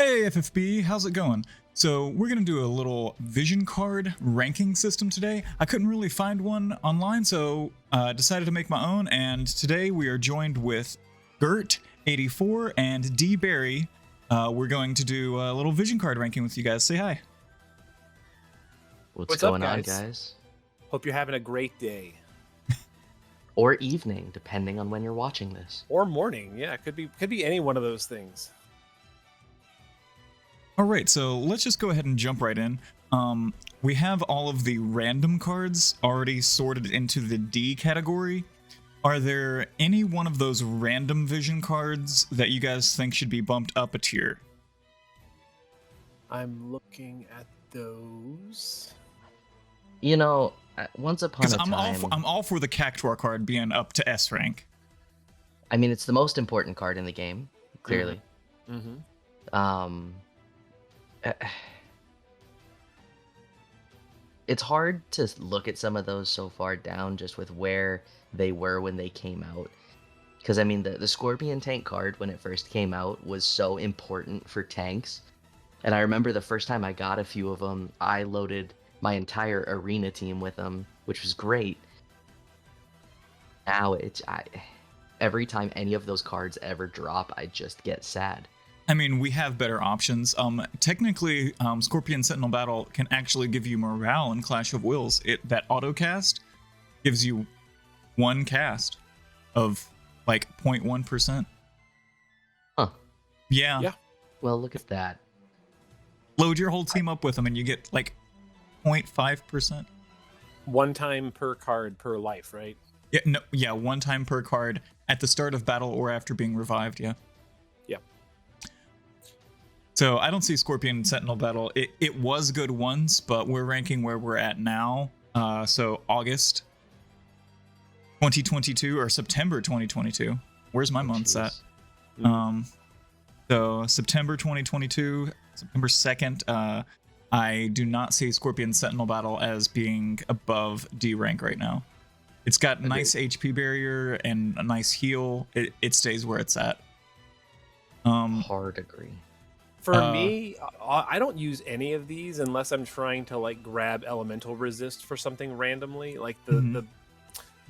Hey FFBE, how's it going? So we're going to do a little vision card ranking system today. I couldn't really find one online, so decided to make my own, and today we are joined with Gerrtt84 and Dbarry. We're going to do a little vision card ranking with you guys. Say hi. What's up, going on, guys? guys? Hope you're having a great day. Or evening, depending on when you're watching this. Or morning. Yeah, it could be any one of those things. All right, so let's just go ahead and jump right in. We have all of the random cards already sorted into the D category. Are there any one of those random vision cards that you guys think should be bumped up a tier? I'm looking at those. You know, once upon a time... I'm all for the Cactuar card being up to S rank. I mean, it's the most important card in the game, clearly. Mm-hmm. It's hard to look at some of those so far down just with where they were when they came out. Because, I mean, the Scorpion tank card, when it first came out, was so important for tanks. And I remember the first time I got a few of them, I loaded my entire arena team with them, which was great. Now, every time any of those cards ever drop, I just get sad. I mean, we have better options. Technically, Scorpion Sentinel Battle can actually give you morale in Clash of Wills. That auto cast gives you one cast of like 0.1%. Huh. Yeah. Well, look at that. Load your whole team up with them and you get like 0.5%. One time per card per life, right? Yeah, one time per card at the start of battle or after being revived, yeah. So I don't see Scorpion Sentinel Battle. It was good once, but we're ranking where we're at now. So August 2022 or September 2022. Where's my months at? So September 2022, September 2nd. I do not see Scorpion Sentinel Battle as being above D rank right now. It's got a nice HP barrier and a nice heal. It stays where it's at. Hard agree. For me, I don't use any of these unless I'm trying to like grab elemental resist for something randomly. Like the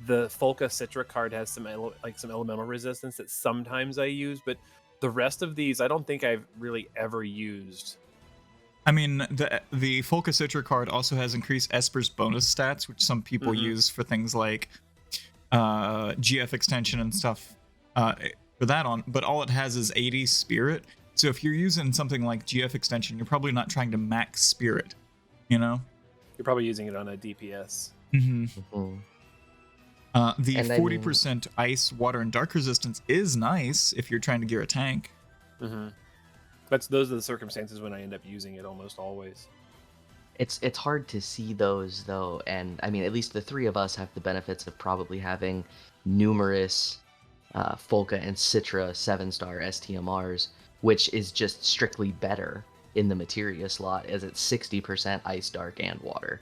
Folka Citra card has some elemental resistance that sometimes I use, but the rest of these I don't think I've really ever used. I mean, the Folka Citra card also has increased Esper's bonus stats, which some people use for things like GF extension and stuff for that on, but all it has is 80 spirit. So if you're using something like GF extension, you're probably not trying to max spirit, you know? You're probably using it on a DPS. The 40% ice, water, and dark resistance is nice if you're trying to gear a tank. Those are the circumstances when I end up using it almost always. It's hard to see those, though, and I mean, at least the three of us have the benefits of probably having numerous Folka and Citra 7-star STMRs, which is just strictly better in the materia slot, as it's 60% ice, dark, and water.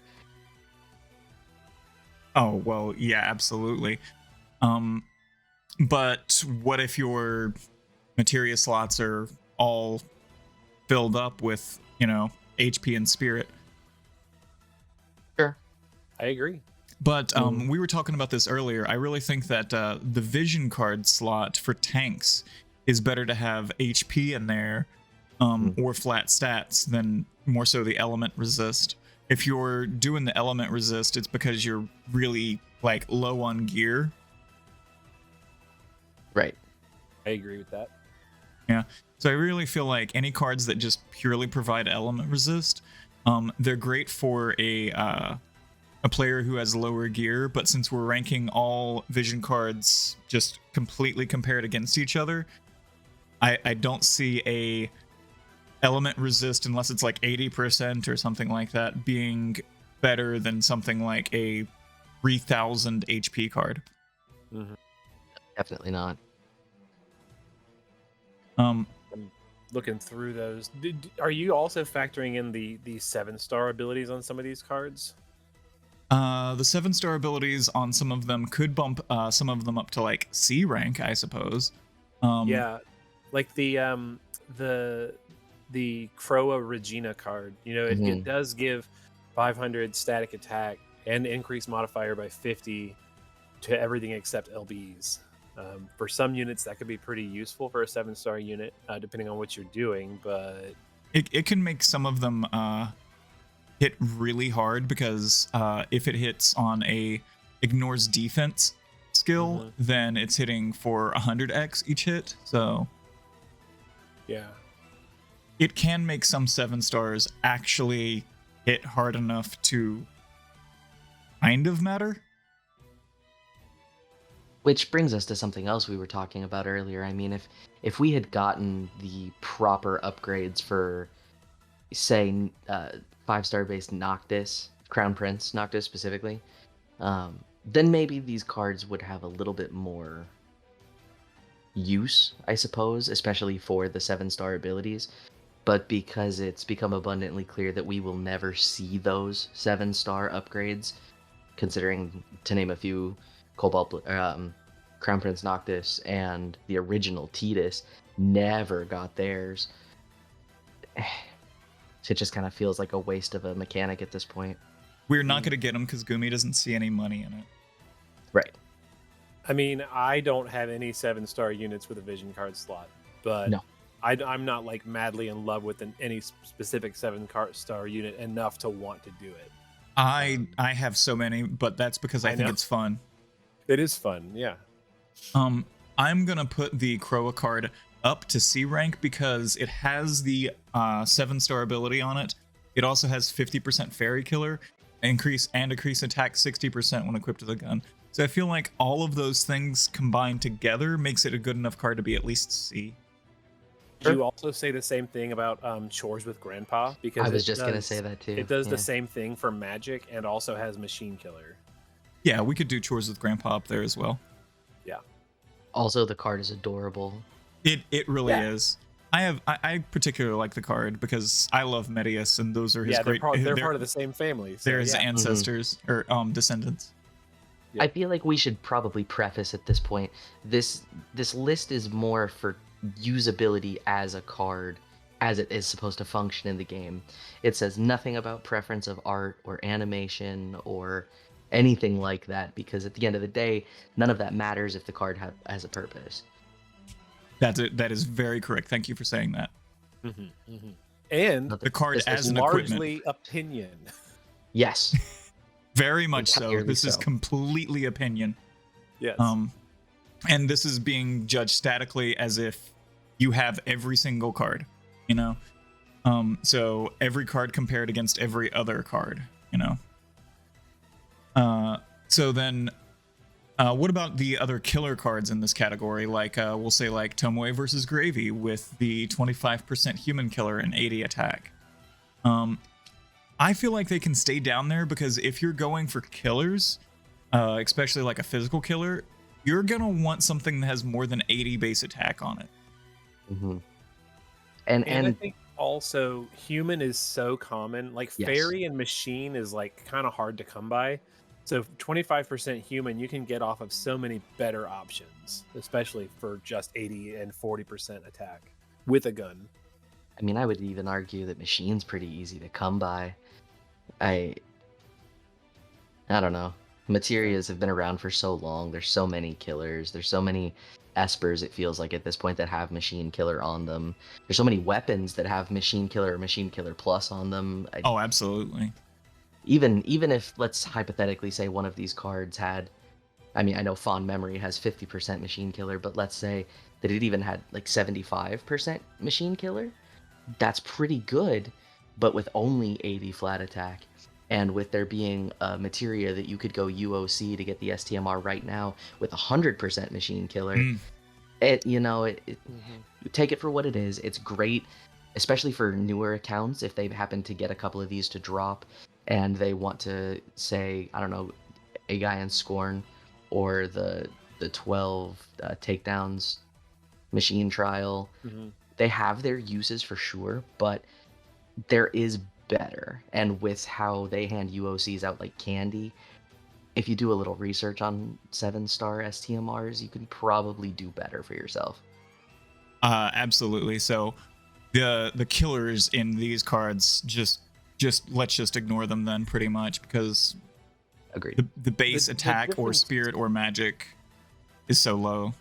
Oh, well, yeah, absolutely. But what if your materia slots are all filled up with, HP and spirit? Sure. I agree. But we were talking about this earlier. I really think that the vision card slot for tanks is better to have HP in there or flat stats than more so the element resist. If you're doing the element resist, it's because you're really like low on gear. Right. I agree with that. Yeah. So I really feel like any cards that just purely provide element resist, they're great for a player who has lower gear, but since we're ranking all vision cards just completely compared against each other, I don't see a element resist unless it's like 80% or something like that being better than something like a 3000 HP card. Definitely not. I'm looking through those. Are you also factoring in the 7-star abilities on some of these cards? The 7-star abilities on some of them could bump some of them up to like C rank, I suppose. Yeah, like the the Croa Regina card. You know, it does give 500 static attack and increase modifier by 50 to everything except LBs. For some units, that could be pretty useful for a 7-star unit, depending on what you're doing. But it can make some of them hit really hard because if it hits on a ignores defense skill, then it's hitting for 100x each hit. So yeah, it can make some 7-stars actually hit hard enough to kind of matter. Which brings us to something else we were talking about earlier. I mean, if we had gotten the proper upgrades for, say, 5-star based Noctis, Crown Prince Noctis specifically, then maybe these cards would have a little bit more use, I suppose, especially for the 7-star abilities. But because it's become abundantly clear that we will never see those 7-star upgrades, considering, to name a few, Cobalt, Crown Prince Noctis and the original Tidus never got theirs. It just kind of feels like a waste of a mechanic at this point. We're not going to get them because Gumi doesn't see any money in it. Right. I mean, I don't have any 7-star units with a vision card slot, but no. I'm not like madly in love with any specific 7-star unit enough to want to do it. I have so many, but that's because I think it's fun. It is fun, yeah. I'm gonna put the Croa card up to C rank because it has the 7-star ability on it. It also has 50% Fairy Killer, increase attack 60% when equipped with a gun. So I feel like all of those things combined together makes it a good enough card to be at least C. Sure. You also say the same thing about Chores with Grandpa? Because I was just going to say that too. It does the same thing for magic and also has Machine Killer. Yeah, we could do Chores with Grandpa up there as well. Yeah. Also, the card is adorable. It really is. I particularly like the card because I love Medius, and those are his great. They're part of the same family. So, they're his ancestors or descendants. I feel like we should probably preface at this point, this list is more for usability as a card, as it is supposed to function in the game. It says nothing about preference of art or animation or anything like that, because at the end of the day, none of that matters if the card has a purpose. That is very correct. Thank you for saying that. And the card as an largely equipment. Opinion. Yes. Very much so. This is so. Completely opinion. Yes. And this is being judged statically as if you have every single card, you know? So every card compared against every other card, you know? So then, what about the other killer cards in this category? Like, we'll say like Tomoe versus Gravy with the 25% human killer and 80 attack. I feel like they can stay down there because if you're going for killers, especially like a physical killer, you're going to want something that has more than 80 base attack on it. Mm-hmm. And I think also human is so common. Like yes. Fairy and Machine is like kind of hard to come by. So 25% human, you can get off of so many better options, especially for just 80 and 40% attack with a gun. I mean, I would even argue that Machine's pretty easy to come by. I don't know. Materias have been around for so long. There's so many killers. There's so many Espers, it feels like, at this point, that have Machine Killer on them. There's so many weapons that have Machine Killer or Machine Killer Plus on them. Oh, absolutely. Even if, let's hypothetically say one of these cards had, I mean, I know Fond Memory has 50% Machine Killer, but let's say that it even had like 75% Machine Killer. That's pretty good, but with only 80 flat attack. And with there being a materia that you could go UOC to get the STMR right now with 100% Machine Killer, take it for what it is. It's great, especially for newer accounts if they happen to get a couple of these to drop and they want to say, I don't know, A Guy in Scorn or the 12 takedowns machine trial. They have their uses for sure, but there is better. And with how they hand UOCs out like candy, if you do a little research on 7-star STMRs, you can probably do better for yourself. Absolutely. So the killers in these cards just let's just ignore them then, pretty much, because Agreed. the base The attack or difference- spirit or magic is so low.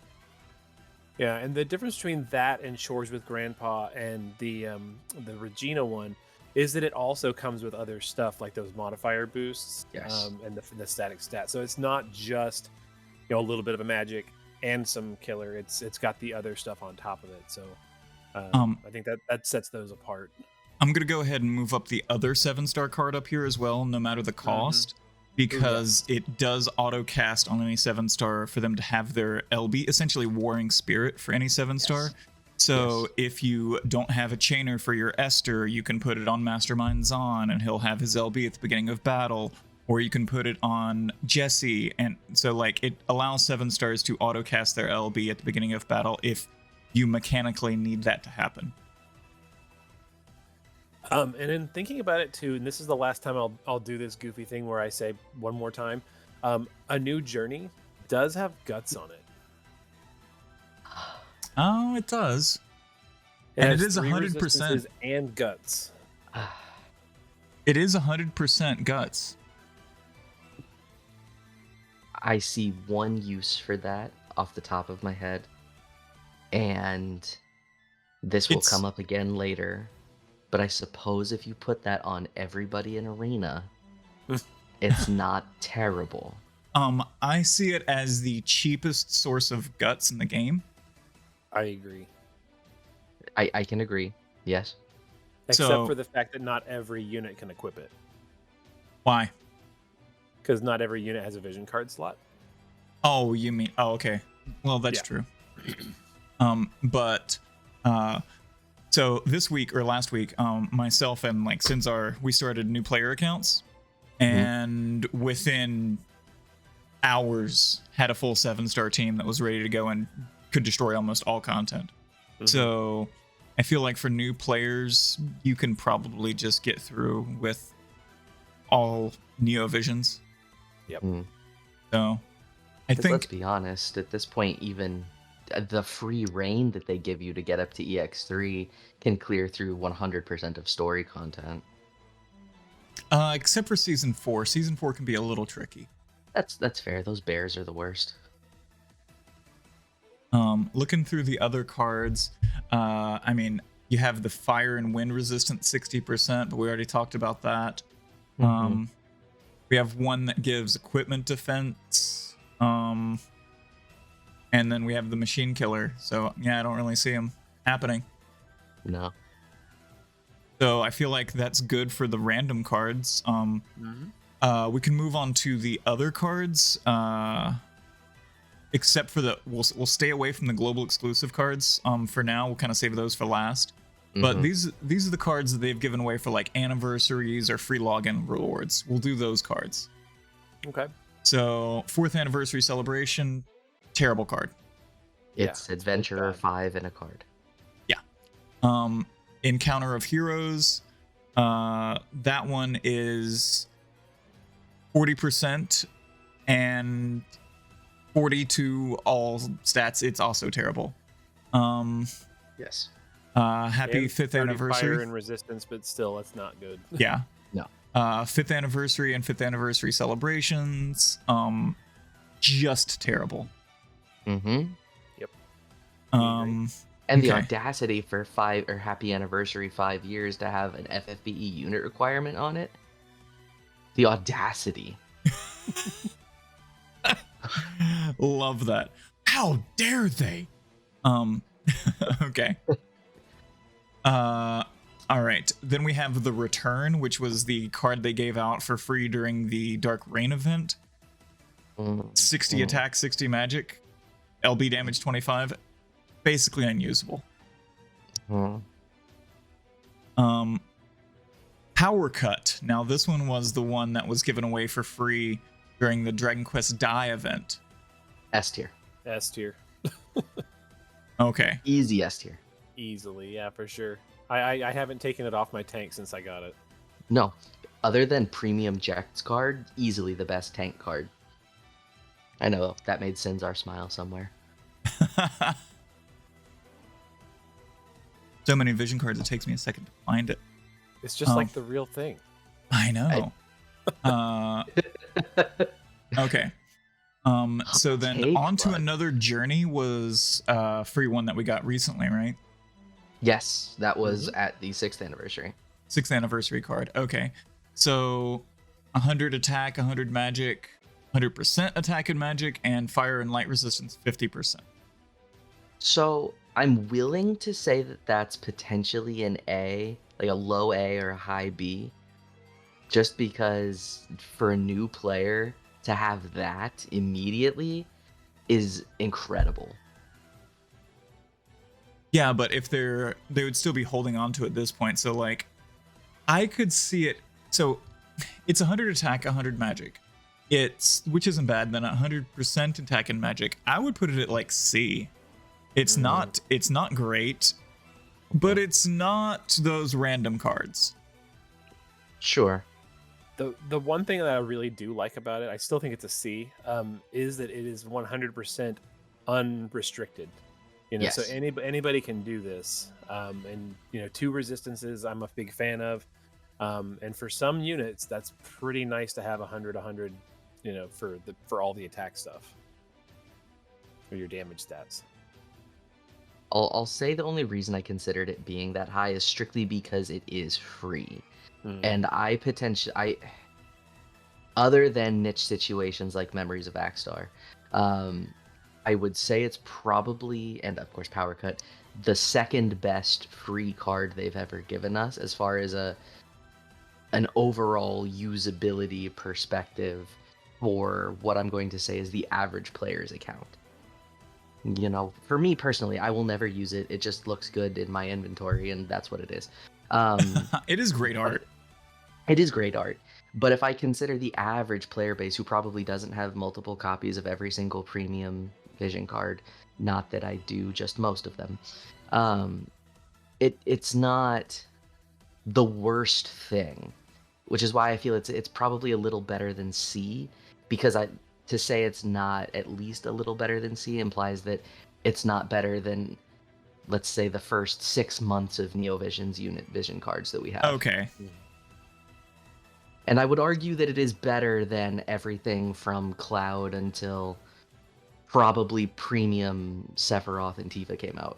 Yeah, and the difference between that and Shores with Grandpa and the Regina one is that it also comes with other stuff like those modifier boosts, Yes. and the static stat. So it's not just a little bit of a magic and some killer. It's got the other stuff on top of it. So I think that sets those apart. I'm gonna go ahead and move up the other 7-star card up here as well, no matter the cost, because it does auto cast on any 7-star for them to have their LB, essentially Warring Spirit for any 7-star. Yes. So Yes. if you don't have a chainer for your Esther, you can put it on Mastermind Zahn and he'll have his LB at the beginning of battle, or you can put it on Jesse, and so like it allows 7-stars to auto cast their LB at the beginning of battle if you mechanically need that to happen. And in thinking about it too, and this is the last time I'll do this goofy thing where I say one more time, a new journey does have guts on it. Oh, it does. And it has is 3 100%. resistances and guts. It is 100% guts. I see one use for that off the top of my head, and this will It's- come up again later. But I suppose if you put that on everybody in Arena, it's not terrible. I see it as the cheapest source of guts in the game. I agree. I can agree. Yes. Except So- for the fact that not every unit can equip it. Why? Because not every unit has a vision card slot. Oh, you mean? Oh, okay. Well, that's Yeah. true. But so this week or last week, myself and like Sinzar, we started new player accounts, and within hours had a full 7-star team that was ready to go and could destroy almost all content. So I feel like for new players, you can probably just get through with all Neo Visions. Yep. So I 'Cause think let's be honest, at this point, even the free reign that they give you to get up to EX3 can clear through 100% of story content. except for season 4. Season 4 can be a little tricky. That's fair. Those bears are the worst. Looking through the other cards, I mean, you have the fire and wind resistant 60%, but we already talked about that. We have one that gives equipment defense, and then we have the machine killer. So yeah, I don't really see them happening. No. So I feel like that's good for the random cards. We can move on to the other cards. Except for we'll stay away from the global exclusive cards. For now, we'll kind of save those for last. But these are the cards that they've given away for like anniversaries or free login rewards. We'll do those cards. Okay. So 4th anniversary celebration, terrible card. It's Yeah, Adventurer bad. 5 in a card. Encounter of Heroes, that one is 40% and 40 to all stats. It's also terrible. Yes. Happy And 5th 30 anniversary. Fire and resistance, but still, it's not good. Yeah. No. 5th anniversary and 5th anniversary celebrations. Just terrible. Mm-hmm. Okay. And the audacity for Happy Anniversary 5 years to have an FFBE unit requirement on it. The audacity. Love that. How dare they? Okay. All right. Then we have the Return, which was the card they gave out for free during the Dark Rain event. 60 attack, 60 magic, LB damage 25. Basically unusable. Power Cut. Now this one was the one that was given away for free during the Dragon Quest Die event. S tier. S tier. Okay. Easy S tier. Easily, yeah, for sure. I haven't taken it off my tank since I got it. No. Other than Premium Jets card, easily the best tank card. I know, that made Sinzar smile somewhere. So many vision cards, it takes me a second to find it. It's just like the real thing. I know. Okay. So then on to another journey was free one that we got recently, right? Yes, that was at the 6th anniversary. 6th anniversary card. Okay. So 100 attack, 100 magic, 100% attack and magic, and fire and light resistance 50%. So I'm willing to say that that's potentially an A, like a low A or a high B, just because for a new player to have that immediately is incredible. Yeah, but if they would still be holding on to it at this point. So like, I could see it. So it's 100 attack, 100 magic. Which isn't bad. Then 100% attack and magic. I would put it at like C. It's not great, but it's not those random cards. Sure. The one thing that I really do like about it, I still think it's a C, is that it is 100% unrestricted. You know, yes. So anybody can do this, and 2 resistances I'm a big fan of, and for some units that's pretty nice to have 100, for all the attack stuff or your damage stats. I'll say the only reason I considered it being that high is strictly because it is free. And other than niche situations like Memories of Axstar, I would say it's probably, and of course Power Cut, the second best free card they've ever given us as far as an overall usability perspective for what I'm going to say is the average player's account. For me personally, I will never use it. It just looks good in my inventory, and that's what it is. It is great art. It is great art. But if I consider the average player base who probably doesn't have multiple copies of every single premium vision card, not that I do, just most of them, it's not the worst thing, which is why I feel it's probably a little better than C, because to say it's not at least a little better than C implies that it's not better than, let's say, the first 6 months of NeoVision's unit vision cards that we have. Okay. And I would argue that it is better than everything from Cloud until probably premium Sephiroth and Tifa came out.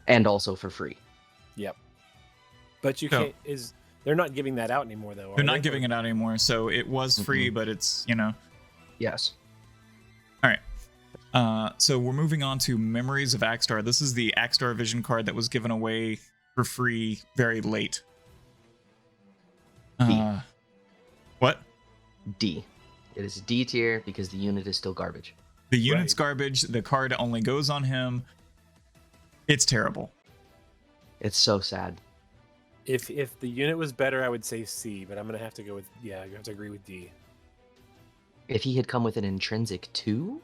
And also for free. Yep. But you can't they're not giving that out anymore though. They're not giving it out anymore, so it was free, but it's, Yes. All right. So we're moving on to Memories of Axstar. This is the Axstar vision card that was given away for free very late. What? D. It is D tier because the unit is still garbage. The unit's garbage. The card only goes on him. It's terrible. It's so sad. If the unit was better, I would say C, but I'm gonna have to go with I have to agree with D. If he had come with an intrinsic 2,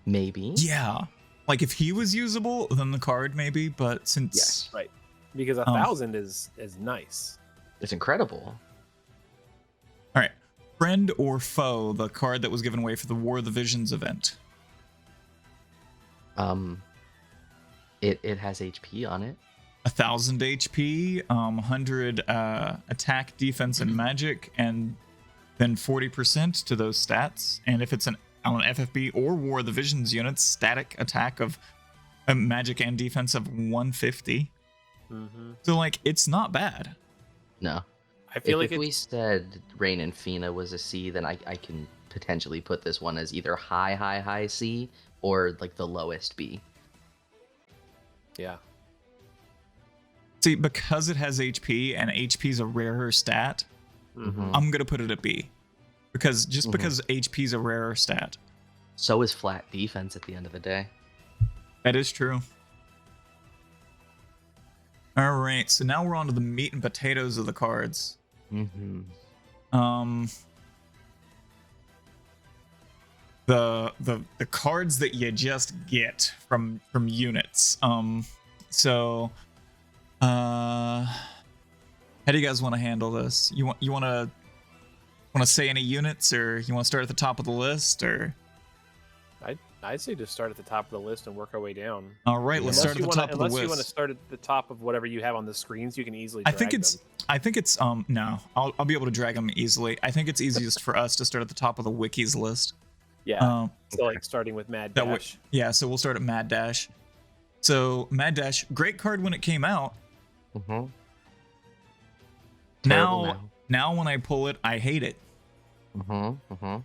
maybe. Yeah. Like if he was usable, then the card maybe, but since Yes. Right. Because 1,000 is nice. It's incredible. All right. Friend or Foe, the card that was given away for the War of the Visions event. It has HP on it. 1,000 HP, 100 attack, defense, and magic, and then 40% to those stats. And if it's on an FFBE or War of the Visions unit, static attack of magic and defense of 150. So like, it's not bad. No. I feel if we said Rain and Fina was a C, then I can potentially put this one as either high C or like the lowest B. Yeah. See, because it has HP and HP is a rarer stat, I'm gonna put it at B, because because HP is a rarer stat. So is flat defense at the end of the day. That is true. All right, so now we're on to the meat and potatoes of the cards. The cards that you just get from units. So how do you guys want to handle this? You want to say any units, or you want to start at the top of the list, or? I'd say just start at the top of the list and work our way down. All right, let's start at the top of the Unless you want to list. start at the top of whatever you have on the screens, you can easily I drag think it's. them. I think it's. No, I'll be able to drag them easily. I think it's easiest for us to start at the top of the wikis list. Yeah. So like starting with Mad Dash. Yeah, so we'll start at Mad Dash. So Mad Dash, great card when it came out. Mm-hmm. Now when I pull it, I hate it. Mm-hmm. Mm-hmm.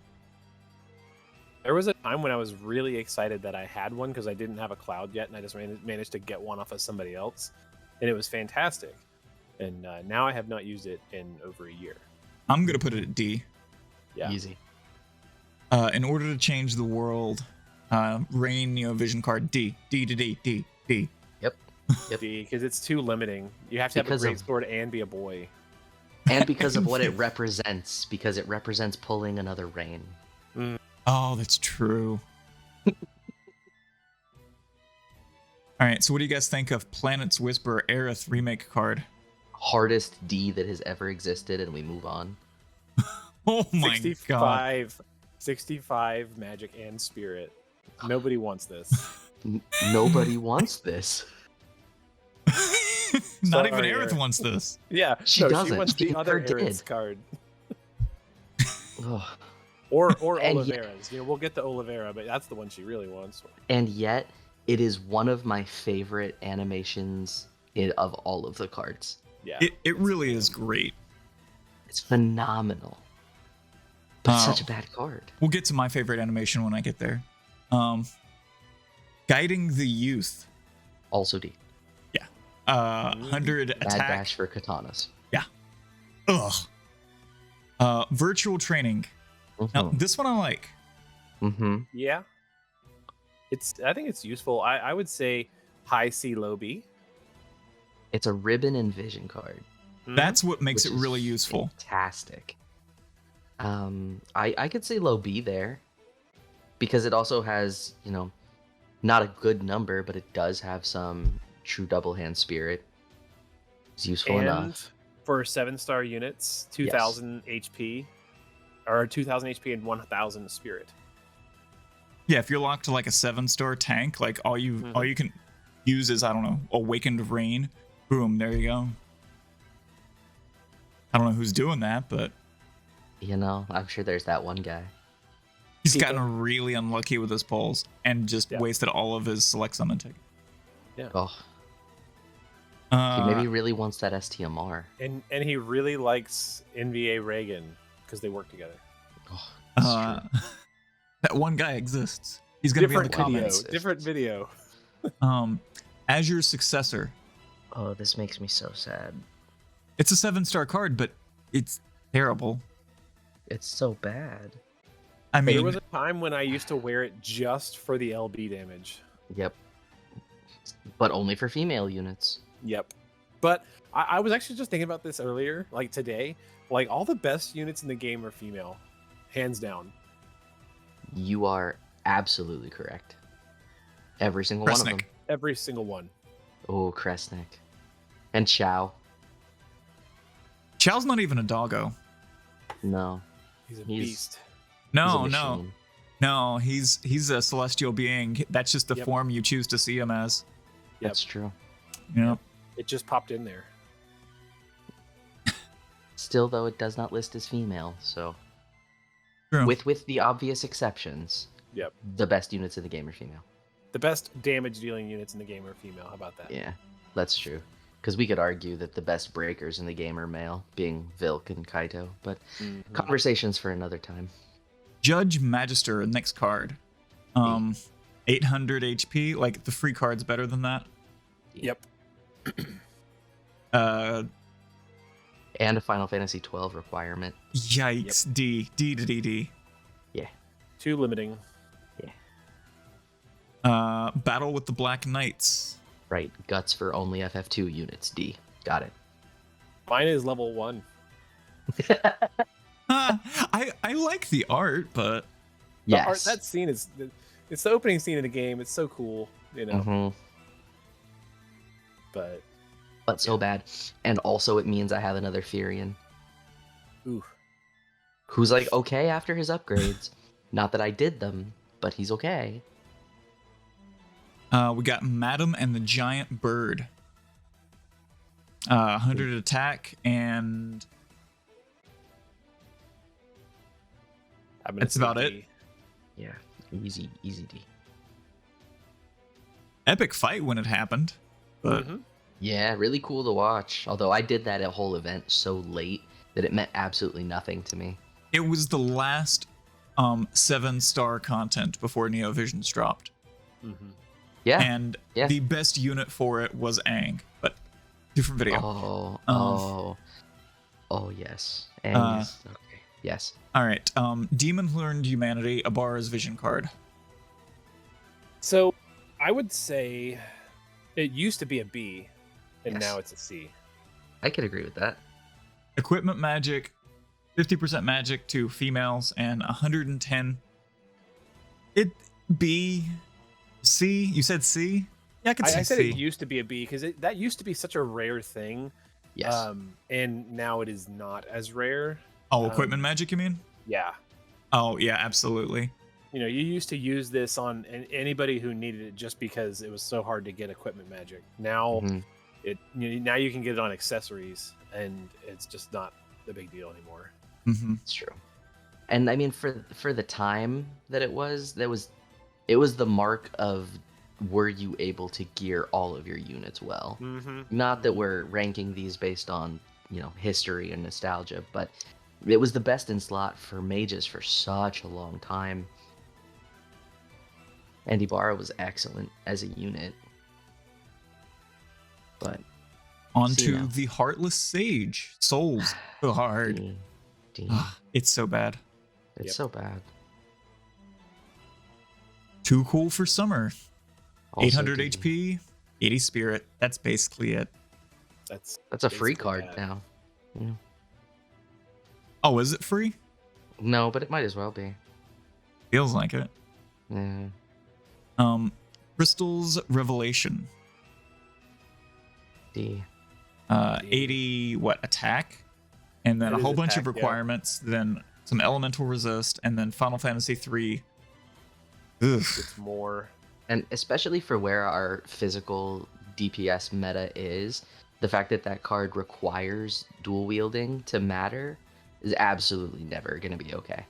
There was a time when I was really excited that I had one because I didn't have a Cloud yet, and I just managed to get one off of somebody else, and it was fantastic. And now I have not used it in over a year. I'm gonna put it at D. Yeah. Easy. In order to change the world, Rain Neo Vision card D. D. Yep. Because it's too limiting. You have to have a great sword and be a boy. And because of what it represents, because it represents pulling another Rain. Oh, that's true. All right, so what do you guys think of Planet's Whisper Aerith remake card? Hardest D that has ever existed, and we move on. Oh my 65, 65 magic and spirit. Nobody wants this. Nobody wants this. Not even Sorry, Aerith Aerith. wants this. Yeah, She doesn't. She wants She the other never Aerith's did. card. Ugh. Or And Olivera's. We'll get to Olivera, but that's the one she really wants. And yet, it is one of my favorite animations of all of the cards. Yeah. It really is great. It's phenomenal. But it's such a bad card. We'll get to my favorite animation when I get there. Guiding the Youth. Also D. 100 Mad attack. Dash for katanas. Yeah. Ugh. Virtual Training. Now, this one I like. Mm-hmm. Yeah. I think it's useful. I would say high C, low B. It's a ribbon and vision card. That's what makes which it is really useful. Fantastic. I could say low B there. Because it also has, not a good number, but it does have some true double hand spirit. It's useful enough. For 7-star units, 2,000 HP. Or 2,000 HP and 1,000 spirit. Yeah, if you're locked to like a 7-star tank, like all you can use is, I don't know, Awakened Rain. Boom, there you go. I don't know who's doing that, but I'm sure there's that one guy. he's gotten really unlucky with his pulls and just wasted all of his select summon ticket. Yeah. Oh, he maybe really wants that STMR. And he really likes NVA Reagan because they work together. Oh, that one guy exists. He's gonna be in the comments. Different video. Azure's Successor. Oh, this makes me so sad. It's a 7-star card, but it's terrible. It's so bad. I mean, There was a time when I used to wear it just for the LB damage. Yep. But only for female units. Yep. But I was actually just thinking about this earlier, like today. Like all the best units in the game are female, hands down. You are absolutely correct. Every single one of them. Kresnik. Every single one. Oh, Kresnik. And Chow. Chow's not even a doggo. No. He's a He's- beast. No, He's a no, machine. no. He's a celestial being. That's just the Yep. form you choose to see him as. Yep. That's true. You know. It just popped in there. Still, though, it does not list as female, so... True. With the obvious exceptions, Yep. the best units in the game are female. The best damage dealing units in the game are female. How about that? Yeah, that's true. Because we could argue that the best breakers in the game are male, being Vilk and Kaito, but Mhm. conversations for another time. Judge Magister, next card. 800 HP. Like the free card's better than that. Yep. And a Final Fantasy 12 requirement. Yikes. D to D. Yeah. Too limiting. Battle with the Black Knights. Right, guts for only FF2 units, D. Got it. Mine is level 1. I like the art, but The art, Yes. that scene is it's the opening scene of the game. It's so cool, Mhm. But But so bad. And also it means I have another Furion. ooh, Who's like okay after his upgrades. Not that I did them, but he's okay. We got Madam and the Giant Bird. 100 attack, and that's about it. Yeah, easy D. Epic fight when it happened. But yeah, really cool to watch. Although I did that whole event so late that it meant absolutely nothing to me. it was the last 7-star content before Neo Visions dropped. Yeah. And the best unit for it was Aang, but different video. Oh, yes. And okay. Yes. All right. Demon Learned Humanity, Abara's Vision card. So I would say it used to be a B, and now it's a C. I could agree with that. Equipment magic, 50% magic to females, and 110. B, C. You said C? Yeah, I could see I said C. it used to be a B because that used to be such a rare thing. Yes. And now it is not as rare. Oh, equipment magic, you mean? Yeah. Oh, yeah, absolutely. You know, you used to use this on anybody who needed it just because it was so hard to get equipment magic. Now, now you can get it on accessories, and it's just not the big deal anymore. It's true. And I mean, for the time that it was the mark of, were you able to gear all of your units well? Not that we're ranking these based on, history and nostalgia, but it was the best in slot for mages for such a long time. And Dbarra was excellent as a unit. But on to the Heartless Sage. Souls. So hard. It's so bad. It's so bad. Too cool for summer. Also 800 HP, 80 spirit. That's basically it. That's a free card now. Yeah. Oh, is it free? No, but it might as well be. Feels like it. Yeah. Crystal's Revelation. D. 80 attack, and then a whole bunch of requirements, then some elemental resist, and then Final Fantasy 3. It's more. And especially for where our physical DPS meta is, the fact that card requires dual wielding to matter is absolutely never going to be okay.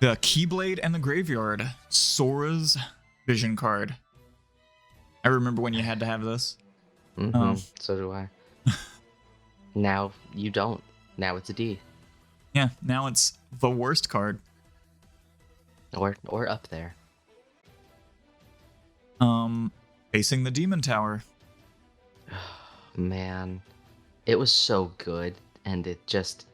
The Keyblade and the Graveyard. Sora's Vision card. I remember when you had to have this. So do I. Now you don't. Now it's a D. Yeah, now it's the worst card. Or up there. Facing the Demon Tower. Man, it was so good, and it just.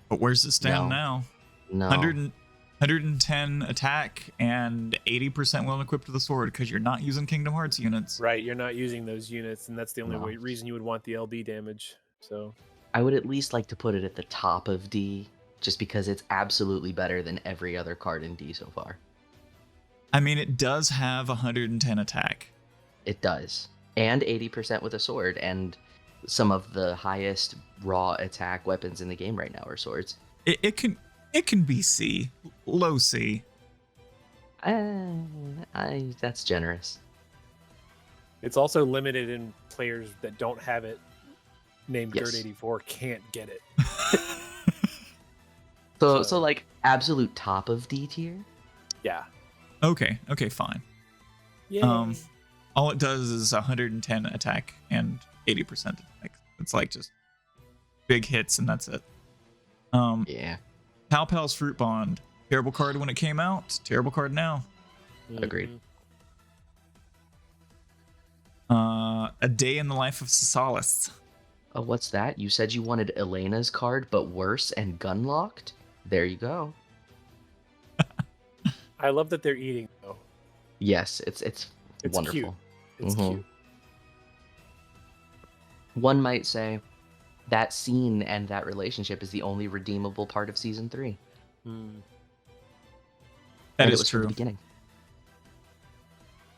But where's it stand now? No. 110 attack and 80% well equipped to the sword because you're not using Kingdom Hearts units. Right, you're not using those units, and that's the only reason you would want the LB damage. So I would at least like to put it at the top of D, just because it's absolutely better than every other card in D so far. I mean, it does have 110 attack. It does. And 80% with a sword, and some of the highest raw attack weapons in the game right now are swords. It can be C. Low C. That's generous. It's also limited in players that don't have it named Gerrtt84 can't get it. So like absolute top of D tier? Yeah. Okay, fine. Yeah. All it does is 110 attack and 80% attack. It's like just big hits and that's it. Yeah. Pal Pal's Fruit Bond. Terrible card when it came out. Terrible card now. Agreed. A Day in the Life of Solace. Oh, what's that? You said you wanted Elena's card, but worse and gun locked? There you go. I love that they're eating though. Yes, it's wonderful. Cute. It's cute. One might say that scene and that relationship is the only redeemable part of season 3. That is is true. true. From the beginning.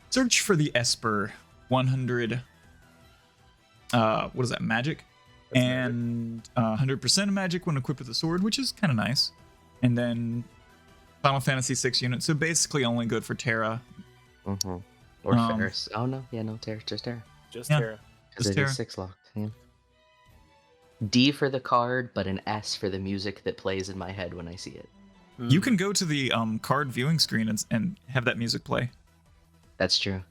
Search for the Esper 100. What is that? Magic? That's and 100% of magic when equipped with a sword, which is kind of nice. And then Final Fantasy 6 units, so basically only good for Terra. Mm-hmm. Or Ferris. Oh no, yeah, no, Terra, just Terra. Just Yeah. Terra. Because Just it Terra. is 6 locked. Yeah. D for the card, but an S for the music that plays in my head when I see it. You can go to the card viewing screen and have that music play. That's true.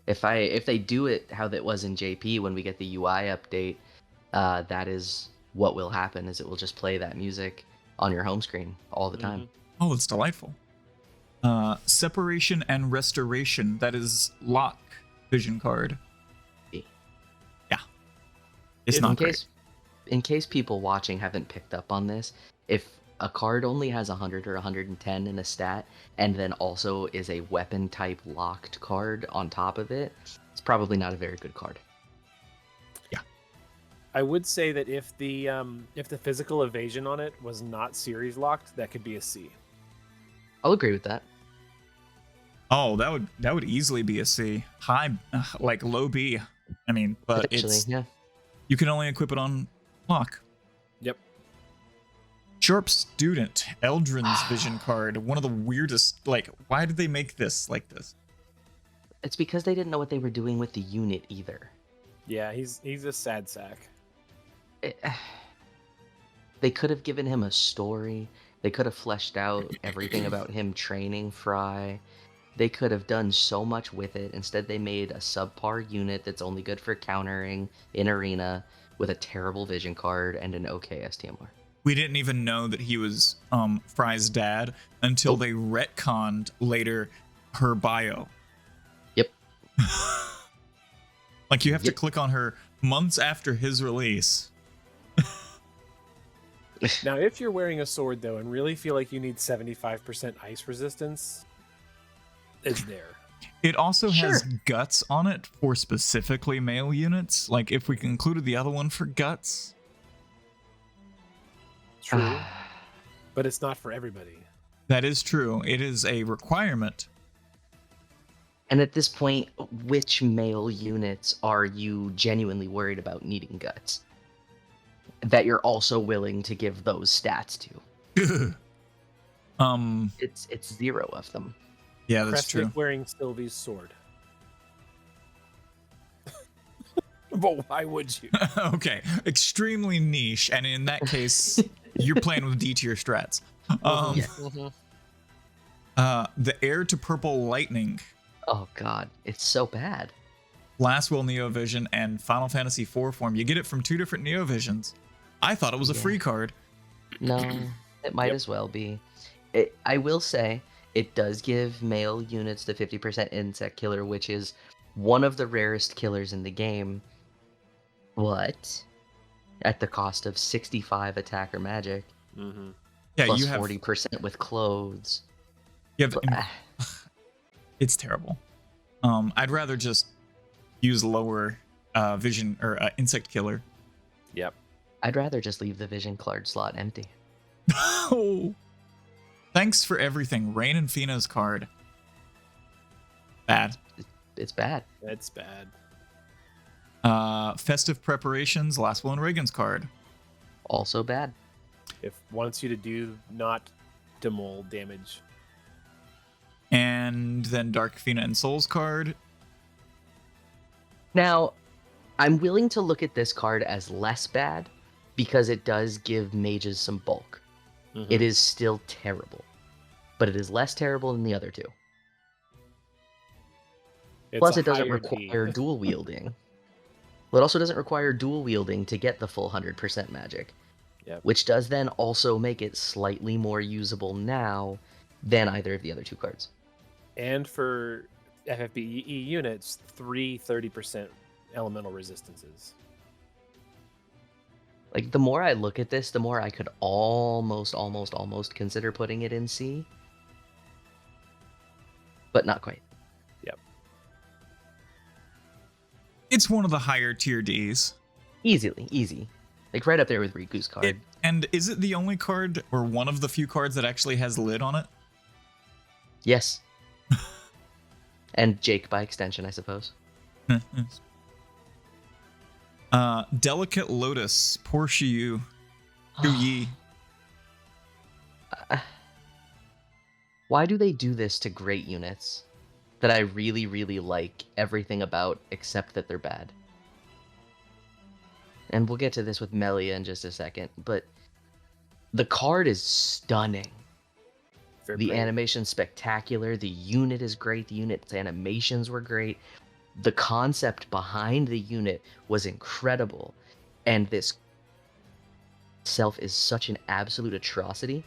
If they do it how that was in JP when we get the UI update, that is what will happen. Is it will just play that music on your home screen all the time. Oh, it's delightful. Separation and Restoration. That is lock vision card. B. Yeah. It's not great. In case people watching haven't picked up on this, if a card only has 100 or 110 in a stat, and then also is a weapon type locked card on top of it, it's probably not a very good card. Yeah. I would say that if the physical evasion on it was not series locked, that could be a C. I'll agree with that. Oh, that would easily be a C. High, like low B. I mean, but it's yeah. you can only equip it on lock. Yep. Sharp Student, Eldrin's vision card. One of the weirdest. Like, why did they make this like this? It's because they didn't know what they were doing with the unit either. Yeah, he's a sad sack. They could have given him a story. They could have fleshed out everything about him training Fry. They could have done so much with it. Instead, they made a subpar unit that's only good for countering in arena with a terrible vision card and an okay STMR. We didn't even know that he was Fry's dad until they retconned later her bio. Yep. Like, you have to click on her months after his release. Now, if you're wearing a sword, though, and really feel like you need 75% ice resistance, it's there. It also has guts on it for specifically male units. Like, if we included the other one for guts. True. But it's not for everybody. That is true. It is a requirement. And at this point, which male units are you genuinely worried about needing guts? That you're also willing to give those stats to? It's 0 of them. Yeah, that's true. Wearing Sylvie's sword. But why would you? Okay, extremely niche, and in that case, you're playing with D tier strats. The Heir to Purple Lightning. Oh god, it's so bad. Last Will Neovision and Final Fantasy IV form. You get it from 2 different Neovisions. I thought it was a free card. No, it might as well be. I will say, it does give male units the 50% insect killer, which is one of the rarest killers in the game. What? At the cost of 65 attack or magic. Mm-hmm. Yeah, plus you have 40% with clothes. You have, it's terrible. I'd rather just use lower vision or insect killer. Yep. I'd rather just leave the vision card slot empty. Oh. Thanks for everything. Rain and Fina's card. Bad. It's bad. It's bad. Festive Preparations, Last Will and Reagan's card. Also bad. It wants you to do not demol damage. And then Dark Fina and Soul's card. Now, I'm willing to look at this card as less bad because it does give mages some bulk. Mm-hmm. It is still terrible, but it is less terrible than the other two. Plus, it doesn't require dual wielding. Well, it also doesn't require dual wielding to get the full 100% magic, which does then also make it slightly more usable now than either of the other two cards. And for FFBE units, 3 30% elemental resistances. Like, the more I look at this, the more I could almost consider putting it in C. But not quite. Yep. It's one of the higher tier Ds. Easy. Like, right up there with Riku's card. And is it the only card, or one of the few cards that actually has lid on it? Yes. And Jake by extension, I suppose. Delicate Lotus, Poor Shiyu. Yi. Why do they do this to great units that I really, really like everything about except that they're bad? And we'll get to this with Melia in just a second, but the card is stunning. Fair The play. animation's spectacular. The unit is great. The unit's animations were great. The concept behind the unit was incredible. And this itself is such an absolute atrocity.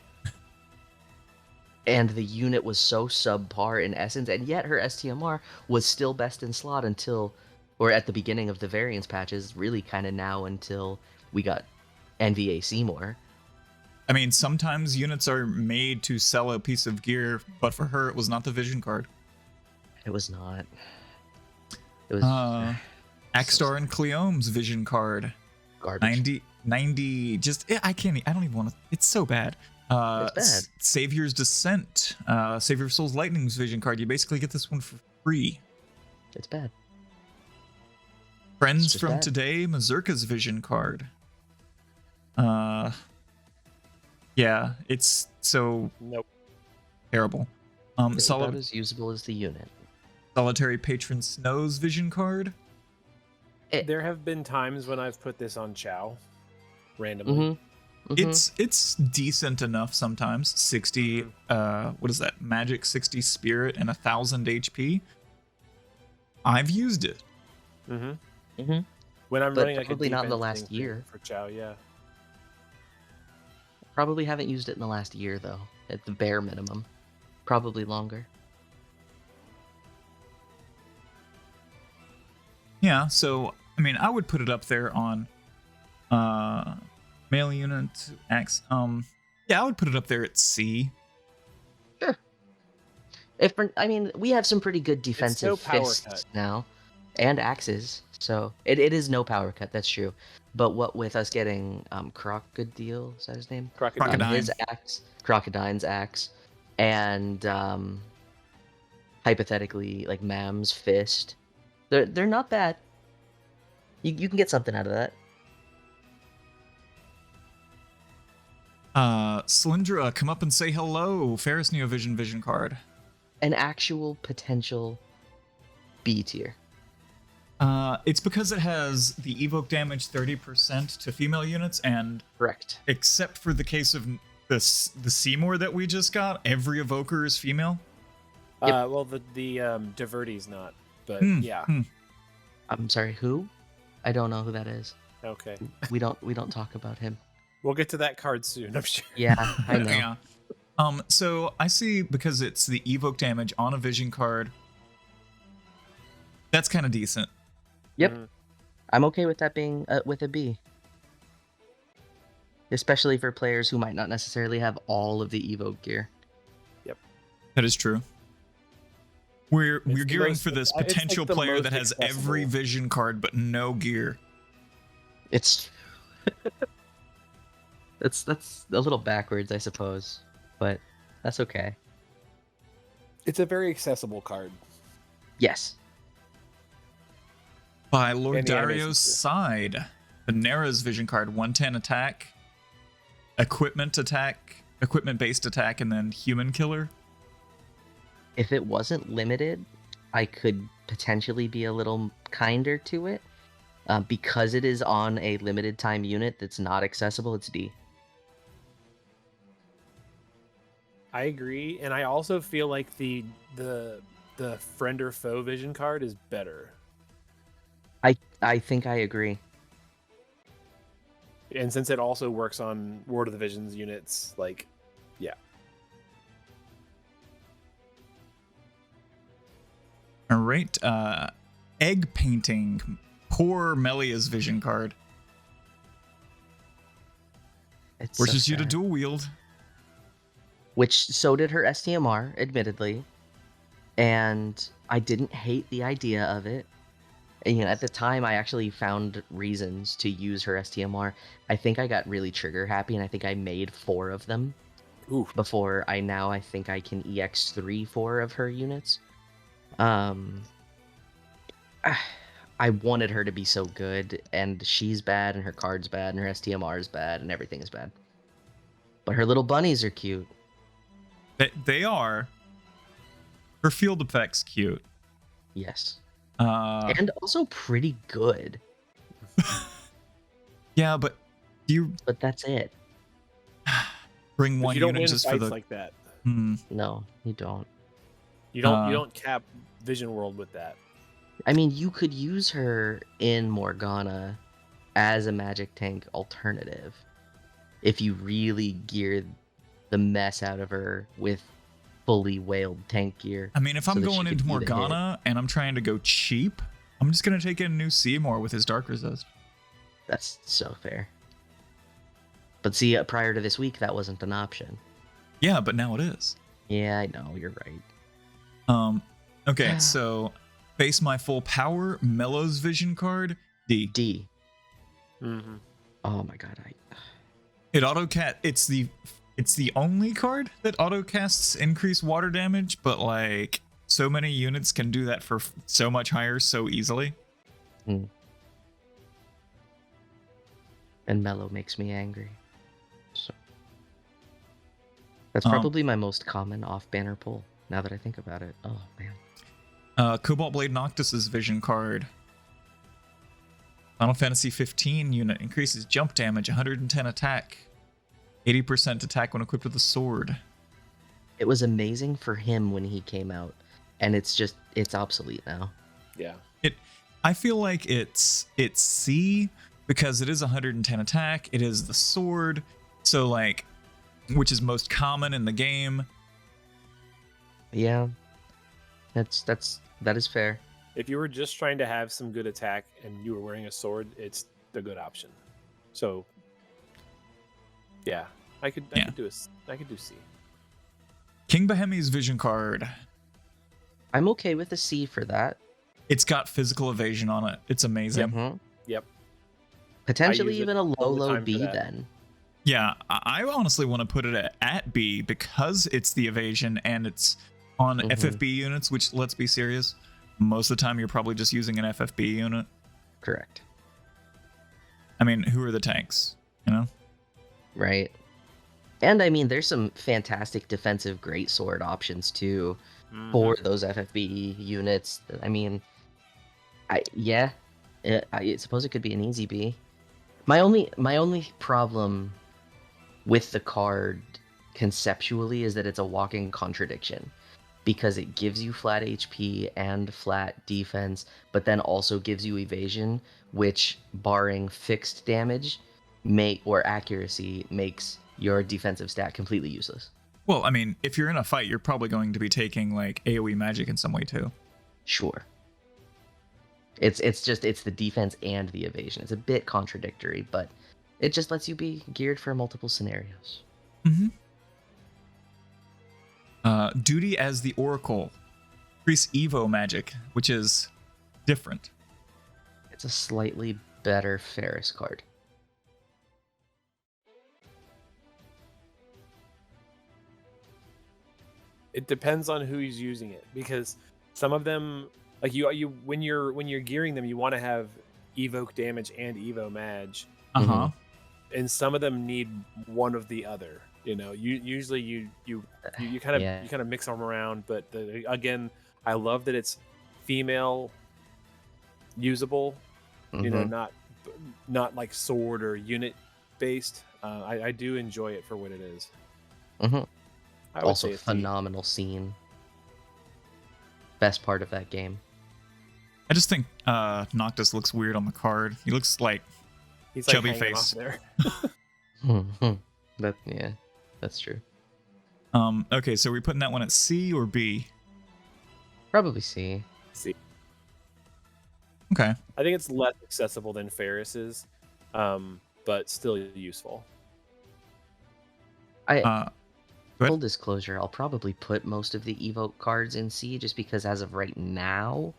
And the unit was so subpar in essence, and yet her STMR was still best in slot until, or at the beginning of the variance patches, really kind of now until we got NVA Seymour. I mean, sometimes units are made to sell a piece of gear, but for her, it was not the vision card. It was not. It was Axstar and Cleome's vision card. garbage. 90, I don't even want to, it's so bad. It's bad. Savior's Descent, Savior of Souls Lightning's vision card. You basically get this one for free. It's bad. Friends just from bad. Today, Mazurka's vision card. Yeah, it's so Nope. terrible. It's about as usable as the unit. Solitary Patron Snow's vision card. There have been times when I've put this on Chow randomly. It's decent enough sometimes. 60 what is that? Magic 60 spirit and 1000 HP. I've used it. When I'm But running like probably a not in the defense last thing year. for Chow, yeah. Probably haven't used it in the last year, though, at the bare minimum. Probably longer. Yeah, so I mean, I would put it up there on male unit X. Yeah, I would put it up there at C. Sure. I mean, we have some pretty good defensive no power fists cut. now, and axes. So it is no power cut. That's true. But what with us getting Crocodile, is that his name? Crocodile. His axe, Crocodine's axe, and hypothetically like Mam's fist. They're not bad. You can get something out of that. Cylindra, come up and say hello. Ferris Neovision vision card. An actual potential B tier. It's because it has the evoke damage 30% to female units, and Correct. except for the case of the Seymour that we just got, every evoker is female. Well, the Diverty's not, but yeah. I'm sorry, who? I don't know who that is. Okay. We don't talk about him. We'll get to that card soon, I'm sure. Yeah, I know. Yeah. So I see, because it's the evoke damage on a vision card, that's kind of decent. Yep. I'm okay with that being with a B. Especially for players who might not necessarily have all of the evoke gear. That is true. We're the gearing most- for this it's like potential the player most that has every accessible. vision card but no gear. It's that's a little backwards, I suppose, but that's okay. It's a very accessible card. Yes. By Lord And the Dario's animations, too. side, Panera's vision card, 110 attack, equipment based attack, and then human killer. If it wasn't limited, I could potentially be a little kinder to it. Because it is on a limited time unit that's not accessible, it's D. I agree, and I also feel like the friend or foe vision card is better. I think I agree. And since it also works on Ward of the Visions units, like, yeah. All right, egg painting. Poor Melia's vision card. It's Forces so you to sad. dual wield. Which so did her STMR, admittedly. And I didn't hate the idea of it. And, at the time, I actually found reasons to use her STMR. I think I got really trigger happy, and I think I made 4 of them. Ooh. Before I think I can EX3 4 of her units. I wanted her to be so good, and she's bad, and her card's bad, and her STMR is bad, and everything is bad. But her little bunnies are cute. They are. Her field effects cute. Yes. Uh, And also pretty good. yeah, but do you But that's it. bring But one you don't unit win just for fights the? like that. No, you don't. You don't cap Vision World with that. I mean, you could use her in Morgana as a magic tank alternative if you really geared the mess out of her with fully whaled tank gear. I mean, if so I'm that she going could into eat a hit. Morgana and I'm trying to go cheap, I'm just gonna take in new Seymour with his Dark Resist. That's so fair. But see, prior to this week, that wasn't an option. Yeah, but now it is. Yeah, I know, you're right. Okay, so base my full power, Mellow's Vision card, D. D. Mm-hmm. Oh my god, It it's the only card that autocasts increase water damage, but like so many units can do that for so much higher so easily. And Mellow makes me angry. So that's probably my most common off-banner pull, now that I think about it. Oh man. Cobalt Blade Noctis's Vision card. Final Fantasy 15 unit increases jump damage, 110 attack, 80% attack when equipped with a sword. It was amazing for him when he came out, and it's obsolete now. Yeah. I feel like it's C because it is 110 attack. It is the sword, so like, which is most common in the game. Yeah, that is fair. If you were just trying to have some good attack and you were wearing a sword, it's the good option. So, yeah, I could do C. King Bahemi's Vision card. I'm okay with a C for that. It's got physical evasion on it. It's amazing. Mhm. Yep. Potentially use it even a all the low time for B that. then. Yeah, I honestly want to put it at B because it's the evasion and it's on FFB units, which, let's be serious, most of the time you're probably just using an FFB unit. Correct. I mean, who are the tanks, you know? Right. And I mean, there's some fantastic defensive greatsword options too for those FFBE units. I mean, I suppose it could be an easy B. My only problem with the card conceptually is that it's a walking contradiction, because it gives you flat HP and flat defense, but then also gives you evasion, which, barring fixed damage or accuracy, makes your defensive stat completely useless. Well, I mean, if you're in a fight, you're probably going to be taking like AoE magic in some way too. Sure. It's the defense and the evasion. It's a bit contradictory, but it just lets you be geared for multiple scenarios. Duty as the Oracle. Increase Evo magic, which is different. It's a slightly better Ferris card. It depends on who's using it, because some of them, like you when you're gearing them, you want to have evoke damage and evo mag. And some of them need one of the other. You know, you kind of mix them around, but again, I love that it's female usable. You know, not like sword or unit based. I do enjoy it for what it is. Also, phenomenal scene. Best part of that game. I just think Noctis looks weird on the card. He looks like he's chubby like face. there. That's true. Okay, so are we putting that one at C or B? Probably C. C. Okay. I think it's less accessible than Ferris's, but still useful. Full disclosure, I'll probably put most of the evoke cards in C, just because as of right now,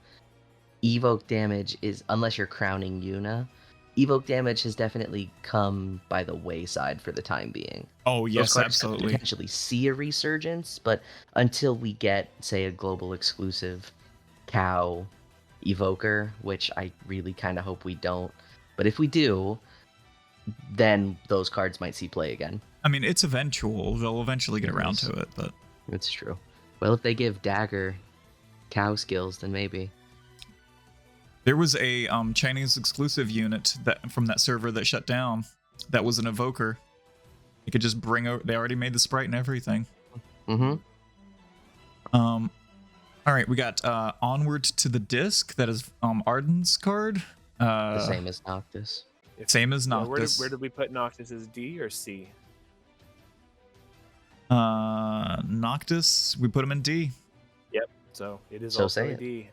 evoke damage is, unless you're crowning Yuna, evoke damage has definitely come by the wayside for the time being. Oh yes, Those cards absolutely. could potentially see a resurgence, but until we get, say, a global exclusive cow evoker, which I really kind of hope we don't, but if we do, then those cards might see play again. I mean, it's eventual. They'll eventually get around to it, but It's true. Well, if they give Dagger cow skills, then maybe. There was a Chinese exclusive unit that from that server that shut down. That was an evoker. You could just bring over. They already made the sprite and everything. Mm-hmm. All right, we got Onward to the Disc. That is Arden's card. The same as Noctis. Same as Yeah, Noctis. where did we put Noctis? As D or C? Noctis, we put him in D. Yep. So it is So also say a it. D.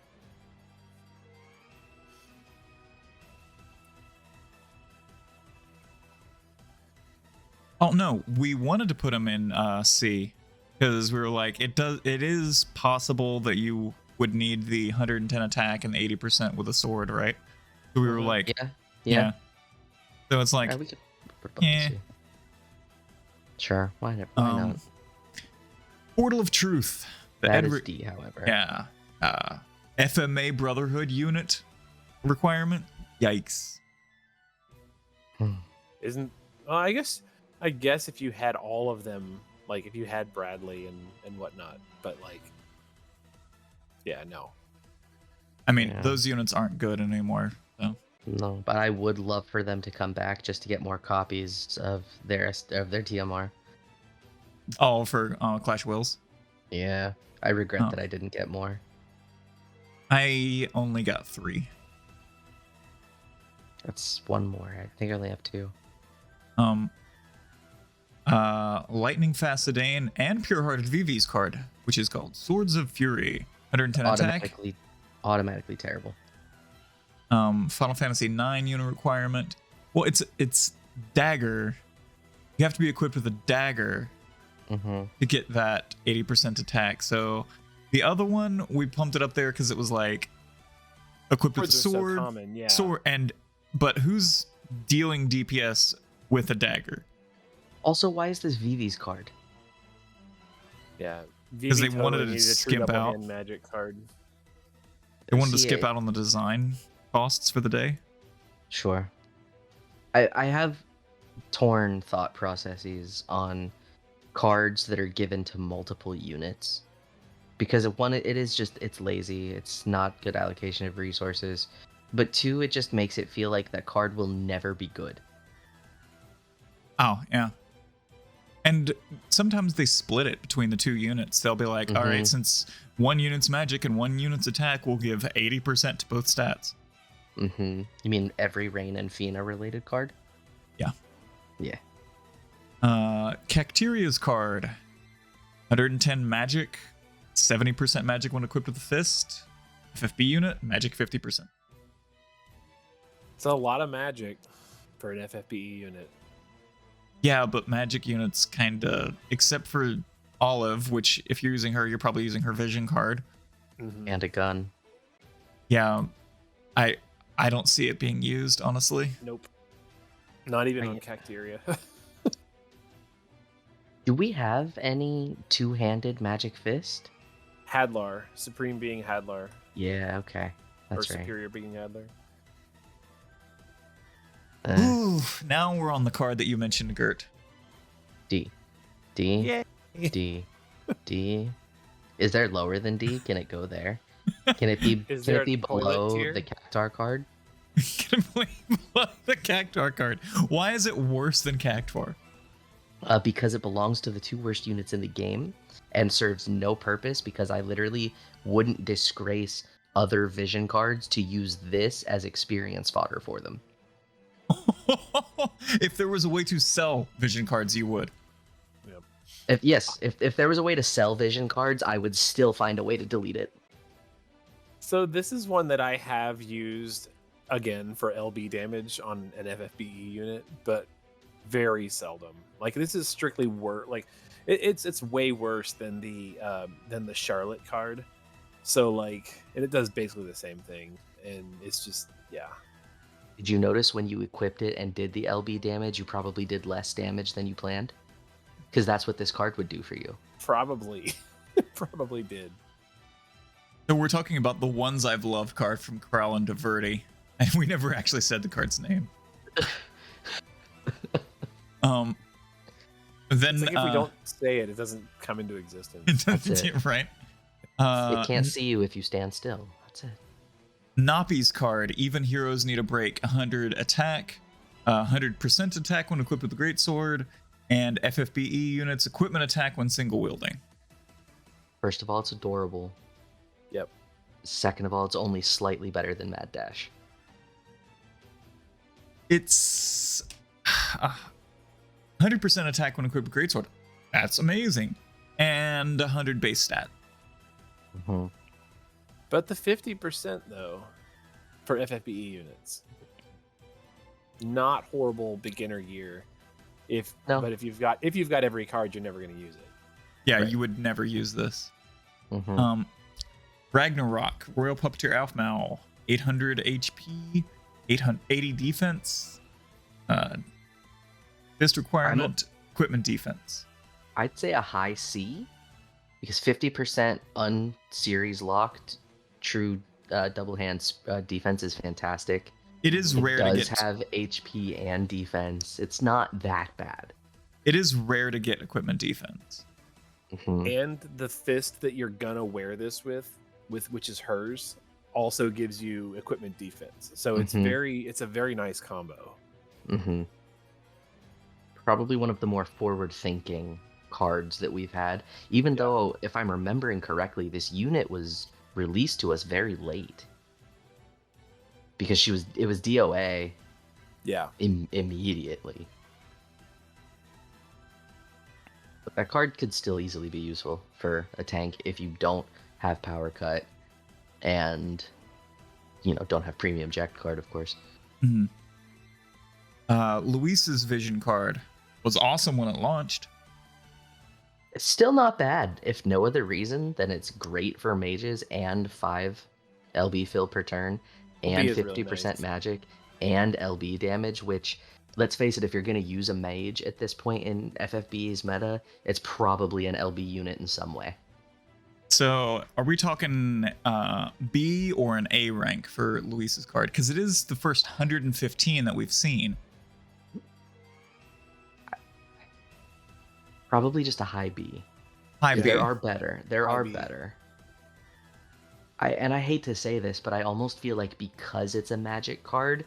Oh no, we wanted to put him in C because we were like, it is possible that you would need the 110 attack and 80% with a sword, right? So we were like, Yeah. So it's like, We could put both yeah. too. Sure, why not? Portal of Truth. The That is D, however. Yeah. FMA Brotherhood unit requirement. Yikes. Isn't? I guess if you had all of them, like if you had Bradley and whatnot, but like, yeah, no. I mean, Yeah. those units aren't good anymore. So. No, but I would love for them to come back just to get more copies of their TMR. Oh, for Clash Wills. Yeah, I regret Oh. that I didn't get more. I only got 3. That's one more. I think I only have 2. Lightning Fast Sedan and Pure Hearted Vivi's card, which is called Swords of Fury. 110 attack. Automatically terrible. Final Fantasy 9 unit requirement. Well, it's dagger. You have to be equipped with a dagger to get that 80% attack. So the other one, we pumped it up there because it was like equipped with a Swords are so sword, common, yeah. but who's dealing DPS with a dagger? Also, why is this Vivi's card? Yeah, 'Cause they Vivi wanted totally to needed a true skimp double out. hand magic card. They wanted to See, skip out on the design costs for the day. Sure. I have torn thought processes on cards that are given to multiple units. Because it's lazy, it's not good allocation of resources. But 2, it just makes it feel like that card will never be good. Oh, yeah. And sometimes they split it between the 2 units. They'll be like, all right, since one unit's magic and one unit's attack, we'll give 80% to both stats. You mean every Rain and Fina related card? Yeah. Yeah. Cacteria's card. 110 magic, 70% magic when equipped with a fist. FFB unit, magic 50%. It's a lot of magic for an FFBE unit. Yeah, but magic units kinda, except for Olive, which if you're using her, you're probably using her vision card. And a gun. Yeah, I don't see it being used, honestly. Nope. Not even on Cacteria. Do we have any two-handed magic fist? Hadlar, Supreme being Hadlar, Yeah, okay. That's or right. Superior being Hadlar. Ooh, now we're on the card that you mentioned, Gert. D. D. D. D. Is there lower than D? Can it go there? Can it be? Is Can there it be a toilet below tier? the Cactar card? Can I play the Cactar card? Why is it worse than Cactar? Because it belongs to the 2 worst units in the game and serves no purpose. Because I literally wouldn't disgrace other vision cards to use this as experience fodder for them. If there was a way to sell vision cards, you would. If there was a way to sell vision cards, I would still find a way to delete it. So this is one that I have used again for LB damage on an FFBE unit, but very seldom. Like this is strictly it's way worse than the Charlotte card. So like, and it does basically the same thing, and it's just Did you notice when you equipped it and did the LB damage, you probably did less damage than you planned? Because that's what this card would do for you. probably probably did. So we're talking about the ones I've loved card from Corral and Dbarry, and we never actually said the card's name. Then It's like if we don't say it, it doesn't come into existence. That's it. Right. It can't see you if you stand still. That's it. Noppi's card. Even heroes need a break. 100 attack, 100% attack when equipped with the greatsword, and FFBE units equipment attack when single wielding. First of all, it's adorable. Yep. Second of all, it's only slightly better than Mad Dash. It's 100% attack when equipped with greatsword. That's amazing. And 100 base stat. Mm-hmm. But the 50% though, for FFBE units, not horrible beginner gear. But if you've got every card, you're never going to use it. Yeah, Right. you would never use this. Mm-hmm. Ragnarok, Royal Puppeteer Alfmal, 800 HP, 880 defense, fist requirement, equipment defense. I'd say a high C, because 50% unseries locked, true double hands defense is fantastic. It is rare to does get. have HP and defense. It's not that bad. It is rare to get equipment defense. Mm-hmm. And the fist that you're gonna wear this with which is hers, also gives you equipment defense. So it's it's a very nice combo. Mm-hmm. Probably one of the more forward-thinking cards that we've had. Even though, if I'm remembering correctly, this unit was released to us very late. Because it was DOA Yeah. immediately. But that card could still easily be useful for a tank if you don't have power cut and don't have premium jacked card, of course. Mm-hmm. Luis's vision card was awesome when it launched. It's still not bad. If no other reason, then it's great for mages and 5 LB fill per turn and is 50% really nice. magic and LB damage, which, let's face it, if you're going to use a mage at this point in FFBE's meta, it's probably an LB unit in some way. So are we talking B or an A rank for Luis's card? Because it is the first 115 that we've seen. Probably just a high B. High B. There are better. There High are B. better. I hate to say this, but I almost feel like because it's a magic card,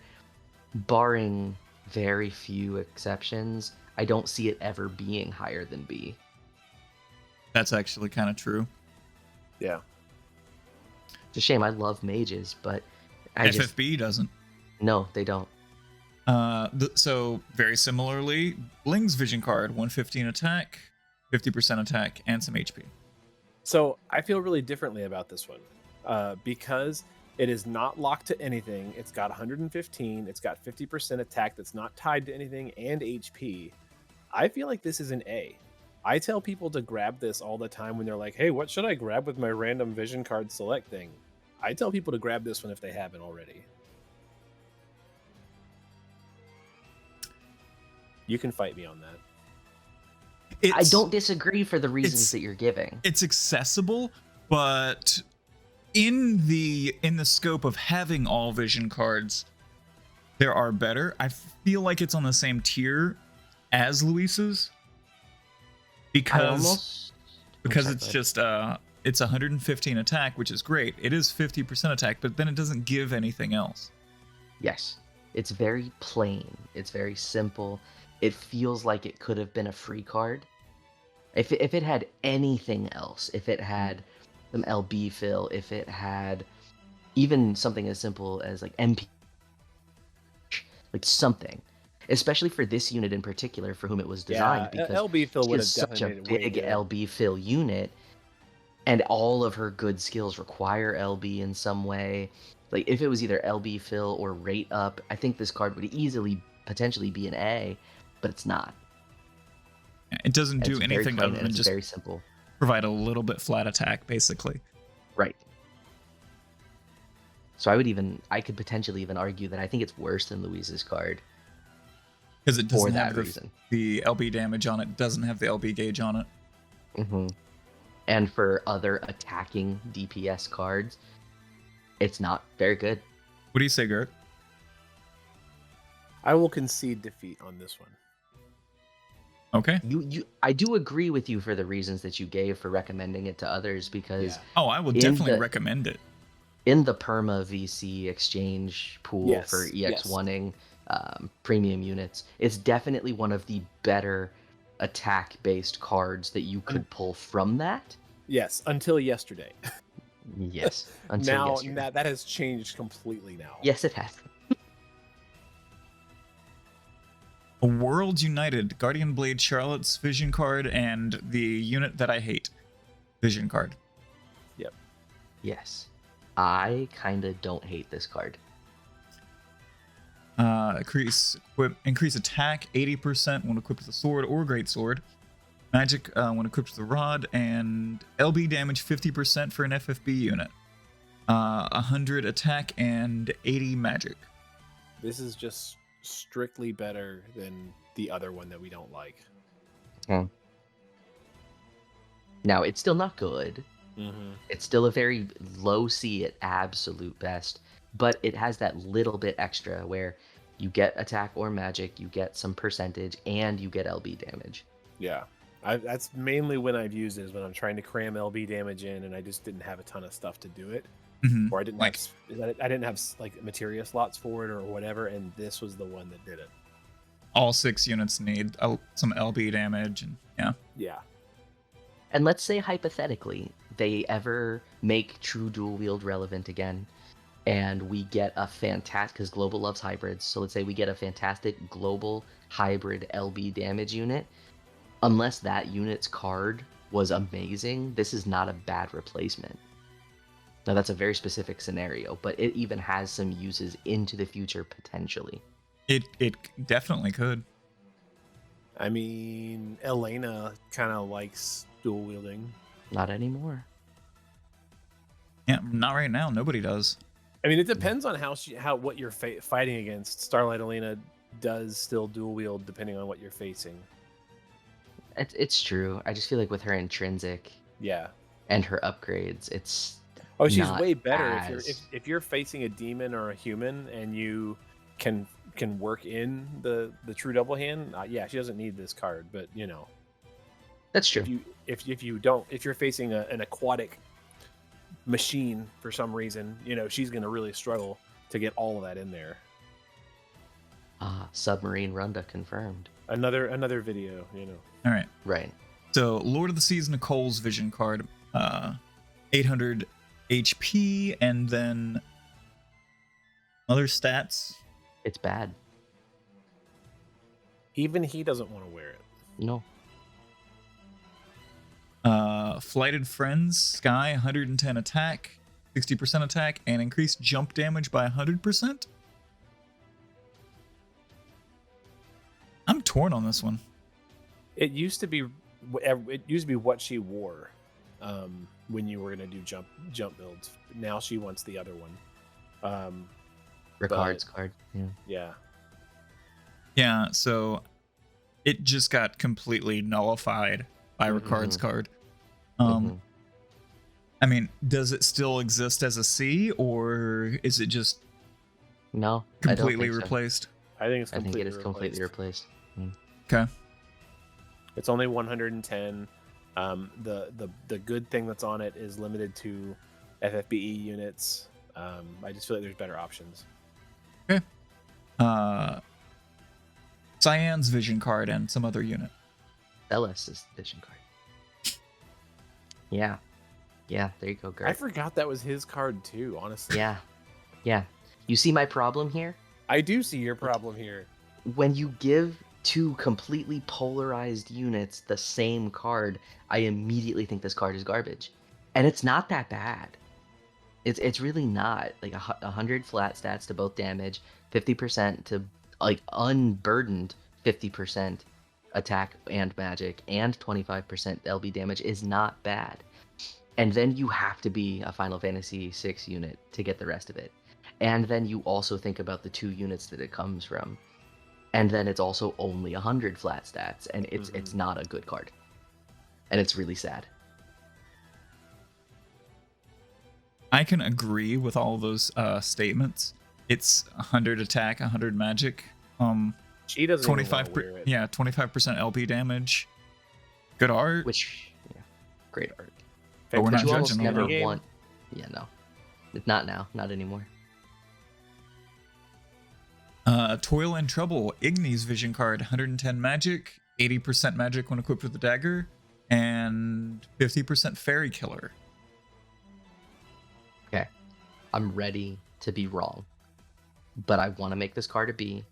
barring very few exceptions, I don't see it ever being higher than B. That's actually kind of true. Yeah. It's a shame. I love mages, but FFB doesn't. No, they don't. So very similarly, Bling's vision card, 115 attack, 50% attack, and some HP. So I feel really differently about this one because it is not locked to anything. It's got 115. It's got 50% attack that's not tied to anything and HP. I feel like this is an A. I tell people to grab this all the time when they're like, hey, what should I grab with my random vision card select thing? I tell people to grab this one if they haven't already. You can fight me on that. I don't disagree for the reasons that you're giving. It's accessible, but in the scope of having all vision cards, there are better. I feel like it's on the same tier as Luis's because it's just it's 115 attack, which is great. It is 50% attack, but then it doesn't give anything else. Yes, it's very plain. It's very simple. It feels like it could have been a free card. If it had anything else, if it had some LB fill, if it had even something as simple as like MP, like something, especially for this unit in particular for whom it was designed, because LB fill would have she's such a definitely made it way big good. LB fill unit, and all of her good skills require LB in some way. Like if it was either LB fill or rate up, I think this card would easily potentially be an A, but it's not. It doesn't do It's very anything plain other and than it's just very simple. provide a little bit flat attack, basically. Right. So I could potentially even argue that I think it's worse than Louise's card. Because it doesn't For that have reason. the LB damage on it, doesn't have the LB gauge on it. Mm-hmm. And for other attacking DPS cards, it's not very good. What do you say, Gerrtt? I will concede defeat on this one. Okay. I do agree with you for the reasons that you gave for recommending it to others, because Yeah. Oh, I will in definitely the recommend it. in the perma VC exchange pool for Yes. EX1ing premium units, it's definitely one of the better attack-based cards that you Un- could pull from that. Yes. Until yesterday. Yes, until Now yesterday. that has changed completely now. Yes, it has. A World United Guardian Blade Charlotte's Vision card and the unit that I hate Vision card. Yep. Yes. I kind of don't hate this card. Increase attack 80% when equipped with a sword or great sword. Magic when equipped with a rod, and LB damage 50% for an FFB unit. 100 attack and 80 magic. This is just strictly better than the other one that we don't like. Now, it's still not good. Mm-hmm. It's still a very low C at absolute best, but it has that little bit extra where you get attack or magic, you get some percentage, and you get LB damage. Yeah. That's mainly when I've used it, is when I'm trying to cram LB damage in and I just didn't have a ton of stuff to do it. Mm-hmm. Or I didn't have like materia slots for it or whatever, and this was the one that did it. All 6 units need some LB damage, and Yeah. And let's say hypothetically they ever make true dual wield relevant again, and we get a fantastic, because global loves hybrids, so let's say we get a fantastic global hybrid LB damage unit. Unless that unit's card was amazing, this is not a bad replacement. Now, that's a very specific scenario, but it even has some uses into the future potentially. it definitely could. I mean, Elena kind of likes dual wielding. Not anymore. Yeah, not right now. Nobody does. I mean, it depends on what you're fighting against. Starlight Elena does still dual wield depending on what you're facing. It's true. I just feel like with her intrinsic Yeah. and her upgrades, it's she's not way better as... if you're facing a demon or a human and you can work in the true double hand. Yeah, she doesn't need this card, but you know, That's true. If you're facing an aquatic machine for some reason, you know, she's gonna really struggle to get all of that in there. Submarine Runda confirmed. Another video, you know. All right. Right. So Lord of the Seas Nicole's Vision card, 800 HP, and then other stats. It's bad. Even he doesn't want to wear it. No. Flighted Friends, Sky, 110 attack, 60% attack, and increased jump damage by 100%. I'm torn on this one. It used to be what she wore when you were gonna do jump builds. Now she wants the other one. Ricard's card. Yeah. Yeah, so it just got completely nullified by Ricard's card. I mean, does it still exist as a C, or is it just No, completely I don't think so. replaced? I think it is completely replaced. Okay. It's only 110. The good thing that's on it is limited to FFBE units. I just feel like there's better options. Okay. Cyan's Vision card and some other unit. Ellis' vision card. Yeah. Yeah, there you go, Gerrtt. I forgot that was his card too, honestly. Yeah. You see my problem here? I do see your problem here. When you give two completely polarized units the same card, I immediately think this card is garbage. And it's not that bad. It's really not. Like 100 flat stats to both damage, 50% to like unburdened 50% attack and magic, and 25% LB damage is not bad. And then you have to be a Final Fantasy VI unit to get the rest of it. And then you also think about the 2 units that it comes from. And then it's also only 100 flat stats, and it's not a good card. And it's really sad. I can agree with all those statements. It's 100 attack, 100 magic. She doesn't even wanna 25 wear it. yeah, 25% LP damage. Good art. Which, yeah, great art. But we're Fantastic. not You almost judging never them. Game. want. Yeah, no, not now, not anymore. Toil and Trouble, Igni's Vision card, 110 magic, 80% magic when equipped with the dagger, and 50% Fairy Killer. Okay, I'm ready to be wrong, but I want to make this card a B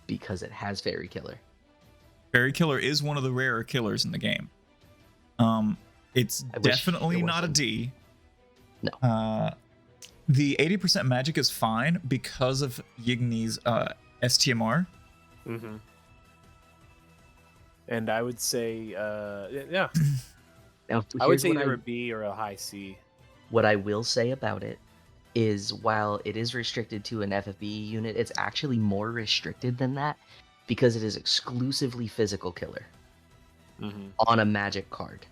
because it has Fairy Killer. Fairy Killer is one of the rarer killers in the game. It's I wish definitely it not a wasn't. D. No. The 80% magic is fine because of Yigni's STMR. Mm-hmm. And I would say, yeah, Now, I would here's say what either a B or a high C. What I will say about it is, while it is restricted to an FFBE unit, it's actually more restricted than that because it is exclusively physical killer Mm-hmm. on a magic card.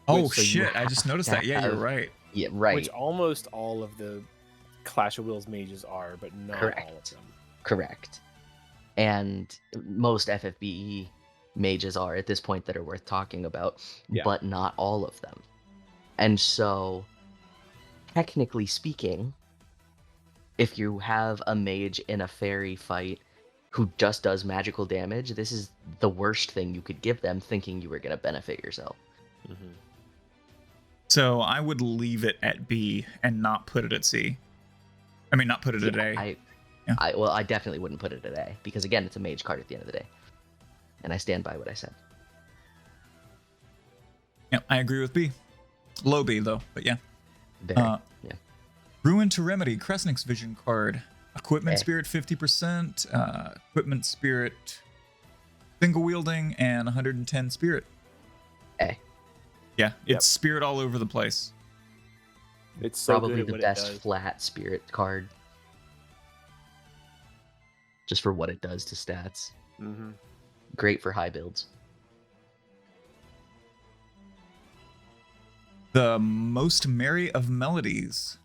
Oh so you shit, I have just noticed to that. Yeah, you're have- right. Yeah, right. Which almost all of the Clash of Wills mages are, but not all of Correct. them. Correct. And most FFBE mages are at this point that are worth talking about, Yeah. but not all of them. And so, technically speaking, if you have a mage in a fairy fight who just does magical damage, this is the worst thing you could give them, thinking you were going to benefit yourself. Mm-hmm. So I would leave it at B and not put it at C. I mean, not put it at A. Yeah. I definitely wouldn't put it at A because, again, it's a mage card at the end of the day, and I stand by what I said. Yeah, I agree with B. Low B though, but yeah. Very, yeah. Ruin to Remedy, Kresnik's Vision card. Equipment A. Spirit 50%, Equipment Spirit single wielding, and 110 Spirit. A. Yeah, Yep. it's Spirit all over the place. It's so Probably good at the what best it does. flat spirit card, just for what it does to stats. Mm-hmm. Great for high builds. The Most Merry of Melodies.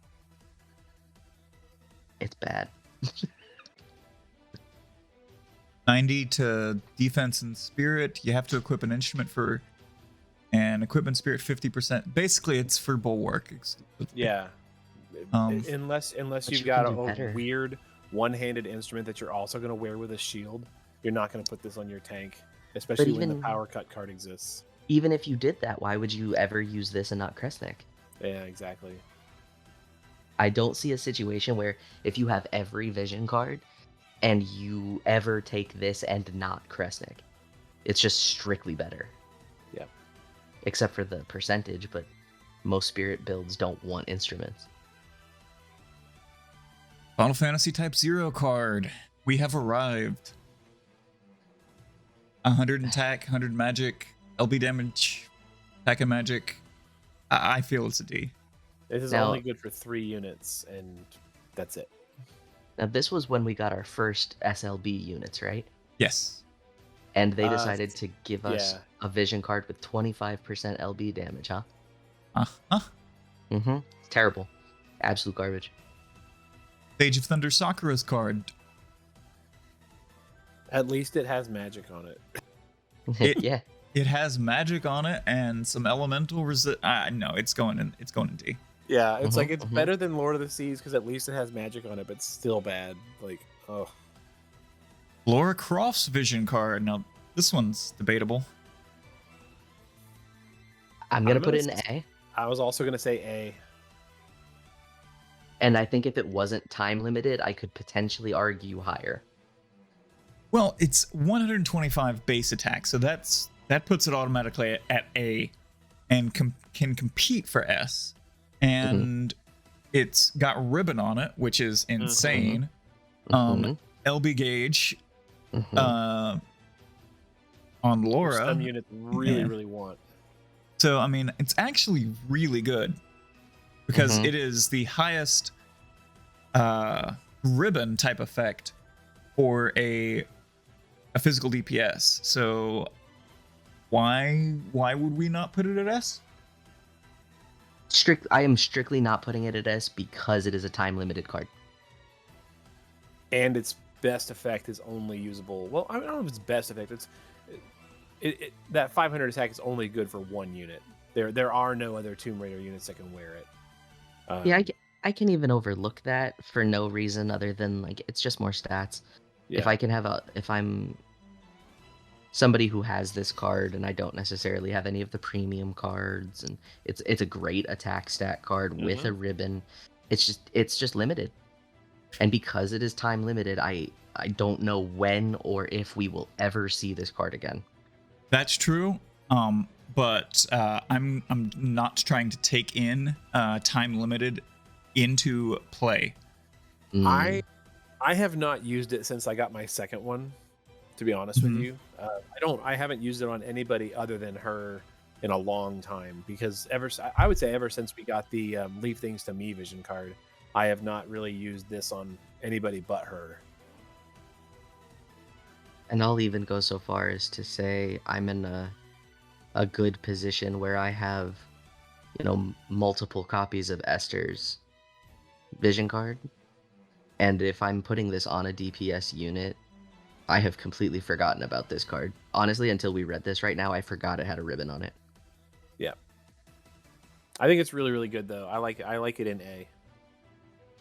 It's bad. 90 to defense and spirit. You have to equip an instrument for an equipment spirit 50%. Basically, it's for bulwark. Yeah. Unless But you've you got can do a better. weird one-handed instrument that you're also going to wear with a shield, you're not going to put this on your tank, especially when the even- power cut card exists. Even if you did that, why would you ever use this and not Kresnik? Yeah, exactly. I don't see a situation where if you have every vision card and you ever take this and not Kresnik, it's just strictly better. Yep. Except for the percentage, but most spirit builds don't want instruments. Final Fantasy Type 0 card. We have arrived. 100 attack, 100 magic, LB damage, attack and magic. I feel it's a D. This is Now- only good for 3 units, and that's it. Now, this was when we got our first SLB units, right? Yes. And they decided to give us yeah. a vision card with 25% LB damage, huh? Uh-huh. Mm-hmm. It's terrible. Absolute garbage. Sage of Thunder Sakura's card. At least it has magic on it. Yeah. It has magic on it and some elemental resist. No, it's going in D. Yeah, it's like Mhm, it's mhm. better than Lord of the Seas because at least it has magic on it, but still bad. Like, oh, Laura Croft's Vision card. Now, this one's debatable. I'm going to I'm put it gonna in A. I was also gonna say A. And I think if it wasn't time limited, I could potentially argue higher. Well, it's 125 base attack, so that puts it automatically at A, and can compete for S. And it's got ribbon on it, which is insane. Mhm, LB gauge mhm. on Which Laura. some units really, Yeah. really want. So, I mean, it's actually really good because Mhm. it is the highest ribbon type effect for a physical DPS. So, why would we not put it at S? I am strictly not putting it at S because it is a time limited card. And it's best effect is only usable. Well, I don't know if it's best effect. That 500 attack is only good for one unit. There are no other Tomb Raider units that can wear it. Yeah, I can even overlook that for no reason other than like it's just more stats. Yeah. If I'm somebody who has this card and I don't necessarily have any of the premium cards, and it's a great attack stat card with a ribbon. It's just limited. And because it is time limited, I don't know when or if we will ever see this card again. That's true. But I'm not trying to take in time limited into play. I have not used it since I got my second one, to be honest with you. I haven't used it on anybody other than her in a long time, because I would say ever since we got the Leave Things to Me vision card, I have not really used this on anybody but her. And I'll even go so far as to say I'm in a good position where I have, multiple copies of Esther's vision card. And if I'm putting this on a DPS unit, I have completely forgotten about this card. Honestly, until we read this right now, I forgot it had a ribbon on it. Yeah. I think it's really, really good though. I like it in A.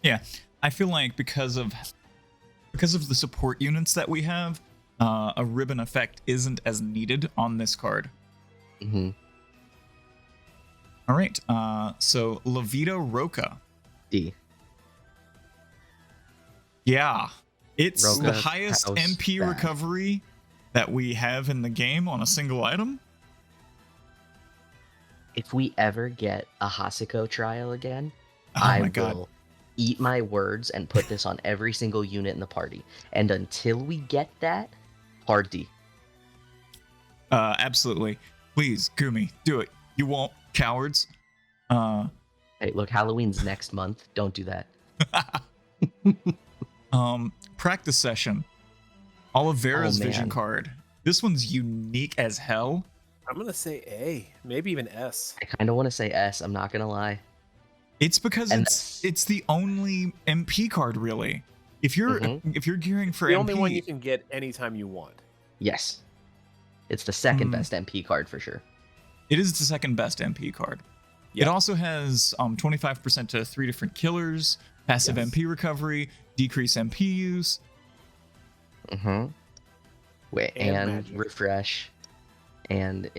Yeah. I feel like because of the support units that we have, a ribbon effect isn't as needed on this card. Mm-hmm. All right. So Levita Roca. D. Yeah. It's Roca the highest House MP bad. recovery that we have in the game on a single item. If we ever get a Hasako trial again, Oh I my god. will eat my words and put this on every single unit in the party. And until we get that, hard D. Absolutely. Please, Gumi, do it. You won't, cowards. Hey, look, Halloween's next month. Don't do that. Practice session. Olivera's Oh, man. vision card. This one's unique as hell. I'm going to say A, maybe even S. I kind of want to say S. I'm not gonna lie. It's because And it's the only MP card, really. If you're gearing for The MP, only one you can get anytime you want. Yes, it's the second best MP card for sure. it is the second best MP card. Yeah. It also has 25% to 3 different killers, passive Yes. MP recovery, decrease MP use. Wait, And and magic. refresh, and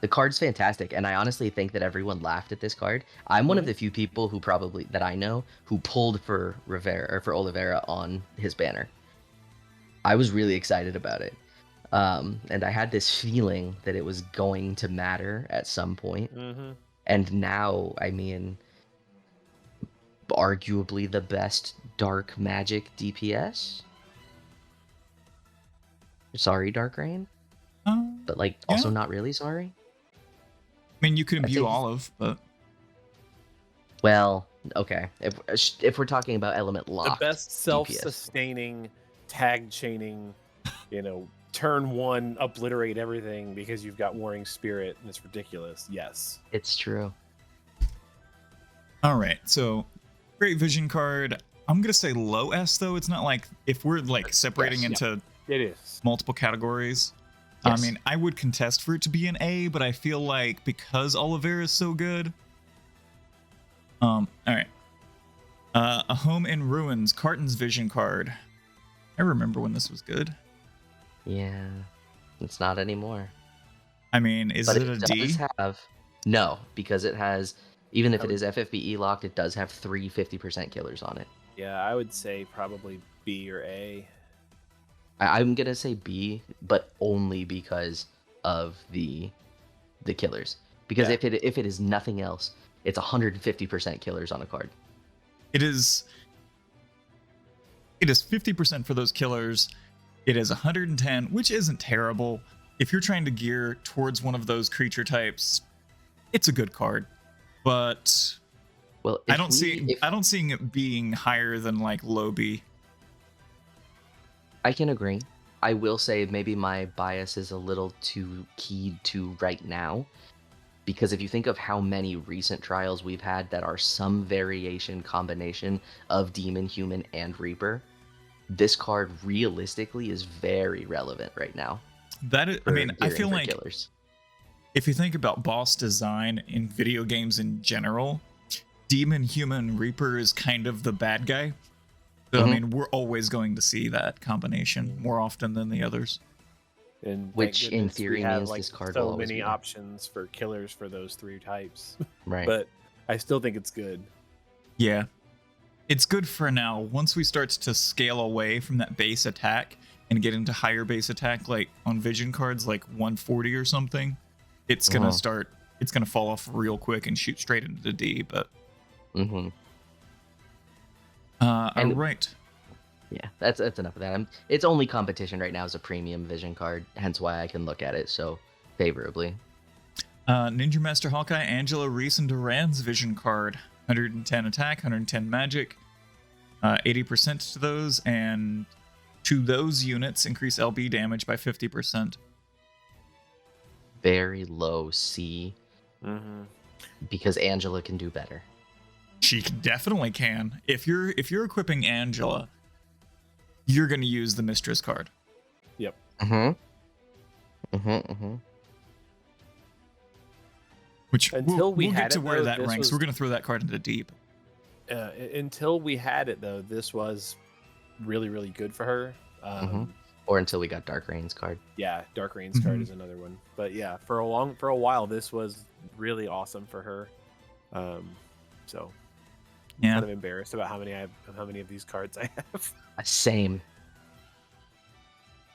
the card's fantastic. And I honestly think that everyone laughed at this card. I'm one of the few people that I know who pulled for Oliveira on his banner. I was really excited about it, and I had this feeling that it was going to matter at some point. And now, I mean, arguably the best dark magic DPS. Sorry, Dark Rain, but also yeah. not really sorry. I mean, you could I imbue think- Olive, but Well, okay. If we're talking about element locked, The best DPS. self-sustaining, tag chaining, turn one, obliterate everything because you've got Warring Spirit and it's ridiculous. Yes. It's true. all right. So, great vision card. I'm gonna say low S though. It's not like if we're like separating Yes, into It is. multiple categories. Yes. I mean, I would contest for it to be an A, but I feel like because Oliveira is so good. All right. A Home in Ruins, Carton's vision card. I remember when this was good. Yeah, it's not anymore. I mean, is But it a D? does have no, because it has, even if it is FFBE locked, it does have 3 50% killers on it. Yeah, I would say probably B or A. I'm gonna say B, but only because of the killers. Because Yeah. if it is nothing else, it's 150% killers on a card. It is 50% for those killers. It is 110, which isn't terrible. If you're trying to gear towards one of those creature types, it's a good card. But Well, I don't see it being higher than like low B. I can agree. I will say maybe my bias is a little too keyed to right now, because if you think of how many recent trials we've had that are some variation combination of Demon, Human, and Reaper, this card realistically is very relevant right now. That is, I mean, I feel like killers. if you think about boss design in video games in general, Demon, Human, Reaper is kind of the bad guy. So, I mean, we're always going to see that combination more often than the others. And which in theory we have, means like, this card will so always many be there. options for killers for those 3 types. Right. But I still think it's good. Yeah. It's good for now. Once we start to scale away from that base attack and get into higher base attack, like on vision cards, like 140 or something, it's going to start, it's going to fall off real quick and shoot straight into the D, but... all right. Yeah, that's enough of that. Its only competition right now is a premium vision card, hence why I can look at it so favorably. Ninja Master Hawkeye, Angela, Reese, and Duran's vision card. 110 attack, 110 magic, 80% to those, and to those units, increase LB damage by 50%. Very low C, because Angela can do better. She definitely can. If you're equipping Angela, you're going to use the Mistress card. Yep. Which Until we'll had get to it, where though, that this ranks. was- We're going to throw that card into deep. Until we had it, though, this was really, really good for her. Or until we got Dark Reign's card. Yeah, Dark Reign's card is another one. But yeah, for a while, this was really awesome for her. So Yeah. kind of embarrassed about how many of these cards I have. Same.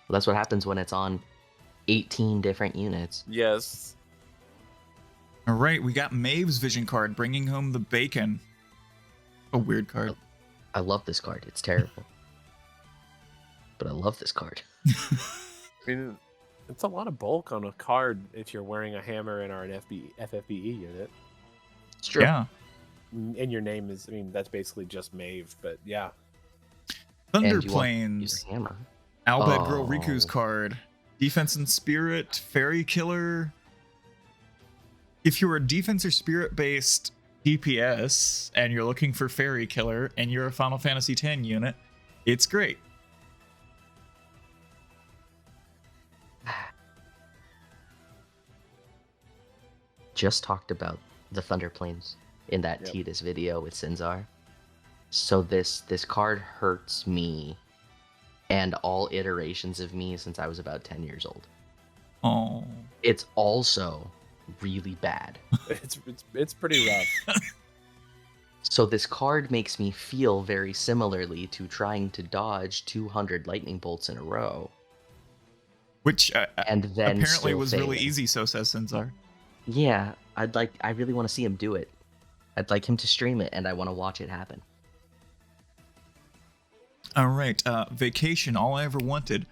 Well, that's what happens when it's on 18 different units. Yes. All right, we got Maeve's vision card, bringing home the bacon. A weird card. I love this card. It's terrible. But I love this card. I mean, it's a lot of bulk on a card if you're wearing a hammer and are an FFBE unit. It's true. Yeah. And your name is, I mean, that's basically just Maeve, but yeah. Thunder And you won't use Plains. a hammer. Albed Girl Oh. Riku's card. Defense and Spirit, Fairy Killer. If you're a defense or spirit based DPS and you're looking for Fairy Killer and you're a Final Fantasy X unit, it's great. Just talked about the Thunder Plains in that Tidus video with Sinzar. So this card hurts me and all iterations of me since I was about 10 years old. Oh. It's also really bad. It's pretty rough. So this card makes me feel very similarly to trying to dodge 200 lightning bolts in a row. Which And then apparently still was really failing. easy, so says Sinzar. Yeah, I really want to see him do it. I'd like him to stream it, and I want to watch it happen. All right, Vacation, All I Ever Wanted.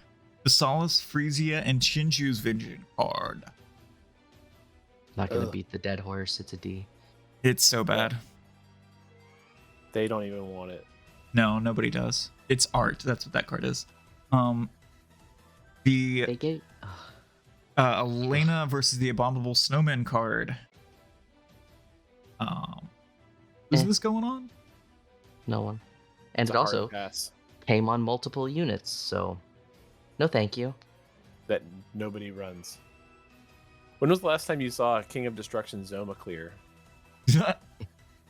The Solace, Frisia, and Shinju's vision card. Not gonna beat the dead horse. It's a D. It's so bad. They don't even want it. No, nobody does. It's art. That's what that card is. They The gave. Elena versus the Abominable Snowman card. Is this going on? No one. And It's it a hard also pass came on multiple units, so no thank you. that nobody runs. When was the last time you saw King of Destruction Zoma clear?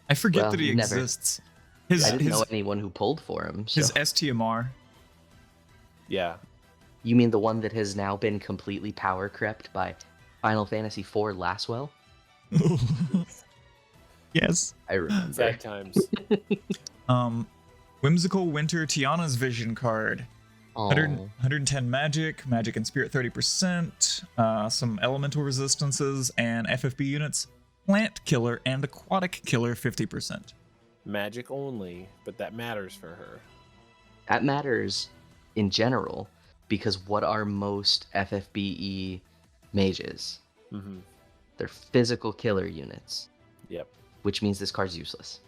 I forget Well, that he never. exists. I didn't know anyone who pulled for him. So. His STMR. Yeah. You mean the one that has now been completely power crept by Final Fantasy IV Laswell? Yes. I remember. Sad times. Whimsical Winter Tiana's vision card. 110 magic and spirit 30%, some elemental resistances, and FFB units, plant killer and aquatic killer 50%. Magic only, but that matters for her. That matters in general because what are most FFBE mages? Mm-hmm. They're physical killer units, Yep. which means this card's useless.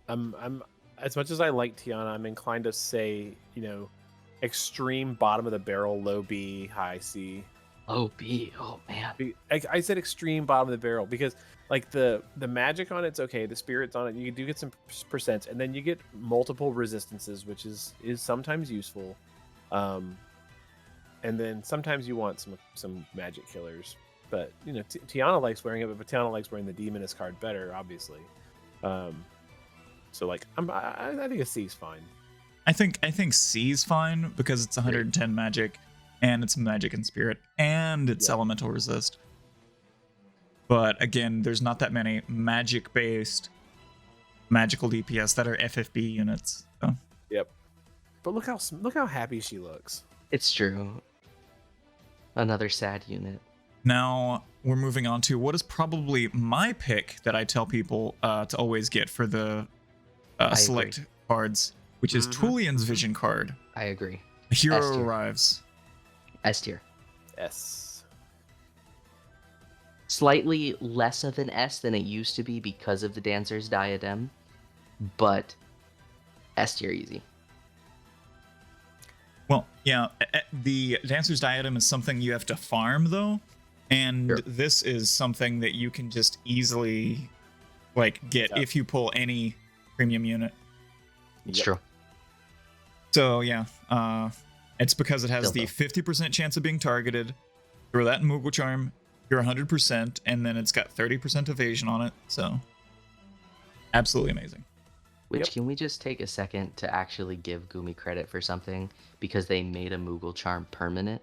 I'm as much as I like Tiana, I'm inclined to say, extreme bottom of the barrel, low B, high C. OB. Oh man. I said extreme bottom of the barrel because like the magic on it's okay, the spirits on it, you do get some percents, and then you get multiple resistances, which is sometimes useful. And then sometimes you want some magic killers. But you know, Tiana likes wearing it, but Tiana likes wearing the Demoness card better, obviously. So like I think a C is fine. I think C is fine because it's 110 magic, and it's magic and spirit, and it's elemental resist. But again, there's not that many magic-based magical DPS that are FFB units. So. Yep. But look how happy she looks. It's true. Another sad unit. Now we're moving on to what is probably my pick that I tell people to always get for the select cards, which is Tulian's Vision card. I agree. A hero S tier. arrives. S tier. S. Slightly less of an S than it used to be because of the Dancer's Diadem, but S tier easy. Well, yeah, the Dancer's Diadem is something you have to farm, though, and this is something that you can just easily, like, get if you pull any premium unit. It's true. So, yeah, it's because it has the 50% chance of being targeted. Throw that in Moogle Charm, you're 100%, and then it's got 30% evasion on it, so absolutely amazing. Which, can we just take a second to actually give Gumi credit for something? Because they made a Moogle Charm permanent.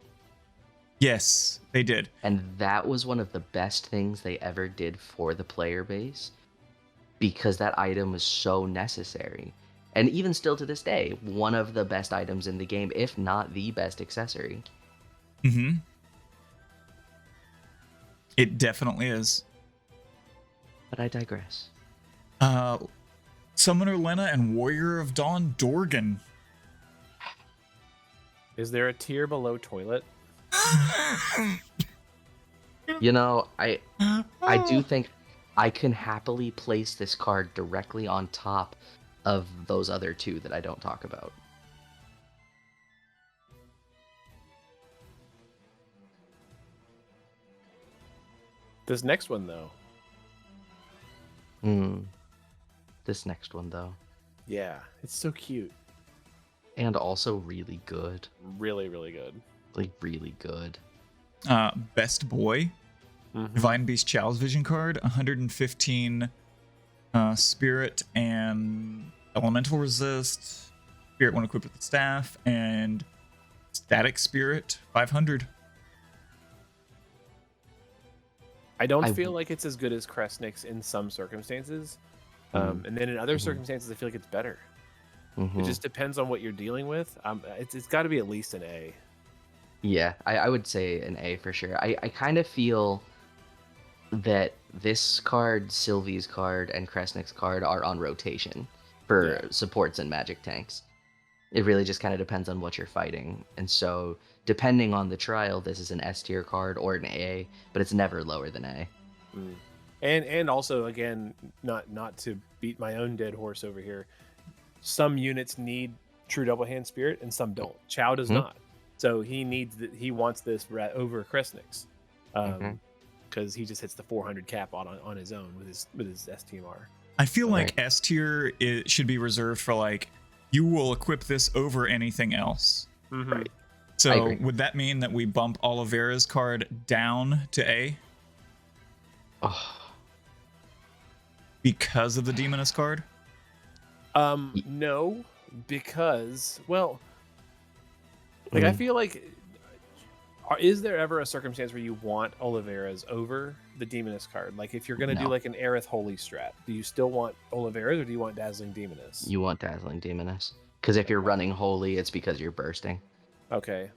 Yes, they did. And that was one of the best things they ever did for the player base. Because that item was so necessary. And even still to this day, one of the best items in the game, if not the best accessory. Mm-hmm. It definitely is. But I digress. Summoner Lena and Warrior of Dawn Dorgan. Is there a tier below Toilet? You know, I do think I can happily place this card directly on top of those other two that I don't talk about. This next one, though. This next one, though. Yeah, it's so cute. And also really good. Really, really good. Like, really good. Best Boy. Divine Beast Chow's Vision card. 115 Spirit and Elemental Resist. Spirit when equipped with the staff. And Static Spirit. 500. I don't feel like it's as good as Kresnik's in some circumstances. And then in other circumstances, I feel like it's better. It just depends on what you're dealing with. It's got to be at least an A. Yeah, I would say an A for sure. I kind of feel that this card, Sylvie's card, and Kresnik's card are on rotation for supports and magic tanks. It really just kind of depends on what you're fighting. And so, depending on the trial, this is an S tier card or an A, but it's never lower than A. And also, again, not to beat my own dead horse over here, some units need True Double Hand Spirit and some don't. Chow does not. So he wants this over Kresnik's. Because he just hits the 400 cap on his own with his STMR. I feel like S tier should be reserved for, like, you will equip this over anything else. Right. So would that mean that we bump Oliveira's card down to A? Because of the Demoness card? No, because, well, like, I feel like, is there ever a circumstance where you want Oliveira's over the Demoness card? Like, if you're going to do, like, an Aerith Holy strat, do you still want Oliveira's or do you want Dazzling Demoness? You want Dazzling Demoness. Because if you're running Holy, it's because you're bursting. Okay.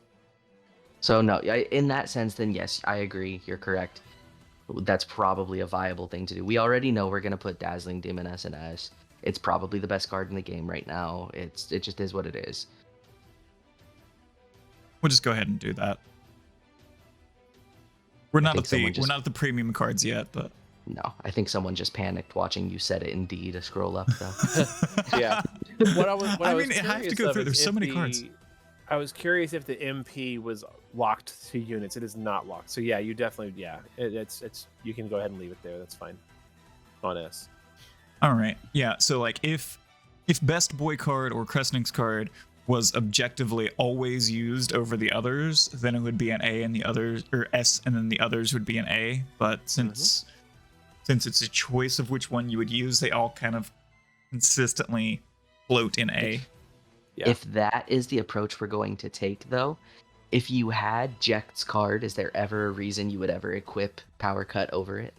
So, no, in that sense, then yes, I agree. You're correct. That's probably a viable thing to do. We already know we're going to put Dazzling Demoness in S. It's probably the best card in the game right now. It just is what it is. We'll just go ahead and do that. We're not at the premium cards yet, but no, I think someone just panicked watching you set it in D to scroll up, though. Yeah. I mean, I have to go through. There's so many cards. I was curious if the MP was locked to units. It is not locked. So yeah, you definitely it's you can go ahead and leave it there. That's fine on S. All right. Yeah. So like if best boy card or Kresnik's card was objectively always used over the others, then it would be an A and the others, or S and then the others would be an A. But since it's a choice of which one you would use, they all kind of consistently float in A. Yeah. If that is the approach we're going to take, though, if you had Jecht's card, is there ever a reason you would ever equip Power Cut over it?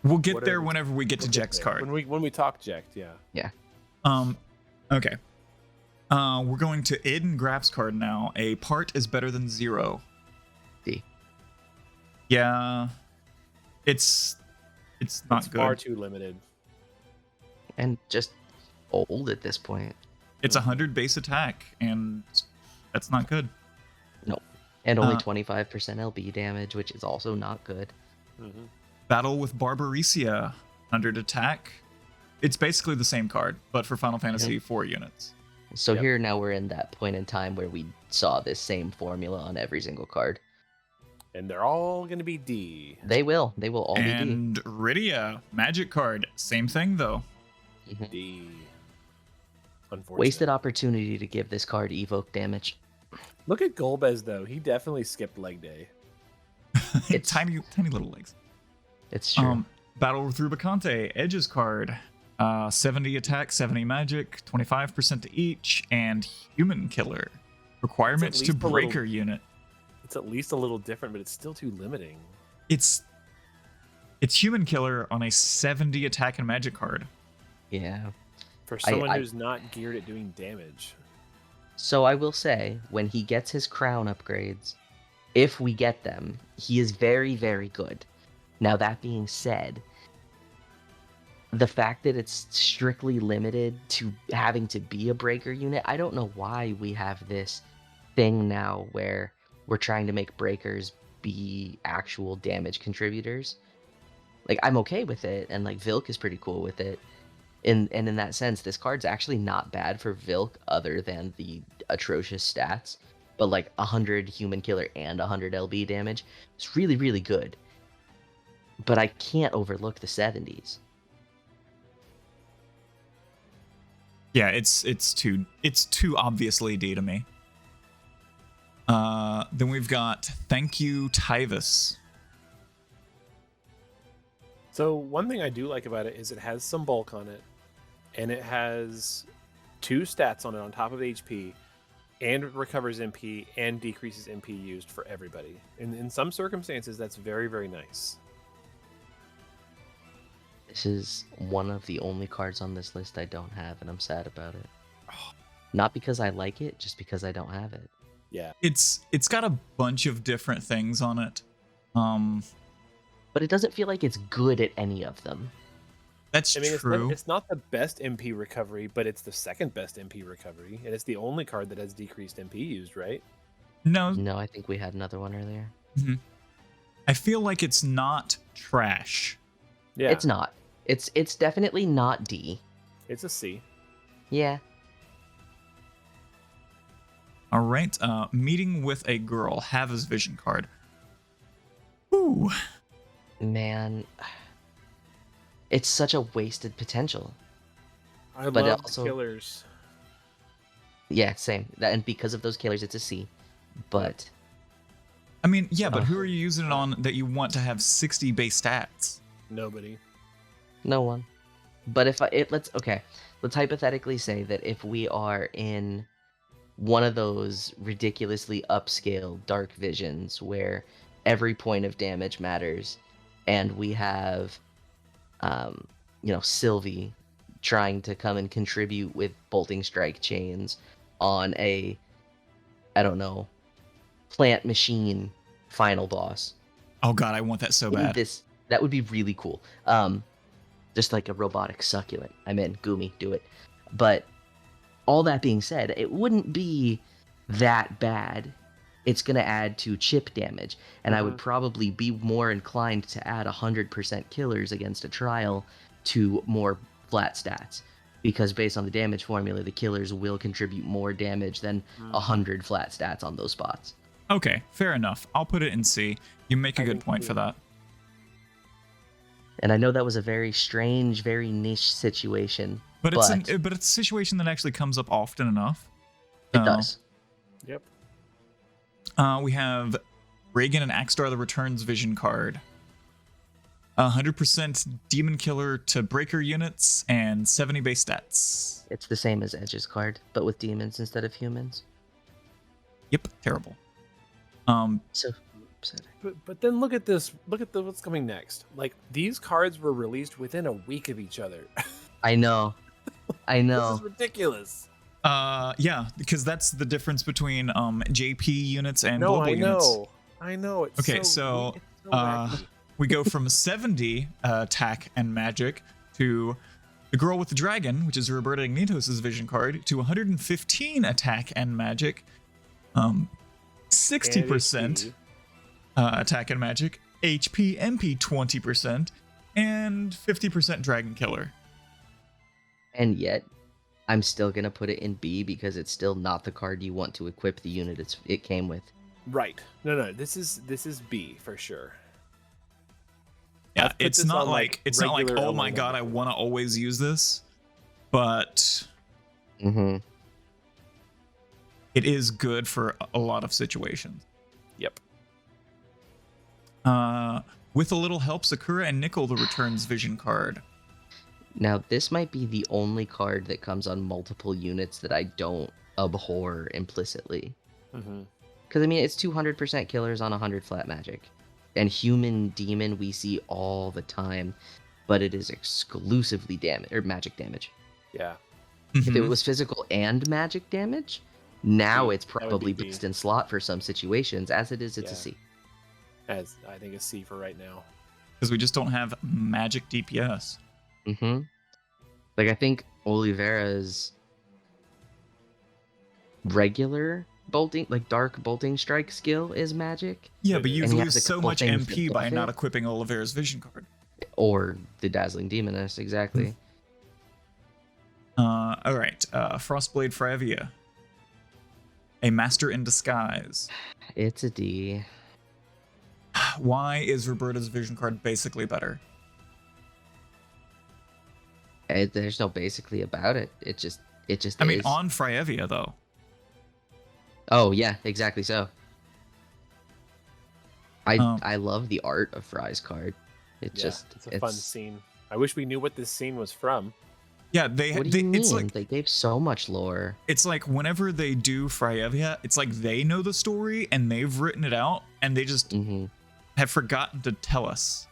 We'll get there whenever we get to Jecht's card. When we talk Jecht, yeah. Yeah. Okay. We're going to Id and Graf's card now. A part is better than 0. D. Yeah. It's not good. Far too limited. And just old at this point. It's 100 base attack, and that's not good. No. And only 25% LB damage, which is also not good. Mm-hmm. Battle with Barbarecia, 100 attack. It's basically the same card, but for Final Fantasy 4 units. So here now we're in that point in time where we saw this same formula on every single card. And they're all going to be D. They will all be D. And Rydia, magic card. Same thing, though. D. Unfortunately. Wasted opportunity to give this card evoke damage. Look at Golbez, though. He definitely skipped leg day. It's tiny little legs. It's true. Battle with Rubicante, Edge's card. 70 attack, 70 magic, 25% to each, and Human Killer. Requirements to Breaker unit. It's at least a little different, but it's still too limiting. It's Human Killer on a 70 attack and magic card. Yeah. For someone who's not geared at doing damage. So I will say, when he gets his crown upgrades, if we get them, he is very, very good. Now, that being said, the fact that it's strictly limited to having to be a breaker unit, I don't know why we have this thing now where we're trying to make breakers be actual damage contributors. Like, I'm okay with it, and like Vilk is pretty cool with it. And in that sense, this card's actually not bad for Vilk other than the atrocious stats. But like 100 Human Killer and 100 LB damage, it's really, really good. But I can't overlook the 70s. Yeah, it's too obviously D to me. Then we've got Thank You, Tyvis. So one thing I do like about it is it has some bulk on it, and it has 2 stats on it on top of HP, and it recovers MP and decreases MP used for everybody. And in some circumstances, that's very, very nice. This is one of the only cards on this list I don't have, and I'm sad about it. Not because I like it, just because I don't have it. Yeah. It's got a bunch of different things on it. But it doesn't feel like it's good at any of them. That's true. It's not the best MP recovery, but it's the second best MP recovery, and it's the only card that has decreased MP used, right? No, I think we had another one earlier. I feel like it's not trash. Yeah. It's not. It's definitely not D. It's a C. Yeah. All right. Meeting with a girl. Have his vision card. Ooh. Man, it's such a wasted potential. I But love also- killers. Yeah, same. And because of those killers, it's a C. But I mean, yeah, but who are you using it on that you want to have 60 base stats? Nobody. no one. But let's hypothetically say that if we are in one of those ridiculously upscale dark visions where every point of damage matters, and we have Sylvie trying to come and contribute with bolting strike chains on a, I don't know, plant machine final boss. Oh god, I want that so bad. That would be really cool. Just like a robotic succulent. I'm in. Gumi, do it. But all that being said, it wouldn't be that bad. It's going to add to chip damage, and I would probably be more inclined to add 100% killers against a trial to more flat stats. because based on the damage formula, the killers will contribute more damage than 100 flat stats on those spots. Okay, fair enough. I'll put it in C. You make a good point for that. And I know that was a very strange, very niche situation, but it's a situation that actually comes up often enough. It does. Yep. We have Reagan and Axstar the Returns vision card. 100% demon killer to breaker units and 70 base stats. It's the same as Edge's card, but with demons instead of humans. Yep, terrible. So upsetting. But then look at this. Look at what's coming next. Like, these cards were released within a week of each other. I know. This is ridiculous. Yeah, because that's the difference between JP units and global units. I know. It's okay, so we go from 70 attack and magic to the Girl with the Dragon, which is Roberta Ignitos' vision card, to 115 attack and magic, 60% attack and magic, HP, MP 20%, and 50% Dragon Killer. And yet, I'm still going to put it in B because it's still not the card you want to equip the unit it came with. Right. No. This is B for sure. Yeah, it's not like oh my god, I want to always use this, but it is good for a lot of situations. Yep. With a little help, Sakura and Nickel the Returns vision card. Now, this might be the only card that comes on multiple units that I don't abhor implicitly. Because, I mean, it's 200% killers on 100 flat magic. And human demon we see all the time, but it is exclusively magic damage. Yeah. If it was physical and magic damage, now it's probably boost in slot for some situations. As it is, it's a C. As I think a C for right now. Because we just don't have magic DPS. Like, I think Oliveira's regular bolting, like dark bolting strike skill is magic. Yeah, but you lose so much MP by not equipping Oliveira's vision card. Or the Dazzling Demoness, exactly. Alright, Frostblade Fravia. A Master in Disguise. It's a D. Why is Roberta's vision card basically better? There's no basically about it. It just I mean, on Fravia, though. Oh, yeah, exactly so. I love the art of Fry's card. It's a fun scene. I wish we knew what this scene was from. Yeah, what do you mean? It's like they gave so much lore. It's like whenever they do Fravia, it's like they know the story and they've written it out and they just have forgotten to tell us.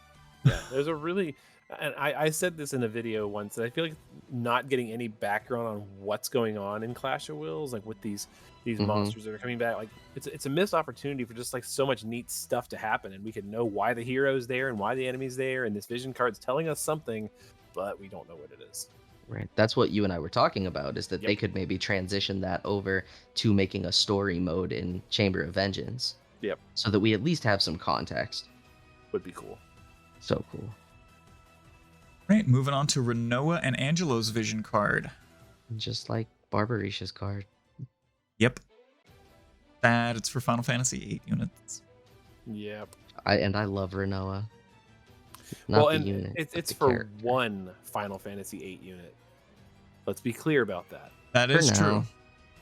Yeah, there's a really... And I said this in a video once, that I feel like not getting any background on what's going on in Clash of Wills, like with these monsters that are coming back, like it's a missed opportunity for just like so much neat stuff to happen, and we could know why the hero's there and why the enemy's there, and this vision card's telling us something, but we don't know what it is. Right. That's what you and I were talking about, is that they could maybe transition that over to making a story mode in Chamber of Vengeance. Yep. So that we at least have some context. Would be cool. So cool. Right, moving on to Renoa and Angelo's vision card. Just like Barbarisha's card. Yep. That it's for Final Fantasy VIII units. Yep. I love Renoa. It's for character. One Final Fantasy VIII unit. Let's be clear about that. That is true.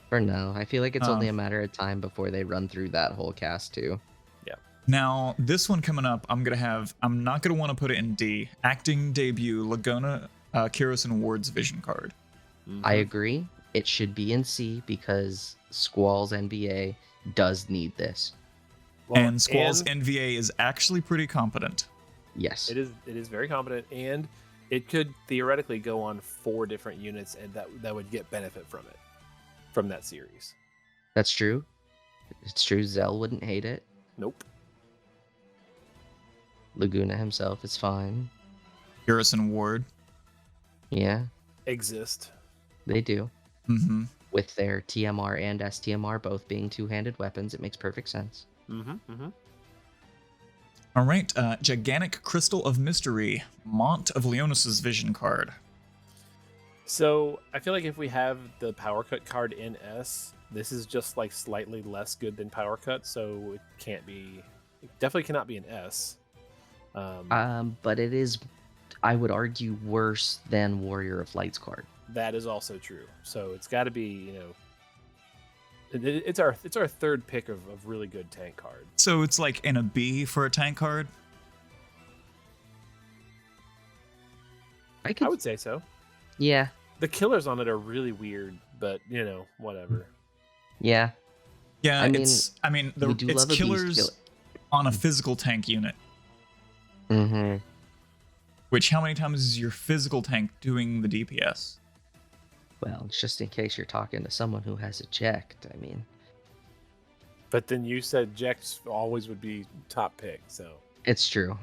For now. I feel like it's only a matter of time before they run through that whole cast too. Now, this one coming up, I'm not going to want to put it in D. Acting debut, Laguna Kiros and Ward's vision card. I agree. It should be in C because Squall's NVA does need this. Well, and Squall's NVA is actually pretty competent. Yes. It is very competent, and it could theoretically go on 4 different units, and that would get benefit from that series. That's true. It's true. Zell wouldn't hate it. Nope. Laguna himself is fine. Garrison Ward. Yeah. Exist. They do. With their TMR and STMR both being two-handed weapons, it makes perfect sense. All right. Gigantic Crystal of Mystery. Mont of Leonis' vision card. So I feel like if we have the power cut card in S, this is just like slightly less good than power cut, so it can't be. It definitely cannot be an S. But it is, I would argue, worse than Warrior of Light's card. That is also true. So it's got to be, it's our third pick of really good tank card. So it's like in a B for a tank card? I would say so. Yeah. The killers on it are really weird, but whatever. Yeah. Yeah, I mean, it's killers on a physical tank unit. Mm-hmm. Which, how many times is your physical tank doing the DPS? Well, just in case you're talking to someone who has eject, I mean. But then you said Jex always would be top pick, so. It's true,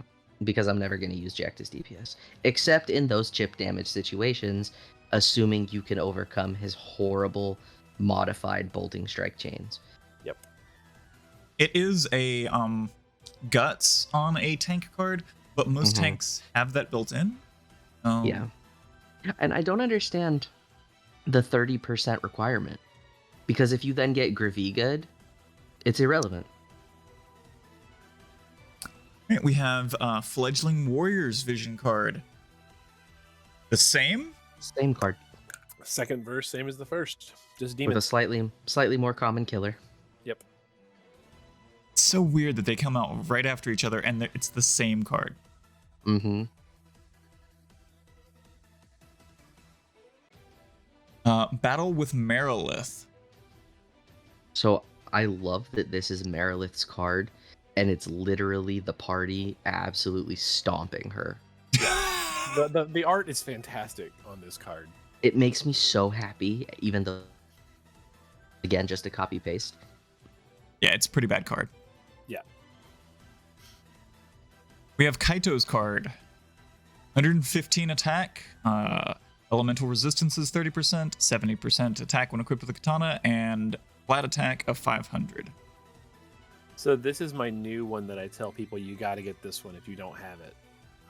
because I'm never going to use Jack as DPS. Except in those chip damage situations, assuming you can overcome his horrible modified bolting strike chains. Yep. It is a guts on a tank card, but most tanks have that built in. Yeah. And I don't understand the 30% requirement. Because if you then get Graviga, it's irrelevant. Right, we have Fledgling Warriors Vision card. The same? Same card. Second verse, same as the first. Just With demons. a slightly more common killer. Yep. It's so weird that they come out right after each other and it's the same card. Mm-hmm. Battle with Merilith. So I love that this is Merilith's card, and it's literally the party absolutely stomping her. The art is fantastic on this card. It makes me so happy, even though, again, just a copy paste. Yeah, it's a pretty bad card. Yeah. We have Kaito's card. 115 attack. Elemental resistance is 30%, 70% attack when equipped with a katana, and flat attack of 500. So this is my new one that I tell people you got to get this one if you don't have it.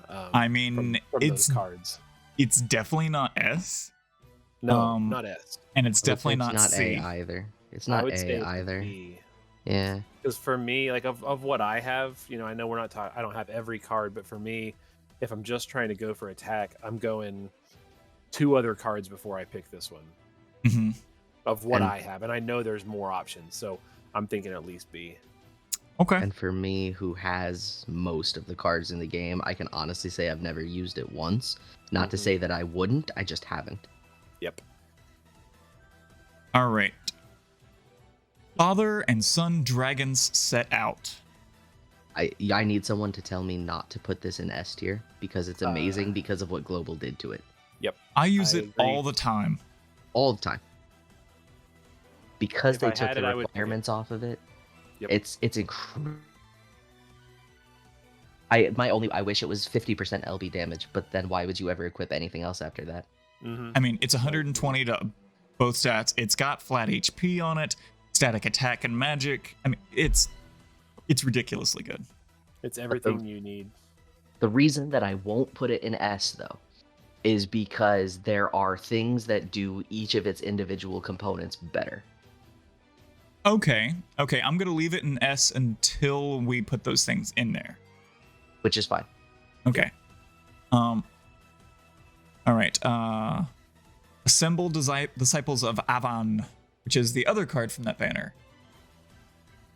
I mean, from it's those cards. It's definitely not S. No, not S. And it's definitely not C. A either. It's not A either. B. Yeah. Because for me, like of what I have, I know we're not talking. I don't have every card, but for me, if I'm just trying to go for attack, I'm going 2 other cards before I pick this one. Mm-hmm. Of what I have, and I know there's more options, so I'm thinking at least B. Okay. And for me, who has most of the cards in the game, I can honestly say I've never used it once. Not to say that I wouldn't, I just haven't. Yep. All right. Father and son dragons set out. I need someone to tell me not to put this in S tier, because it's amazing because of what Global did to it. Yep. I use it agree. all the time. All the time. Because If they I took had the it, I would pick it. requirements off of it. Yep. It's incredible. I wish it was 50% LB damage, but then why would you ever equip anything else after that? Mm-hmm. I mean, it's 120 to both stats. It's got flat HP on it, static attack and magic. I mean, it's ridiculously good. It's everything you need. The reason that I won't put it in S, though, is because there are things that do each of its individual components better. Okay, I'm gonna leave it in S until we put those things in there. Which is fine. Okay. All right. Assemble Disciples of Avan, which is the other card from that banner.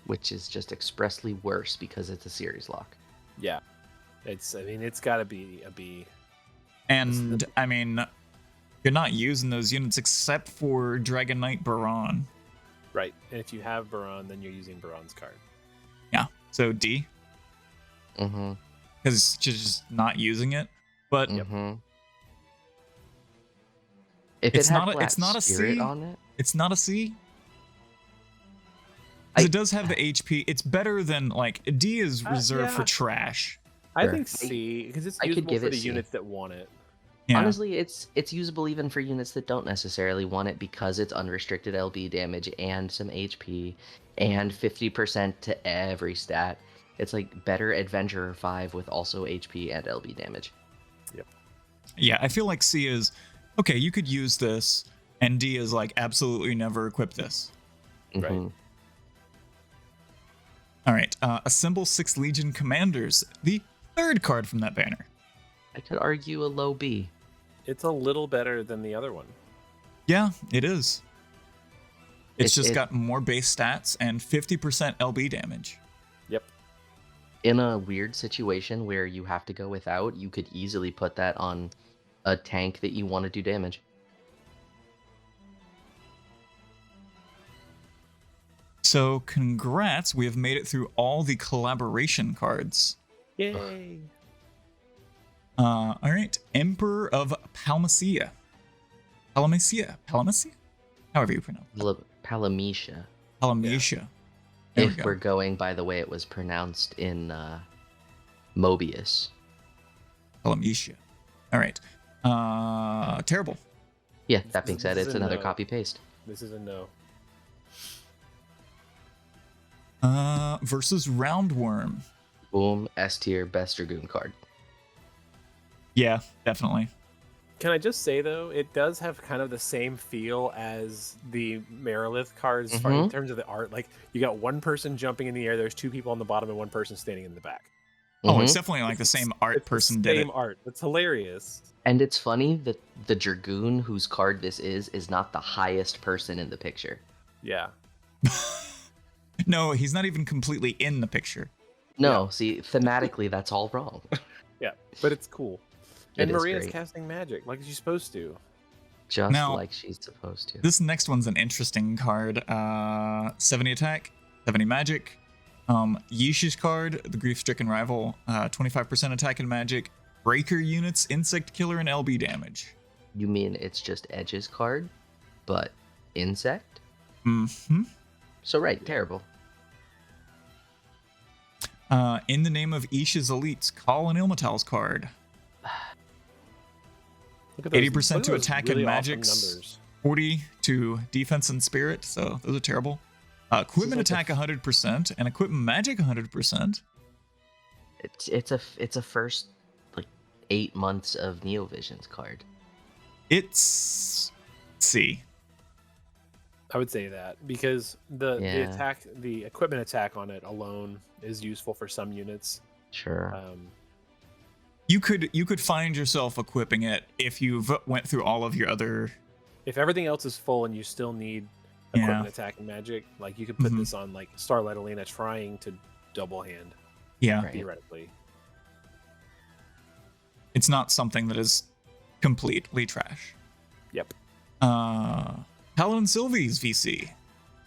Which is just expressly worse because it's a series lock. Yeah. It's got to be a B. And, I mean, you're not using those units except for Dragon Knight Baron. Right. And if you have Baron, then you're using Baron's card. Yeah. So D. Mm-hmm. Because just not using it. But Mm-hmm. If It's it had not a- flat it's not a spirit C. on it, it's not a C. 'Cause it does have the HP. It's better than, like, D is reserved for yeah. trash. I Sure. think C, because it's I could usable give for it the C. units that want it. Yeah. honestly, it's usable even for units that don't necessarily want it because it's unrestricted LB damage and some HP and 50% to every stat. It's like better Adventurer 5 with also HP and LB damage. Yeah, I feel like C is okay, you could use this, and D is like, absolutely never equip this. Right. Mhm. All right, assemble 6 Legion Commanders, the 3rd card from that banner. I could argue a low B. It's a little better than the other one. Yeah, it is. It's just It- got more base stats and 50% LB damage. Yep. In a weird situation where you have to go without, you could easily put that on a tank that you want to do damage. So congrats, we have made it through all the collaboration cards. Yay! All right, Emperor of Palmacia. Palmacia? However you pronounce it. Palamecia. Palmacia. There we If go. we're going by the way it was pronounced in Mobius. Palmacia. All right. Terrible. Yeah, that being This said, is it's a another no. copy-paste. This is a no. Versus Roundworm. Boom, S tier, best Dragoon card. Yeah, definitely. Can I just say though, it does have kind of the same feel as the Merilith cards as far in terms of the art. Like you got one person jumping in the air, there's 2 people on the bottom, and 1 person standing in the back. Oh, it's Mhm. definitely like the same art It's person the did it. same art. It's hilarious. And it's funny that the Dragoon whose card this is not the highest person in the picture. Yeah. No, he's not even completely in the picture. No, see, thematically, that's all wrong. Yeah. But it's cool. It And is Maria's great. casting magic like she's supposed to. Just Now- like she's supposed to. This next one's an interesting card. 70 attack, 70 magic. Yishi's card, the Grief-Stricken Rival, 25% attack and magic. Breaker units, insect killer, and LB damage. You mean it's just Edge's card, but insect? Mm-hmm. So right, terrible. In the name of Isha's elites, call an Ilmatal's card. Look at those, 80% look at to those attack really and awesome magics. numbers. 40 to defense and spirit, so those are terrible. Equipment like a attack 100% and equipment magic 100%. It's a first like 8 months of Neovision's card. It's C. I would say that because the Yeah. attack, the equipment attack on it alone is useful for some units. Sure. You could find yourself equipping it if you went through all of your other. If everything else is full and you still need Yeah. equipment attack and magic, like you could put Mhm. this on like Starlight Alina trying to double hand Yeah, Right. theoretically. it's not something that is completely trash. Yep. Paladin Sylvie's VC.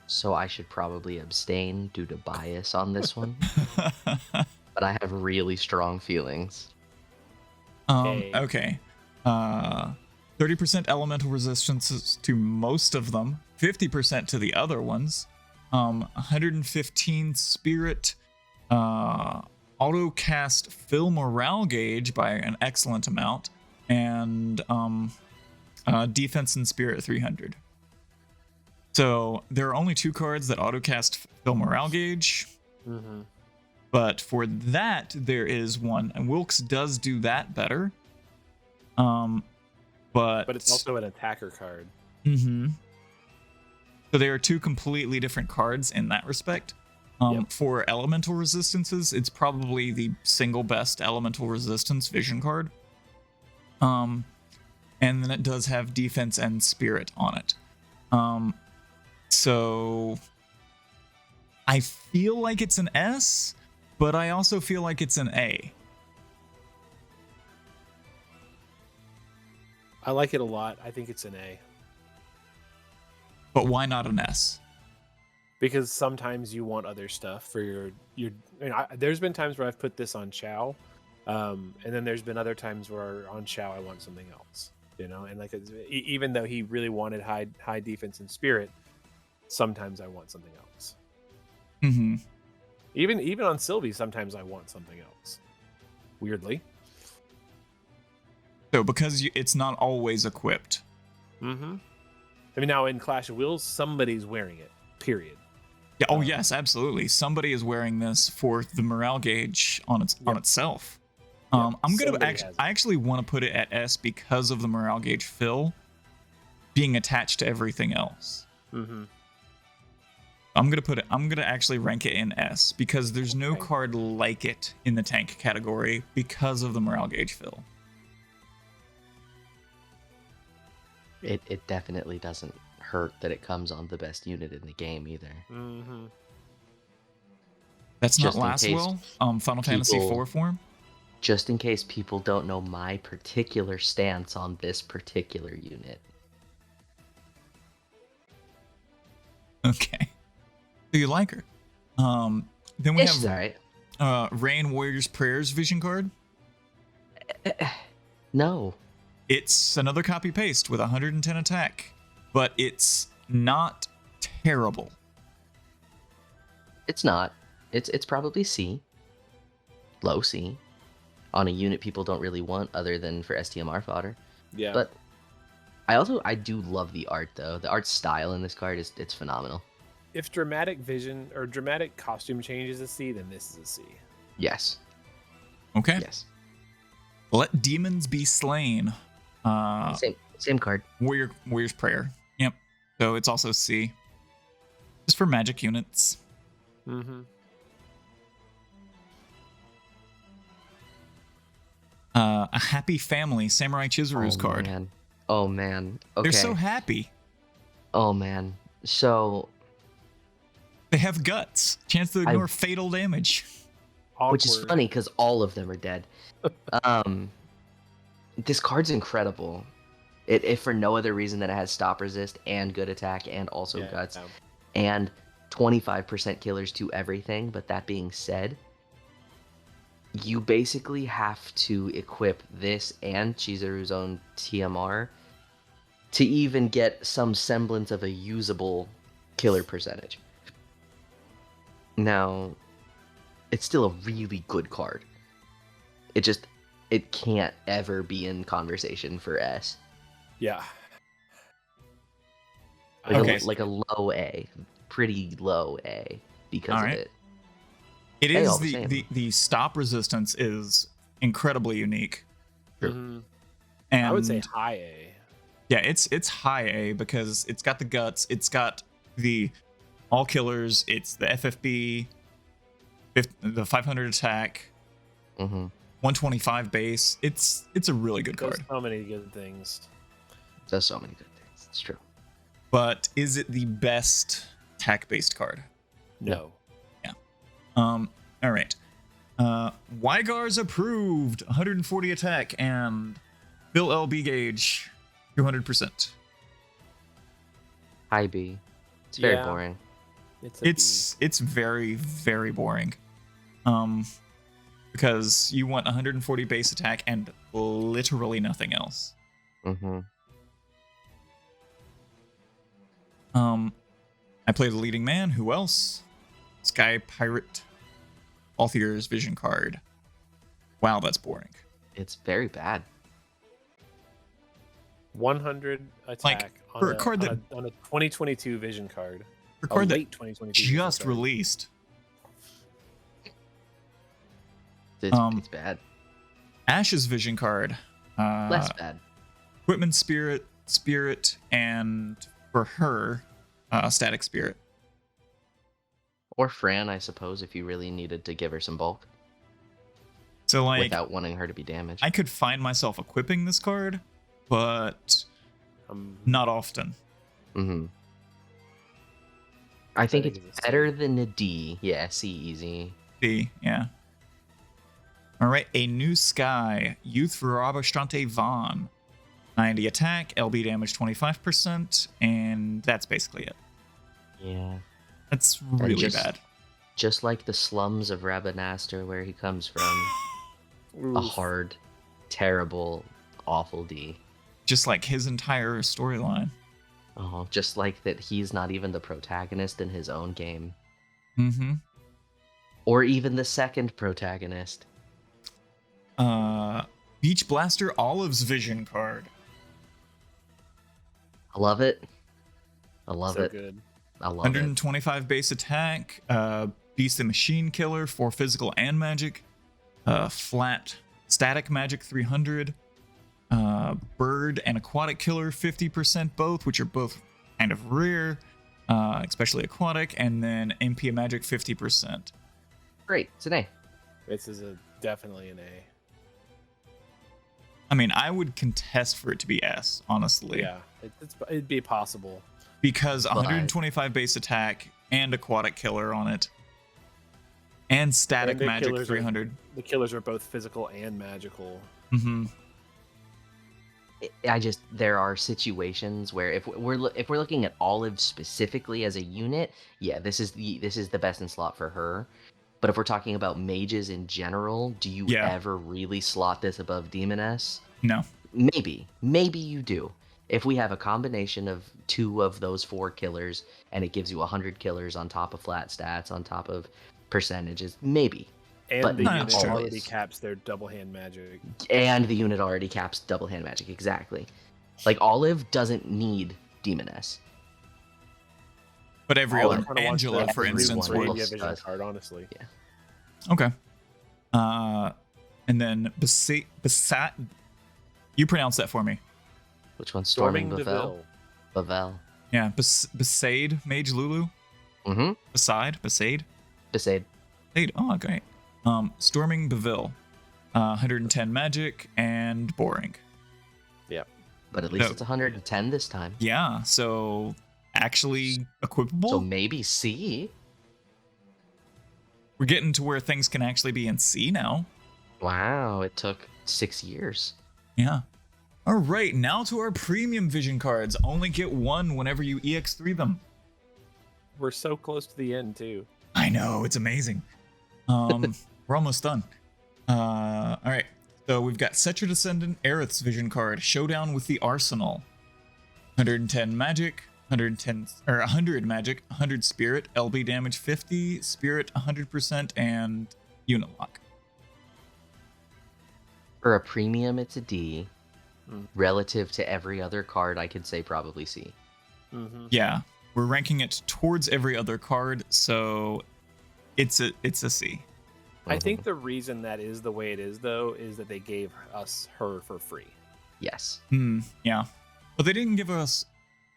So I should probably abstain due to bias on this one, but I have really strong feelings. Okay. 30% elemental resistances to most of them, 50% to the other ones. 115 spirit, auto cast fill morale gauge by an excellent amount, and defense and spirit 300. So there are only 2 cards that auto cast fill morale gauge. Mm-hmm. But for that, there is one, and Wilkes does do that better. But But it's also an attacker card. Mm-hmm. So they are 2 completely different cards in that respect. Yep. For elemental resistances, it's probably the single best elemental resistance vision card. And then it does have defense and spirit on it. So I feel like it's an S, but I also feel like it's an A. I like it a lot. I think it's an A. But why not an S? Because sometimes you want other stuff for your there's been times where I've put this on Chow, and then there's been other times where on Chow I want something else, and like even though he really wanted high defense and spirit, sometimes I want something else. Mm-hmm. Even on Sylvie, sometimes I want something else. Weirdly. So because it's not always equipped. Mm-hmm. I mean, now in Clash of Wills, somebody's wearing it. Period. Yeah. Oh yes, absolutely. Somebody is wearing this for the morale gauge on itself. I'm gonna somebody has it. I actually want to put it at S because of the morale gauge fill being attached to everything else. Mm-hmm. I'm gonna actually rank it in S because there's no card like it in the tank category because of the morale gauge fill. It definitely doesn't hurt that it comes on the best unit in the game either. Mm-hmm. That's not Just in last case will. Final Fantasy people- IV form. Just in case people don't know my particular stance on this particular unit. Okay. So you like her. Then we Yeah, she's have alright. Rain Warrior's Prayers vision card. No. It's another copy paste with 110 attack, but it's not terrible. It's not. It's probably C. Low C. On a unit people don't really want other than for STMR fodder. Yeah. But I do love the art though. The art style in this card it's phenomenal. If dramatic vision or dramatic costume change is a C, then this is a C. Yes. Okay. Yes. Let Demons Be Slain. Same card. Warrior's Prayer. Yep. So it's also C. Just for magic units. Mm-hmm. A Happy Family Samurai Chizuru's card. Man. Oh man. Okay. They're so happy. Oh man. So They have guts. Chance to ignore fatal damage. which is funny because all of them are dead. This card's incredible. If for no other reason than it has stop resist and good attack and also guts and 25% killers to everything. But that being said, you basically have to equip this and Chizuru's own TMR to even get some semblance of a usable killer percentage. Now, it's still a really good card. It can't ever be in conversation for S. Yeah. Like a low A. Pretty low A because of it. It Hey, is all the same. the stop resistance is incredibly unique. Mhm. And I would say high A. yeah, it's high A because it's got the guts, it's got the all killers, it's the FFBE, the 500 attack, 125 base. It's a really good There's card. so many good things. Does so many good things. It's true. But is it the best attack based card? No. All right. Wygar's approved, 140 attack, and Bill LB gauge, 200%. High B. It's very Yeah. boring. It's very, very boring. Because you want 140 base attack and literally nothing else. I play the leading man. Who else? Sky Pirate. Althier's vision card. Wow, that's boring. It's very bad. 100 attack for a card on a 2022 vision card. For a card that late 2022 vision just card. released. It's bad. Ash's vision card. Less bad. Equipment Spirit, and for her, Static Spirit. Or Fran, I suppose, if you really needed to give her some bulk. So, like, without wanting her to be damaged. I could find myself equipping this card, but not often. I think it's better than a D. Yeah, C easy. C, yeah. All right, a new sky. Youth for Robostrante Vaughn. 90 attack, LB damage 25%, and that's basically it. Yeah. That's really bad. Just like the slums of Rabanaster, where he comes from. A hard, terrible, awful D. Just like his entire storyline. Oh, just like that he's not even the protagonist in his own game. Or even the second protagonist. Beach Blaster Olive's vision card. I love it. I love it. Good. I love 125 base attack, Beast the Machine Killer for physical and magic, flat Static Magic 300, Bird and Aquatic Killer 50% both, which are both kind of rare, especially Aquatic, and then MP Magic 50%. Great, it's an A. This is definitely an A. I mean, I would contest for it to be S, honestly. Yeah, it'd be possible. Because 125 base attack and Aquatic Killer on it. And Static And Magic 300. The killers are both physical and magical. Mm-hmm. There are situations where if we're looking at Olive specifically as a unit, yeah, this is the best in slot for her. But if we're talking about mages in general, do you ever really slot this above Demoness? No. Maybe you do. If we have a combination of 2 of those 4 killers and it gives you 100 killers on top of flat stats, on top of percentages, maybe. And But the not unit always. already caps their double hand magic. And the unit already caps double hand magic, exactly. Like Olive doesn't need Demoness. But every All other I kinda want Angela, the for instance, everyone would. else. Vision does. card, honestly. Yeah. Okay. And then you pronounce that for me. Which one's Storming Bavel? Deville. Bavel. Yeah, Besade, Mage Lulu. Mm-hmm. Besade. Besade. Besade. Oh, great. Storming Bavil. 110 magic and boring. Yeah. But at least No. it's 110 this time. Yeah, so actually equipable. So maybe C. We're getting to where things can actually be in C now. Wow, it took 6 years. Yeah. All right, now to our premium vision cards. Only get 1 whenever you EX3 them. We're so close to the end, too. I know, it's amazing. We're almost done. All right, so we've got Setra Descendant Aerith's vision card, Showdown with the Arsenal. 110 magic, 100 magic, 100 spirit, LB damage 50, spirit 100%, and unit lock. For a premium, it's a D. Mm. Relative to every other card, I could say probably C. Mm-hmm. Yeah, we're ranking it towards every other card, so it's a C. I think the reason that is the way it is, though, is that they gave us her for free. Yes. Yeah. But they didn't give us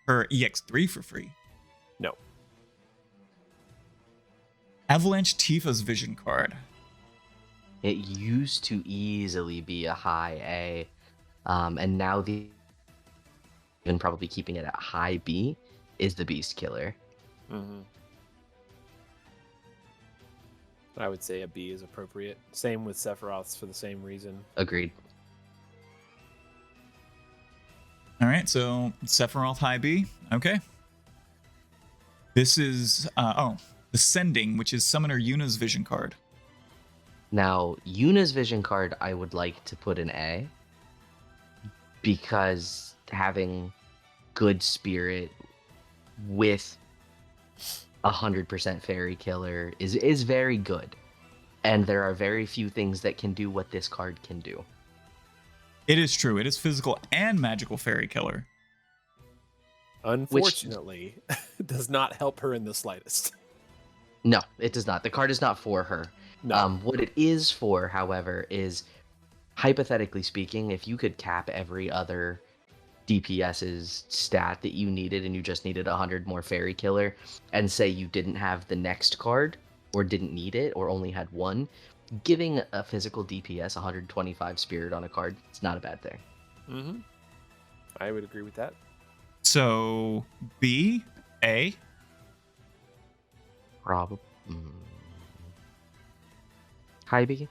her EX3 for free. No. Avalanche Tifa's vision card. It used to easily be a high A, and now even probably keeping it at high B is the Beast Killer. Mm-hmm. I would say a B is appropriate. Same with Sephiroth's for the same reason. Agreed. All right, so Sephiroth high B. Okay. This is Descending, which is Summoner Yuna's vision card. Now, Yuna's vision card, I would like to put an A, because having good spirit with 100% fairy killer is very good, and there are very few things that can do what this card can do. It is true. It is physical and magical fairy killer. Unfortunately, it does not help her in the slightest. No, it does not. The card is not for her. No. What it is for, however, is, hypothetically speaking, if you could cap every other DPS's stat that you needed and you just needed 100 more fairy killer, and say you didn't have the next card or didn't need it or only had one, giving a physical DPS 125 spirit on a card, it's not a bad thing. Mm-hmm. I would agree with that. So B, A. Probably. High B.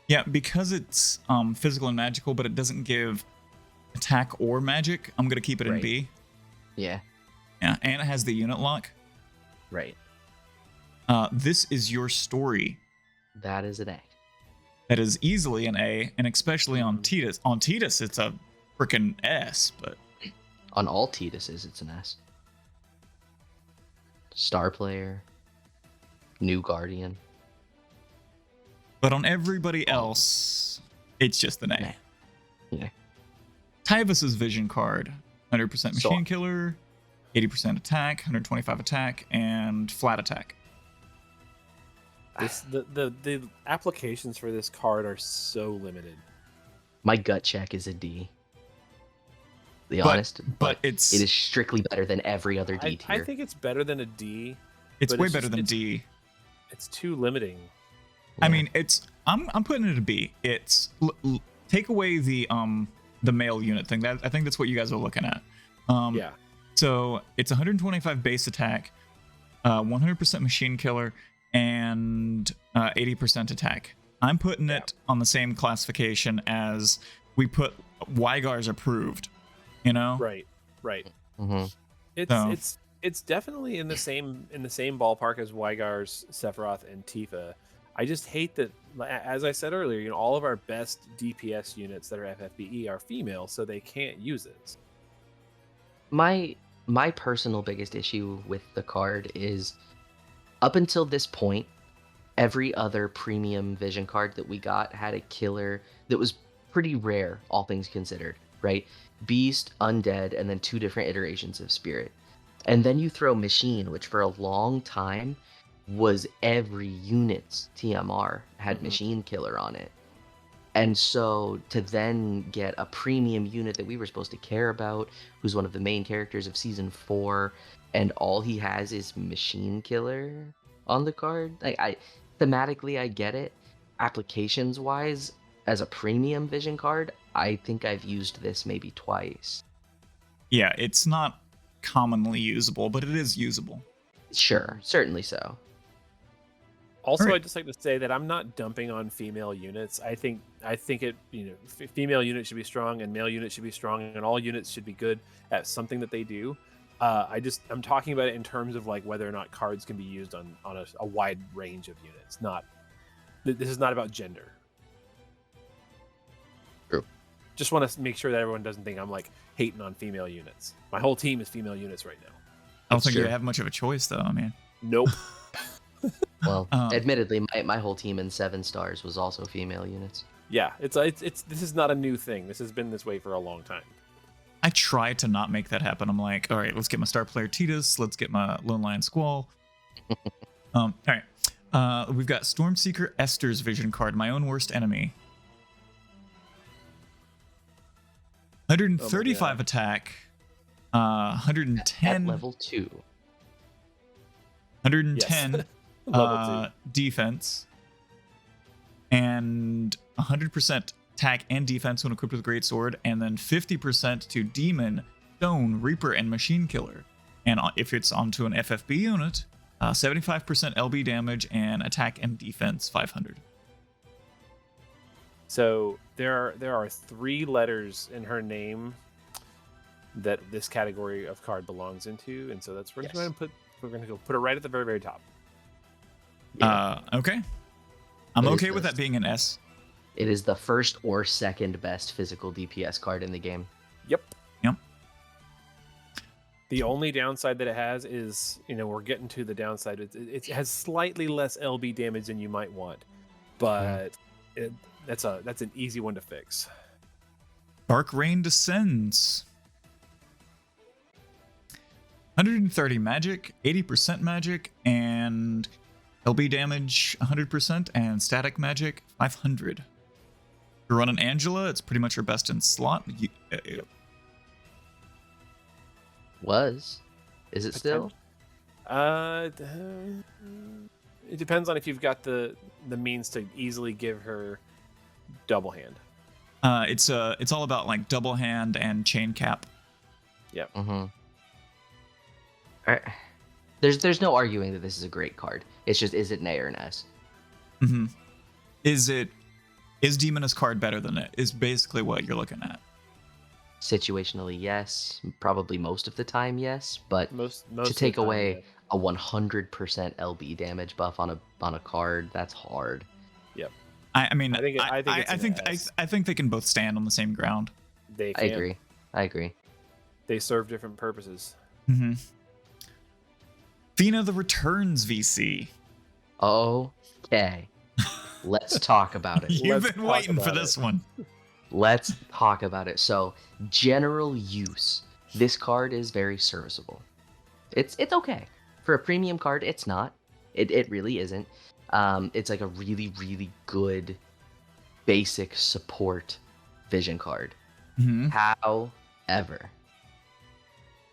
Yeah, because it's physical and magical, but it doesn't give attack or magic, I'm going to keep it in Right. B. Yeah. Yeah, and it has the unit lock. Right. This is your story. That is an A. That is easily an A, and especially on Tidus. On Tidus, it's a freaking S, but On all Tidus's, it's an S. Star player. New Guardian. on everybody else, it's just an A. Yeah. Tyvus's vision card, 100% machine killer. 80% attack, 125 attack, and flat attack. The applications for this card are so limited. My gut check is a D. Be honest, but it it's is strictly better than every other D tier. I think it's better than a D. It's way better than D. It's too limiting. I mean, I'm putting it a B. It's take away the male unit thing. I think that's what you guys are looking at. Yeah. So it's 125 base attack, 100% machine killer, and 80% attack. I'm putting it on the same classification as we put Wygar's approved. You know? Right. Mm-hmm. It's definitely in the same ballpark as Wygar's, Sephiroth, and Tifa. I just hate that, as I said earlier, all of our best DPS units that are FFBE are female, so they can't use it. My personal biggest issue with the card is, up until this point, every other premium vision card that we got had a killer that was pretty rare, all things considered, right? Beast, Undead, and then 2 different iterations of Spirit. And then you throw Machine, which for a long time was every unit's TMR had Machine Killer on it. And so to then get a premium unit that we were supposed to care about, who's one of the main characters of Season 4, and all he has is Machine Killer on the card, thematically I get it. Applications-wise, as a premium vision card, I think I've used this maybe twice. Yeah, it's not commonly usable, but it is usable. Sure, certainly so. Also, Right. I'd just like to say that I'm not dumping on female units. I think it, female units should be strong and male units should be strong, and all units should be good at something that they do. I'm talking about it in terms of like whether or not cards can be used on a wide range of units. This is not about gender. True. Just want to make sure that everyone doesn't think I'm like hating on female units. My whole team is female units right now. I don't think true. you have much of a choice, though. I mean, Nope. Well, admittedly, my whole team in 7 stars was also female units. Yeah, it's this is not a new thing. This has been this way for a long time. I try to not make that happen. I'm like, all right, let's get my star player Titus. Let's get my Lone Lion Squall. All right. We've got Stormseeker Esther's vision card, my own worst enemy. 135 attack, 110 At level 2. 110 Yes. Level 2. defense, and 100% attack and defense when equipped with Greatsword, and then 50% to Demon, Stone, Reaper, and Machine Killer. And if it's onto an FFB unit, 75% LB damage and attack and defense 500. So there are 3 letters in her name that this category of card belongs into, and so we're going to go put it right at the very, very top. Yeah. Okay. I'm It is okay with the- that being an S. It is the first or second best physical DPS card in the game. Yep. Yep. The only downside that it has is, we're getting to the downside. It has slightly less LB damage than you might want, but that's an easy one to fix. Dark Rain Descends. 130 magic, 80% magic, and LB damage 100%, and static magic 500. If you're running Angela, it's pretty much your best in slot. Is it still? It depends on if you've got the means to easily give her double hand. It's all about like double hand and chain cap. Yep. Mm-hmm. There's no arguing that this is a great card. It's just, is it an A or an S? Mm-hmm. Is Demoness card better than it? Is basically what you're looking at. Situationally, yes. Probably most of the time, yes. But Most to of the take time, away yeah. a 100% LB damage buff on a card, that's hard. Yep. I mean, I think they can both stand on the same ground. They I can. agree. They serve different purposes. Mm-hmm. Fina the Returns VC. Okay. Let's talk about it. You've Let's been talk waiting for about this it. one. Let's talk about it. So, general use. This card is very serviceable. It's okay. For a premium card, it's not. It really isn't. It's like a really, really good basic support vision card. Mm-hmm. However,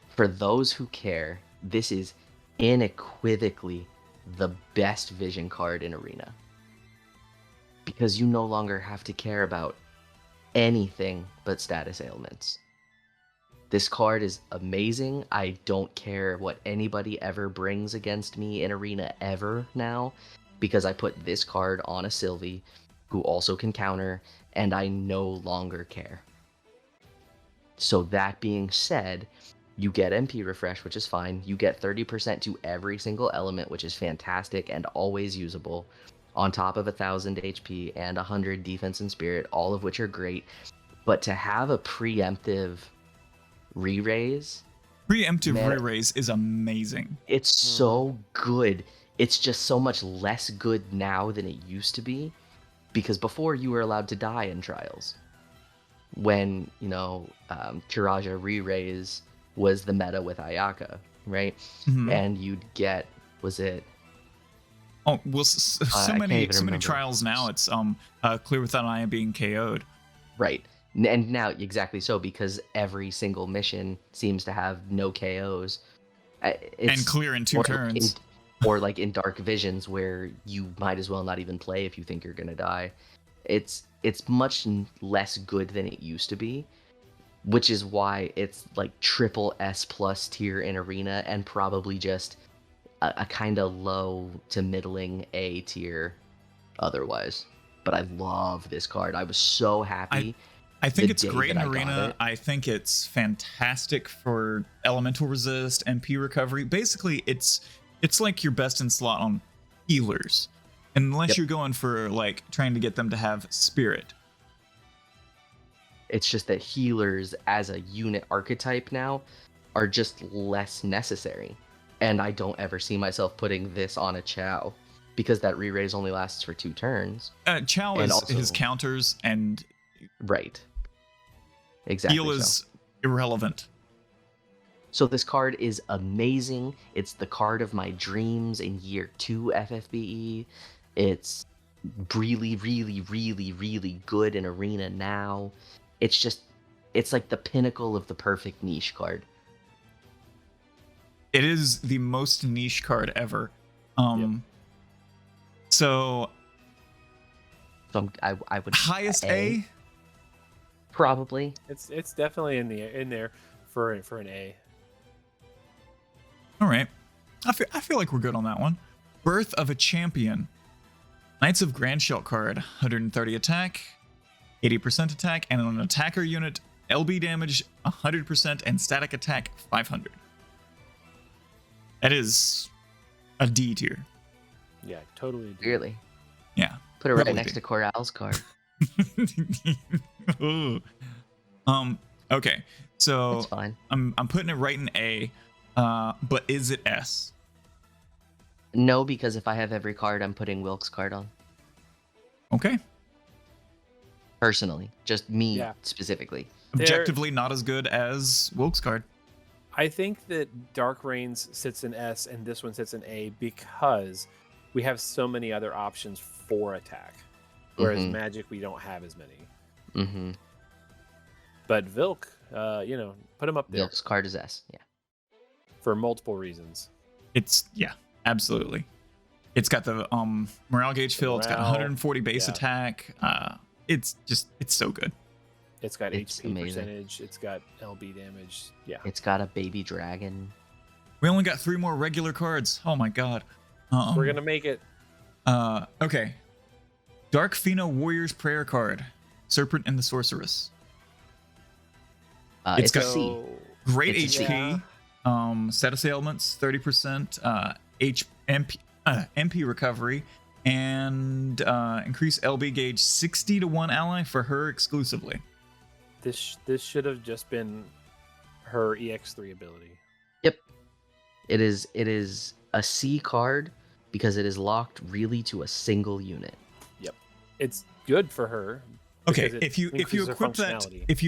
for those who care, this is unequivocally the best vision card in Arena. Because you no longer have to care about anything but status ailments. This card is amazing. I don't care what anybody ever brings against me in Arena ever now, because I put this card on a Sylvie who also can counter, and I no longer care. So that being said, you get MP refresh, which is fine. You get 30% to every single element, which is fantastic and always usable, on top of 1000 HP and 100 defense and spirit, all of which are great. But to have a preemptive re-raise, re-raise is amazing. it's so good. It's just so much less good now than it used to be, because before you were allowed to die in trials when, Kiraja re-raise was the meta with Ayaka, right? Mhm. And you'd get, was it Oh well, so many remember. trials now. It's clear without an eye being KO'd. right? And now exactly so, because every single mission seems to have no KOs. And clear in 2 turns. Or like in Dark Visions, where you might as well not even play if you think you're gonna die. It's much less good than it used to be, which is why it's like triple S plus tier in Arena, and probably just a kind of low to middling A tier otherwise. But I love this card. I was so happy. I think the it's day great in that I got Arena. it. I think it's fantastic for elemental resist, MP recovery. Basically, it's like your best in slot on healers, unless Yep. you're going for like trying to get them to have spirit. It's just that healers as a unit archetype now are just less necessary. And I don't ever see myself putting this on a Chow, because that re-raise only lasts for 2 turns. Chow And is also- his counters, and Right. Exactly. heal is irrelevant. So this card is amazing. It's the card of my dreams in year 2 FFBE. It's really, really, really, really good in Arena now. It's like the pinnacle of the perfect niche card. It is the most niche card ever. So So I would highest A. probably. It's definitely in there for an A. All right, I feel like we're good on that one. Birth of a Champion. Knights of Grandshelt card, 130 attack, 80% attack, and on an attacker unit, LB damage 100% and static attack 500. That is a D tier. Yeah, totally. Really. Yeah. Put it right Really next do. to Corral's card. Ooh. Okay, so That's fine. I'm putting it right in A, but is it S? No, because if I have every card, I'm putting Wilk's card on. Okay. Personally. Just me Yeah. specifically. Objectively not as good as Wilk's card. I think that Dark Reigns sits in S and this one sits in A because we have so many other options for attack. Whereas Mhm. Magic, we don't have as many. Mm-hmm. But Vilk, put him up there Wilk's card is S. Yeah. for multiple reasons. Yeah, absolutely. It's got the morale gauge fill. It's got Morale, 140 base yeah. attack. It's so good. It's got It's HP amazing. percentage. It's got LB damage. Yeah. It's got a baby dragon. We only got 3 more regular cards. Oh my god. We're going to make it. Okay. Dark Pheno Warrior's Prayer card. Serpent and the Sorceress. It's a got- C. Great It's a HP. Status ailments 30%. MP recovery, and increase LB gauge 60 to 1 ally for her exclusively. This should have just been her EX3 ability. It is a C card because it is locked really to a single unit. It's good for her. Okay, because it if you increases her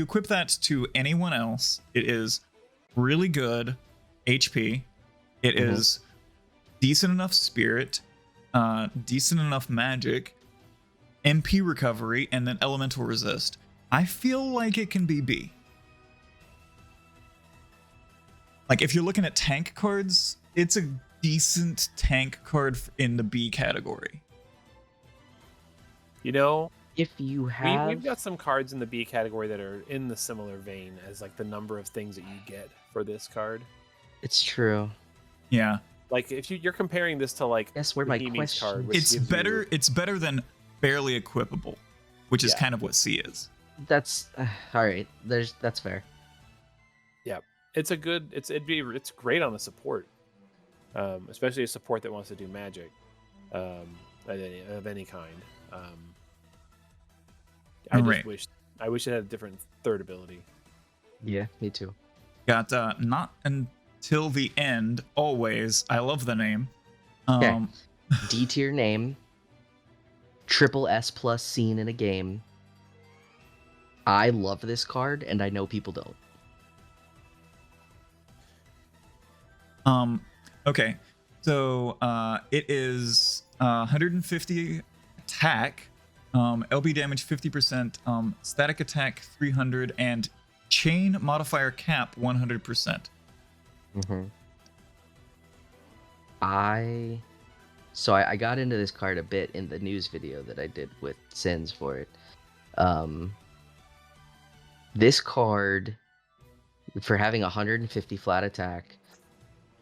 equip that to anyone else, it is really good HP, It is decent enough spirit, decent enough magic, MP recovery, and then elemental resist. I feel like it can be B. Like, if you're looking at tank cards, it's a decent tank card in the B category. You know, If you have, we've got some cards in the B category that are in the similar vein as like the number of things that you get for this card. it's true. Yeah. Like if you're comparing this to like That's where my Bohemian's question. card, which It's gives better. you- It's better than barely equipable, which is Yeah. kind of what C is. That's all right. That's fair. it's a good. It's great on a support, especially a support that wants to do magic, of any kind. I just Alright. wish it had a different third ability. Yeah, me too. Got not until the end. Always. I love the name. Okay. D tier name. Triple S plus seen in a game. I love this card, and I know people don't. Okay. So it is 150 attack, LB damage 50%, static attack 300, and chain modifier cap 100%. Mm-hmm. I got into this card a bit in the news video that I did with Sins for it. This card, for having 150 flat attack,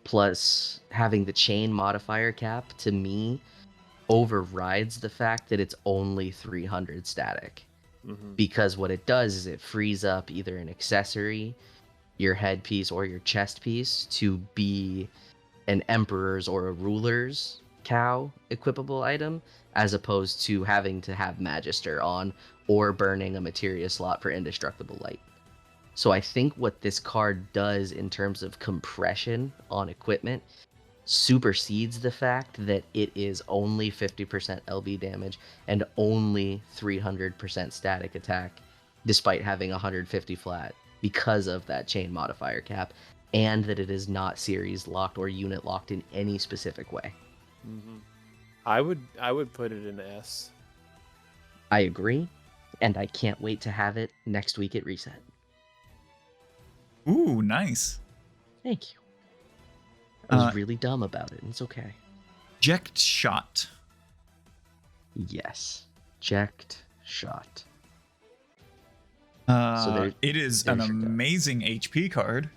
plus having the chain modifier cap, to me, overrides the fact that it's only 300 static. Mm-hmm. Because what it does is it frees up either an accessory, your headpiece, or your chest piece to be an emperor's or a ruler's cow equipable item, as opposed to having to have magister on or burning a materia slot for indestructible light. So I think what this card does in terms of compression on equipment supersedes the fact that it is only 50% LB damage and only 300% static attack, despite having 150 flat, because of that chain modifier cap, and that it is not series locked or unit locked in any specific way. Mm-hmm. I would put it in S. I agree, and I can't wait to have it next week at Reset. Ooh, nice. Thank you. I was really dumb about it, and it's okay. Eject shot. Yes. Eject shot. It is an there's your guy. amazing HP card.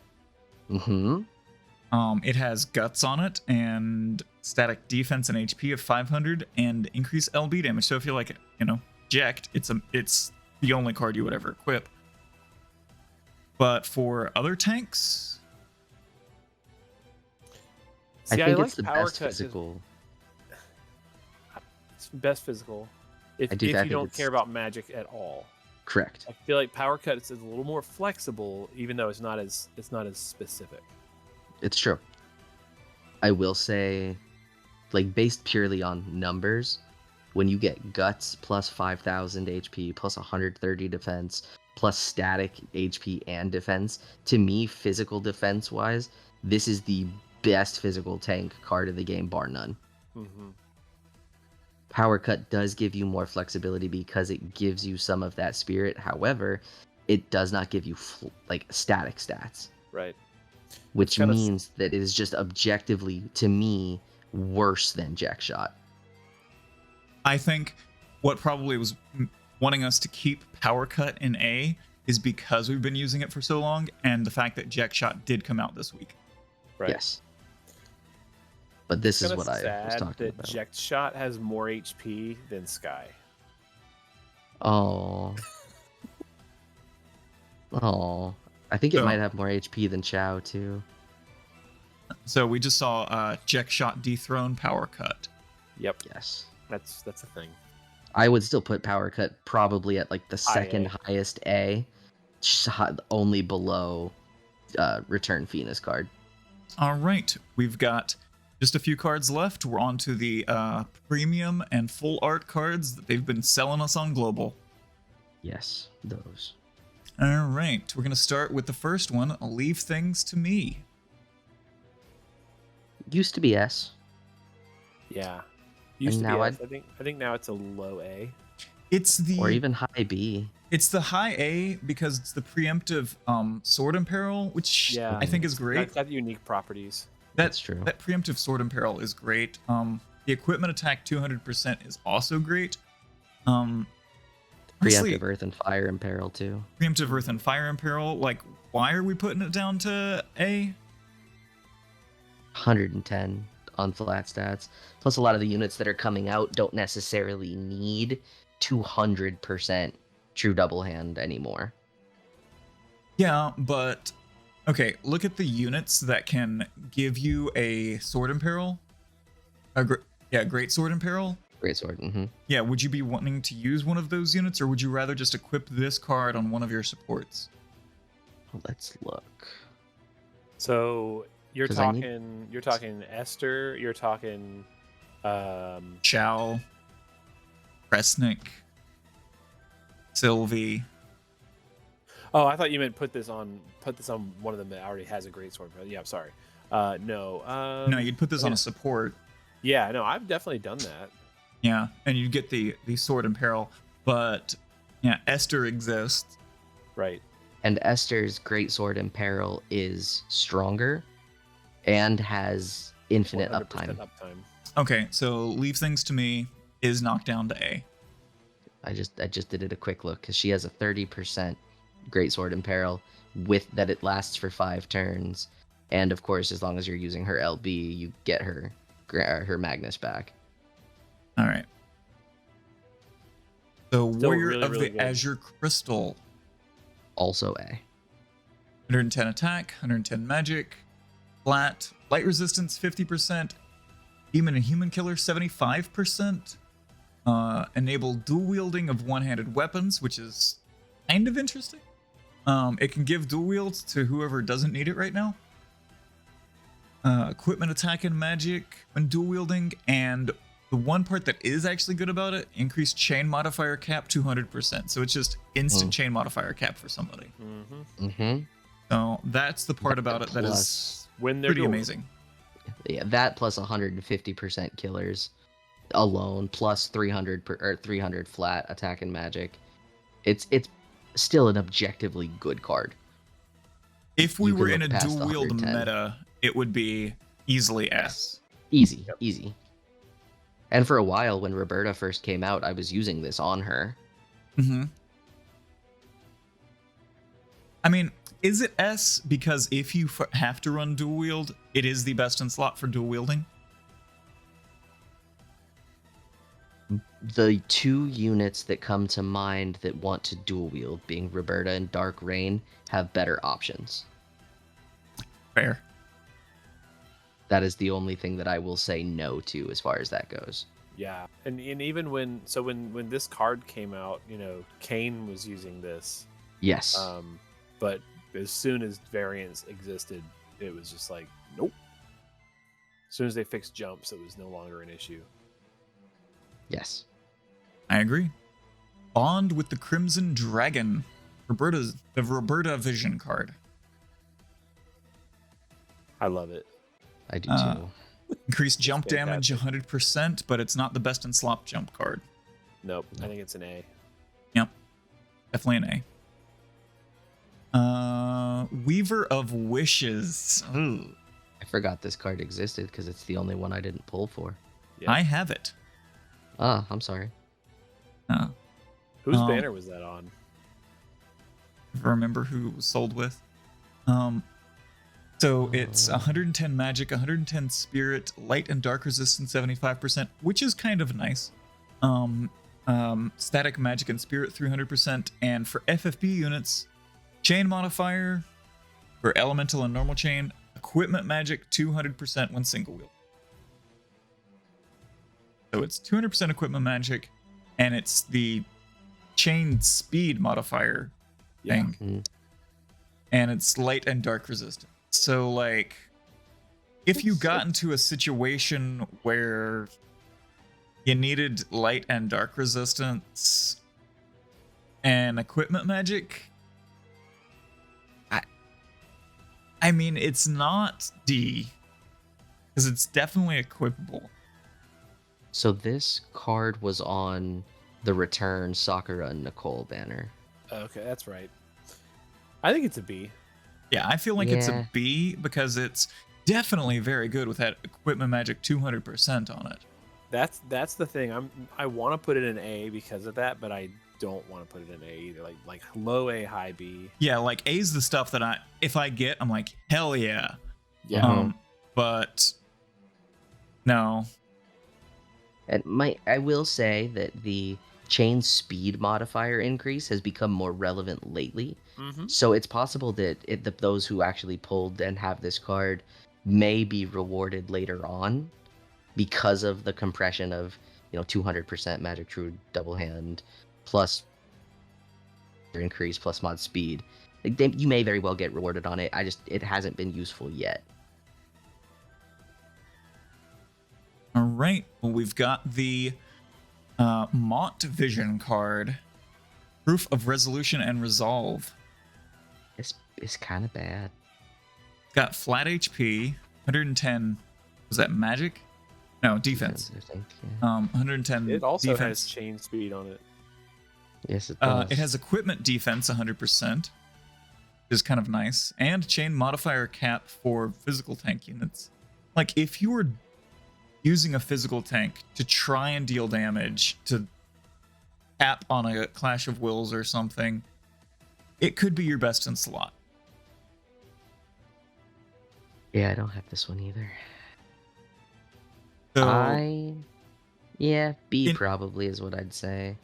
Mm-hmm. It has guts on it and static defense and HP of 500 and increased LB damage. So if you like, eject, it's the only card you would ever equip. But for other tanks, I See, think like it's the Power best Cut physical. It's best physical. If I you think don't it's- care about magic at all, Correct. I feel like Power Cut is a little more flexible, even though it's not as specific. It's true. I will say, like, based purely on numbers, when you get guts plus 5,000 HP plus 130 defense plus static HP and defense, to me, physical defense wise, this is the best physical tank card of the game, bar none. Mm-hmm. Power Cut does give you more flexibility because it gives you some of that spirit. However, it does not give you static stats, Right. which kinda means that it is just objectively, to me, worse than Jack Shot. I think what probably was wanting us to keep Power Cut in A is because we've been using it for so long, and the fact that Jack Shot did come out this week. Right. Yes. But this is Kinda what I was sad talking that about. Eject Shot has more HP than Sky. Oh. Oh. I think it So- might have more HP than Chow, too. So we just saw Jack Shot dethrone Power Cut. Yep, Yes. that's a thing. I would still put Power Cut probably at, like, the second A. highest A, only below Return Venus card. All right, we've got just a few cards left. We're on to the premium and full art cards that they've been selling us on Global. Yes, those. All right, we're going to start with the first one, Leave Things to Me. Used to be S. Yeah. Used And to be now S. I think now it's a low A. It's or the even high B. it's the high A because it's the preemptive sword imperil, which Yeah. I think is It's great. got unique properties. That's true. That preemptive sword imperil is great. The equipment attack 200% is also great. Honestly, Preemptive Earth and Fire Imperil too. preemptive earth and fire imperil. Like, why are we putting it down to A? 110 on flat stats. Plus, a lot of the units that are coming out don't necessarily need 200% true double hand anymore. Yeah, but okay. Look at the units that can give you a sword imperil. Great sword imperil. Great sword. Mm-hmm. Yeah, would you be wanting to use one of those units, or would you rather just equip this card on one of your supports? Let's look. So you're 'Cause you're talking Esther, you're talking Chow, Kresnik, Sylvie. Oh, I thought you meant put this on one of them that already has a great sword. Yeah, I'm sorry. No. No, you'd put this on a support. Yeah, no, I've definitely done that. Yeah, and you get the sword imperil, but yeah, Esther exists. Right. And Esther's Great Sword Imperil is stronger and has infinite 100% uptime. Okay, so leave things to me is knocked down to A. I just did it a quick look because she has a 30% Great Sword Imperil with that it lasts for 5 turns, and of course, as long as you're using her LB, you get her Magnus back. All right. So Still Warrior really, of really the good. Azure Crystal. Also A. 110 attack, 110 magic, flat, light resistance 50%, demon and human killer 75%, enable dual wielding of one-handed weapons, which is kind of interesting. It can give dual wields to whoever doesn't need it right now. Equipment attack and magic when dual wielding, and the one part that is actually good about it, increased chain modifier cap 200%. So it's just instant chain modifier cap for somebody. Mm-hmm. Mm-hmm. So that's the part about it that is When they're pretty dual- amazing. Yeah, that plus 150% killers alone, plus 300 flat attack and magic. It's still an objectively good card. If we You can were in look a past dual wield 110. meta, it would be easily S. Easy. And for a while, when Roberta first came out, I was using this on her. Mm-hmm. I mean, is it S because if you have to run dual wield, it is the best in slot for dual wielding? The 2 units that come to mind that want to dual wield, being Roberta and Dark Rain, have better options. Fair. That is the only thing that I will say no to as far as that goes. Yeah, and even when this card came out, Kane was using this. Yes. But as soon as variants existed, it was just like, nope. As soon as they fixed jumps, it was no longer an issue. Yes. I agree. Bond with the Crimson Dragon. The Roberta Vision card. I love it. I do too. Increased jump damage fantastic. 100%, but it's not the best in slot jump card. Nope, I think it's an A. Yep. Definitely an A. Weaver of Wishes. Ooh. I forgot this card existed because it's the only one I didn't pull for. Yeah. I have it. Ah, I'm sorry. Whose banner was that on? If I remember who it was sold with. So it's 110 magic, 110 spirit, light and dark resistance 75%, which is kind of nice. Static magic and spirit 300%, and for FFBE units, chain modifier for elemental and normal chain, equipment magic 200% when single wield. So it's 200% equipment magic, and it's the chain speed modifier thing. Mm-hmm. And it's light and dark resistance. So, like, if you got into a situation where you needed light and dark resistance and equipment magic, I mean, it's not D, because it's definitely equipable. So this card was on the return Sakura and Nicole banner. Okay, that's right. I think it's a B. Yeah, I feel like it's Yeah. a B because it's definitely very good with that equipment magic 200% on it. That's the thing. I want to put it in A because of that, but I don't want to put it in A either. Like low A, high B. Yeah, like A's the stuff that if I get, I'm like, hell yeah. Yeah. But no. And I will say that the chain speed modifier increase has become more relevant lately. Mm-hmm. So it's possible that those who actually pulled and have this card may be rewarded later on because of the compression of 200% Magic True Double Hand plus increase plus mod speed. Like, you may very well get rewarded on it. It hasn't been useful yet. All right. Well, we've got the Mont Vision card. Proof of Resolution and Resolve. It's kind of bad. Got flat HP, 110. Was that magic? No, defense. I think, yeah. 110 It also defense. has chain speed on it. Yes, it does. It has equipment defense 100%, which is kind of nice, and chain modifier cap for physical tank units. Like, if you were using a physical tank to try and deal damage, to tap on a Clash of Wills or something, it could be your best in slot. Yeah, I don't have this one either. So, B probably is what I'd say.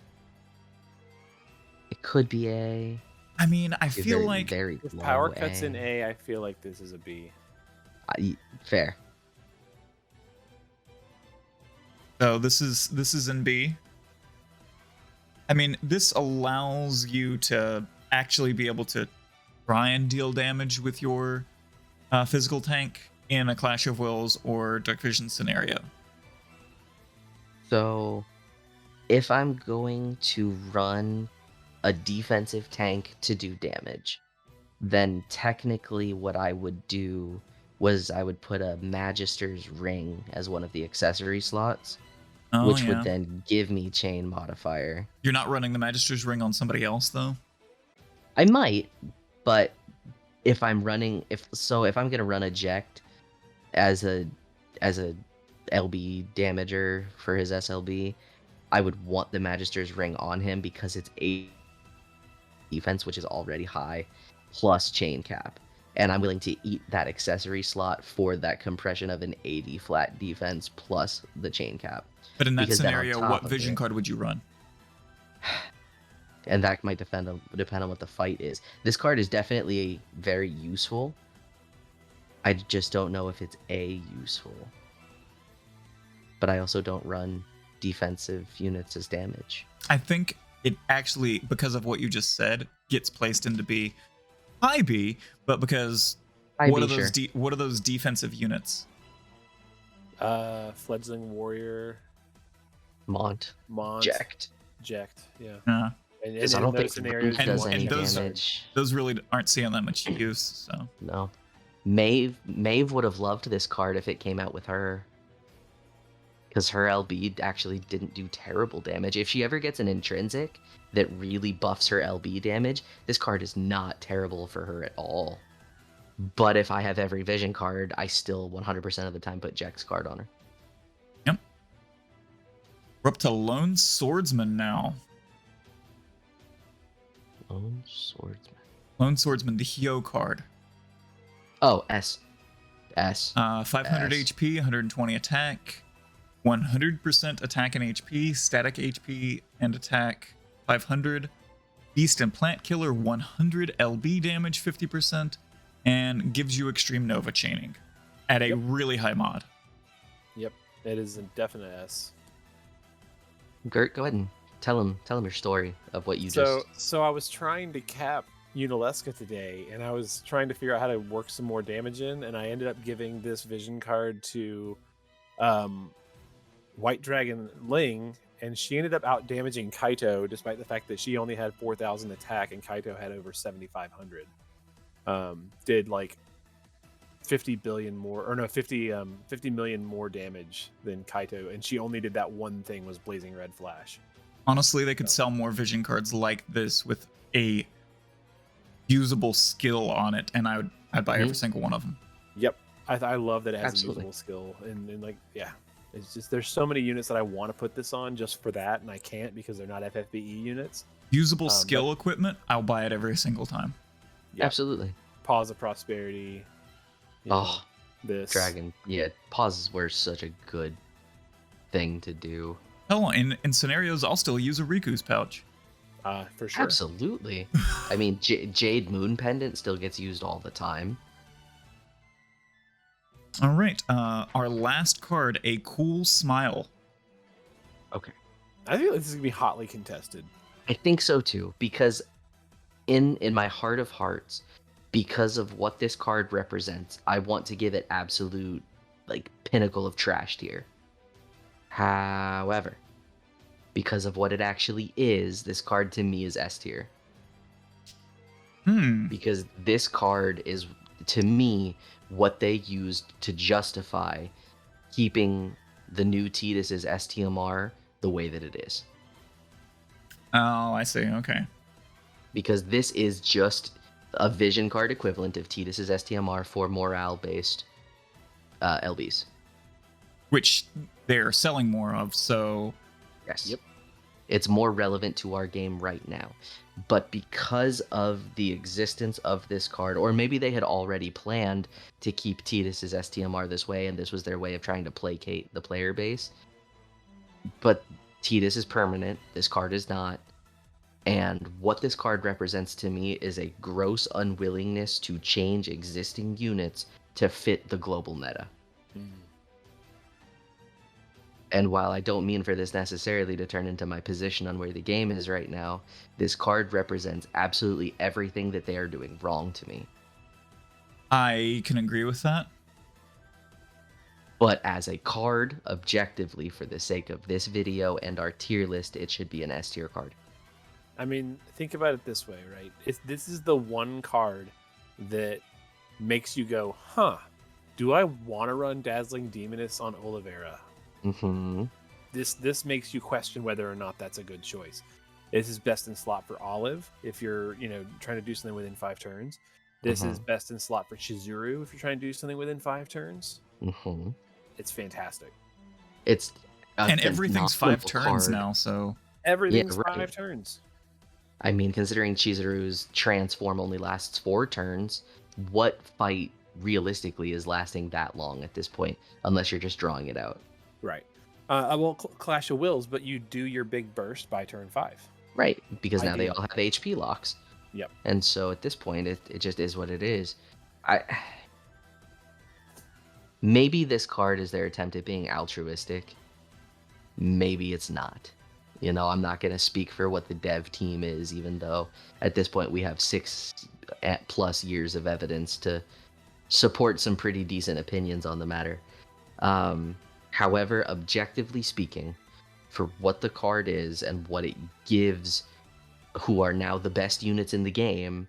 It could be A. I mean, I feel like very If low power cuts A. in A, I feel like this is a B. Fair. so this is in B. I mean, this allows you to actually be able to try and deal damage with your physical tank in a Clash of Wills or Dark Vision scenario. So, if I'm going to run a defensive tank to do damage, then technically what I would do was I would put a Magister's Ring as one of the accessory slots, which would then give me chain modifier. You're not running the Magister's Ring on somebody else, though? I might, but if I'm gonna run eject as a LB damager for his SLB, I would want the Magister's Ring on him because it's 8 defense, which is already high, plus chain cap. And I'm willing to eat that accessory slot for that compression of an 80 flat defense plus the chain cap. But in that Because then on scenario, top what of vision it- card would you run? And that might depend on what the fight is. This card is definitely very useful. I just don't know if it's useful. But I also don't run defensive units as damage. I think it actually, because of what you just said, gets placed into B. High B, but because what are those defensive units? Fledgling Warrior, Mont. Eject, yeah. And Because I don't think scenarios Brute does any those- damage. Those really aren't seeing that much use, so. No. Maeve would have loved this card if it came out with her. Because her LB actually didn't do terrible damage. If she ever gets an intrinsic that really buffs her LB damage, this card is not terrible for her at all. But if I have every vision card, I still 100% of the time put Jack's card on her. Yep. We're up to Lone Swordsman now. Lone Swordsman. Lone Swordsman, the Hyo card. Oh, S. 500 S. HP, 120 attack, 100% attack and HP, static HP and attack 500, Beast and Plant Killer 100 LB damage 50%, and gives you Extreme Nova chaining at a really high mod. Yep, it is a definite S. Gerrtt, go ahead and tell him your story of what you just... So I was trying to cap Unalesca today, and I was trying to figure out how to work some more damage in, and I ended up giving this vision card to White Dragon Ling, and she ended up out damaging Kaito, despite the fact that she only had 4,000 attack and Kaito had over 7,500. Did like 50 billion more, or no, 50 million more damage than Kaito, and she only did that one thing, was Blazing Red Flash. Honestly, they could sell more vision cards like this with a usable skill on it, and I'd buy every single one of them. Yep, I love that it has Absolutely. a usable skill, and like, yeah, it's just, there's so many units that I want to put this on just for that, and I can't because they're not FFBE units. Usable skill equipment, I'll buy it every single time. Yep. Absolutely. Paws of Prosperity. This Dragon. Yeah, pauses were such a good thing to do. Hell, in scenarios, I'll still use a Riku's pouch. For sure. Absolutely. I mean, Jade Moon Pendant still gets used all the time. All right, our last card, a Cool Smile. Okay. I feel like this is gonna be hotly contested. I think so too, because in my heart of hearts, because of what this card represents, I want to give it absolute, like, pinnacle of trash tier. However, because of what it actually is, this card to me is S tier. Because this card is, to me, what they used to justify keeping the new Tidus's STMR the way that it is. Oh, I see. Okay. Because this is just a vision card equivalent of Tidus's STMR for morale-based LBs. Which they're selling more of, so... Yes. Yep. It's more relevant to our game right now. But because of the existence of this card, or maybe they had already planned to keep Tidus's STMR this way, and this was their way of trying to placate the player base. But Tidus is permanent, this card is not. And what this card represents to me is a gross unwillingness to change existing units to fit the global meta. And while I don't mean for this necessarily to turn into my position on where the game is right now, this card represents absolutely everything that they are doing wrong to me. I can agree with that. But as a card, objectively, for the sake of this video and our tier list, it should be an S tier card. I mean, think about it this way, right? This is the one card that makes you go, huh, do I want to run Dazzling Demoness on Oliveira? Mm-hmm. This makes you question whether or not that's a good choice. This is best in slot for Olive if you're, trying to do something within 5 turns. This is best in slot for Chizuru if you're trying to do something within 5 turns. Mm-hmm. It's fantastic. It's and everything's 5 turns card now, so... Everything's Yeah, right. 5 turns. I mean, considering Chizuru's transform only lasts 4 turns, what fight realistically is lasting that long at this point, unless you're just drawing it out? Right. Well, Clash of Wills, but you do your big burst by turn 5. Right, because now they Ideal. all have HP locks. Yep. And so at this point, it just is what it is. Maybe this card is their attempt at being altruistic. Maybe it's not. I'm not going to speak for what the dev team is, even though at this point we have 6+ years of evidence to support some pretty decent opinions on the matter. However, objectively speaking, for what the card is and what it gives who are now the best units in the game,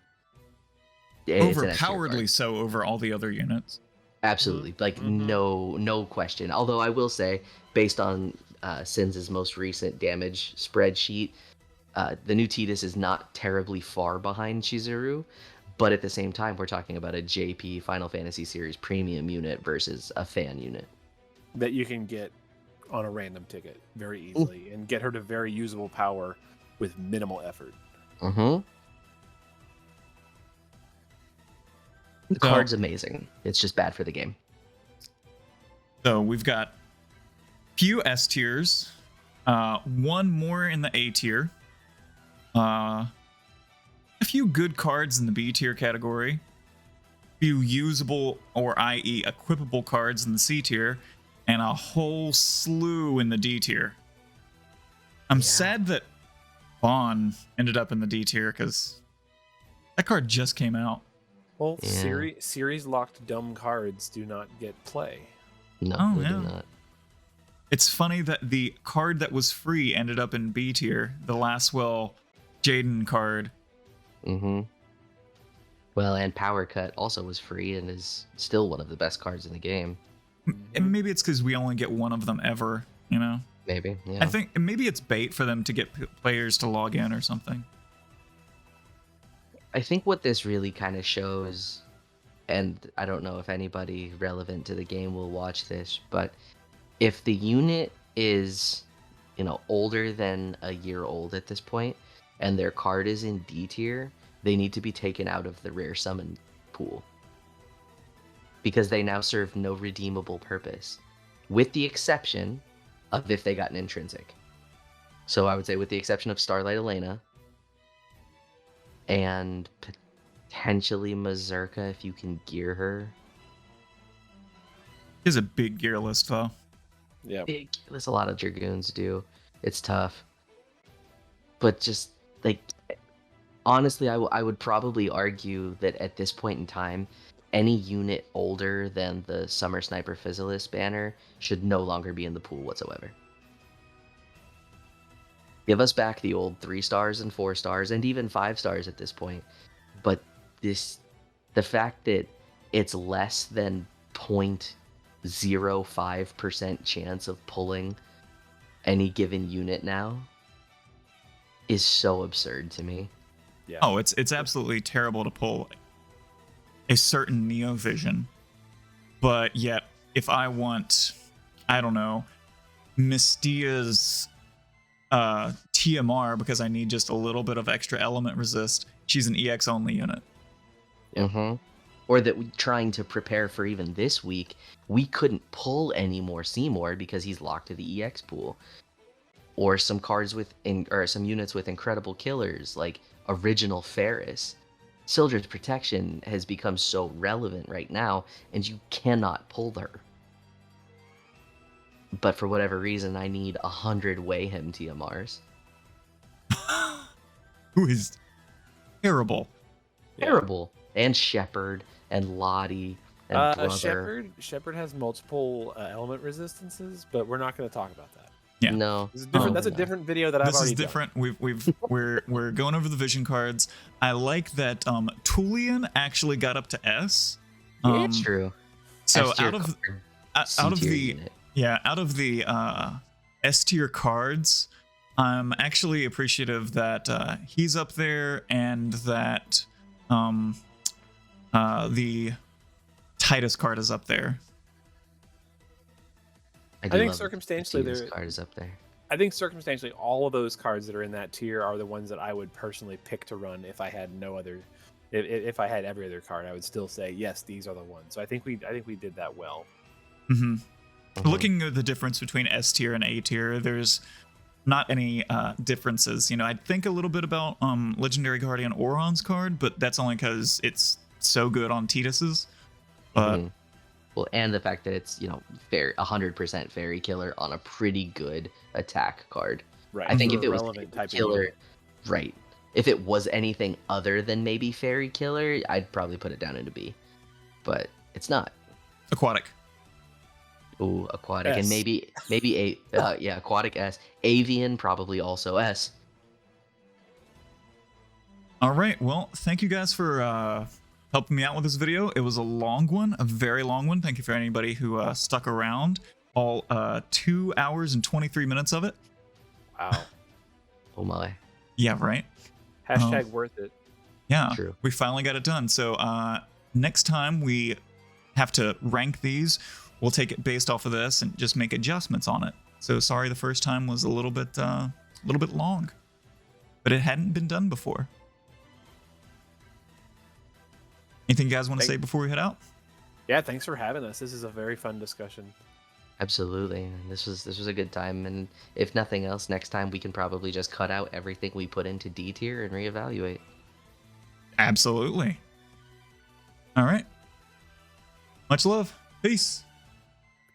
it's an S tier Overpoweredly card. so over all the other units. Absolutely. Like, no question. Although I will say, based on Sins' most recent damage spreadsheet, the new Tidus is not terribly far behind Chizuru, but at the same time, we're talking about a JP Final Fantasy Series premium unit versus a fan unit. That you can get on a random ticket very easily and get her to very usable power with minimal effort. Mm-hmm. The card's amazing. It's just bad for the game. So we've got few S tiers, one more in the A tier, a few good cards in the B tier category, few usable or i.e. equipable cards in the C tier, and a whole slew in the D tier. I'm sad that Vaughn ended up in the D tier because that card just came out. Well, series locked dumb cards do not get play. No, they do not. It's funny that the card that was free ended up in B tier, the Laswell Jaden card. Mm-hmm. Well, and Power Cut also was free and is still one of the best cards in the game. And maybe it's because we only get one of them ever, you know? Maybe, yeah. I think maybe it's bait for them to get players to log in or something. I think what this really kind of shows, and I don't know if anybody relevant to the game will watch this, but if the unit is, older than a year old at this point, and their card is in D tier, they need to be taken out of the rare summon pool. Because they now serve no redeemable purpose. With the exception of if they got an intrinsic. So I would say with the exception of Starlight Elena, and potentially Mazurka if you can gear her. There's a big gear list, though. Yeah. There's a lot of Dragoons do. It's tough. But just, honestly, I would probably argue that at this point in time, any unit older than the Summer Sniper Physalis banner should no longer be in the pool whatsoever. Give us back the old 3 stars and 4 stars and even 5 stars at this point. But the fact that it's less than 0.05% chance of pulling any given unit now is so absurd to me. Yeah. Oh, it's absolutely terrible to pull a certain Neo Vision. But yet, if I want, I don't know, Mystia's TMR because I need just a little bit of extra element resist, she's an EX only unit. Or that trying to prepare for even this week, we couldn't pull any more Seymour because he's locked to the EX pool. Or some cards or some units with incredible killers like Original Ferris. Sildred's Protection has become so relevant right now, and you cannot pull her. But for whatever reason, I need 100 Wayham TMRs. Who is terrible. Terrible. And Shepherd and Lottie and Brother. Shepherd has multiple element resistances, but we're not going to talk about that. Yeah. No. That's a different video that I've already This is different. We're going over the vision cards. I like that Tulian actually got up to S. Yeah, it's true. So S-tier out of C-tier the unit. out of the S tier cards, I'm actually appreciative that he's up there and that the Titus card is up there. I think circumstantially card is up there. I think circumstantially all of those cards that are in that tier are the ones that I would personally pick to run if I had no other. If I had every other card, I would still say yes, these are the ones. So I think we did that well. Looking at the difference between S tier and A tier, there's not any differences. I'd think a little bit about Legendary Guardian Auron's card, but that's only because it's so good on Titus's. But well, and the fact that it's 100% Fairy Killer on a pretty good attack card. Right. I think if it was relevant type killer, right? If it was anything other than maybe Fairy Killer, I'd probably put it down into B. But it's not. Aquatic. Ooh, Aquatic. S. And maybe Aquatic S. Avian, probably also S. All right. Well, thank you guys for helping me out with this video. It was a long one, a very long one. Thank you for anybody who stuck around all 2 hours and 23 minutes of it. Wow. Oh my. Yeah, right? Hashtag worth it. Yeah, True. We finally got it done. So next time we have to rank these, we'll take it based off of this and just make adjustments on it. So sorry the first time was a little bit long, but it hadn't been done before. Anything you guys want to say before we head out? Yeah, thanks for having us. This is a very fun discussion. Absolutely. This was a good time, and if nothing else, next time we can probably just cut out everything we put into D tier and reevaluate. Absolutely. All right. Much love. Peace.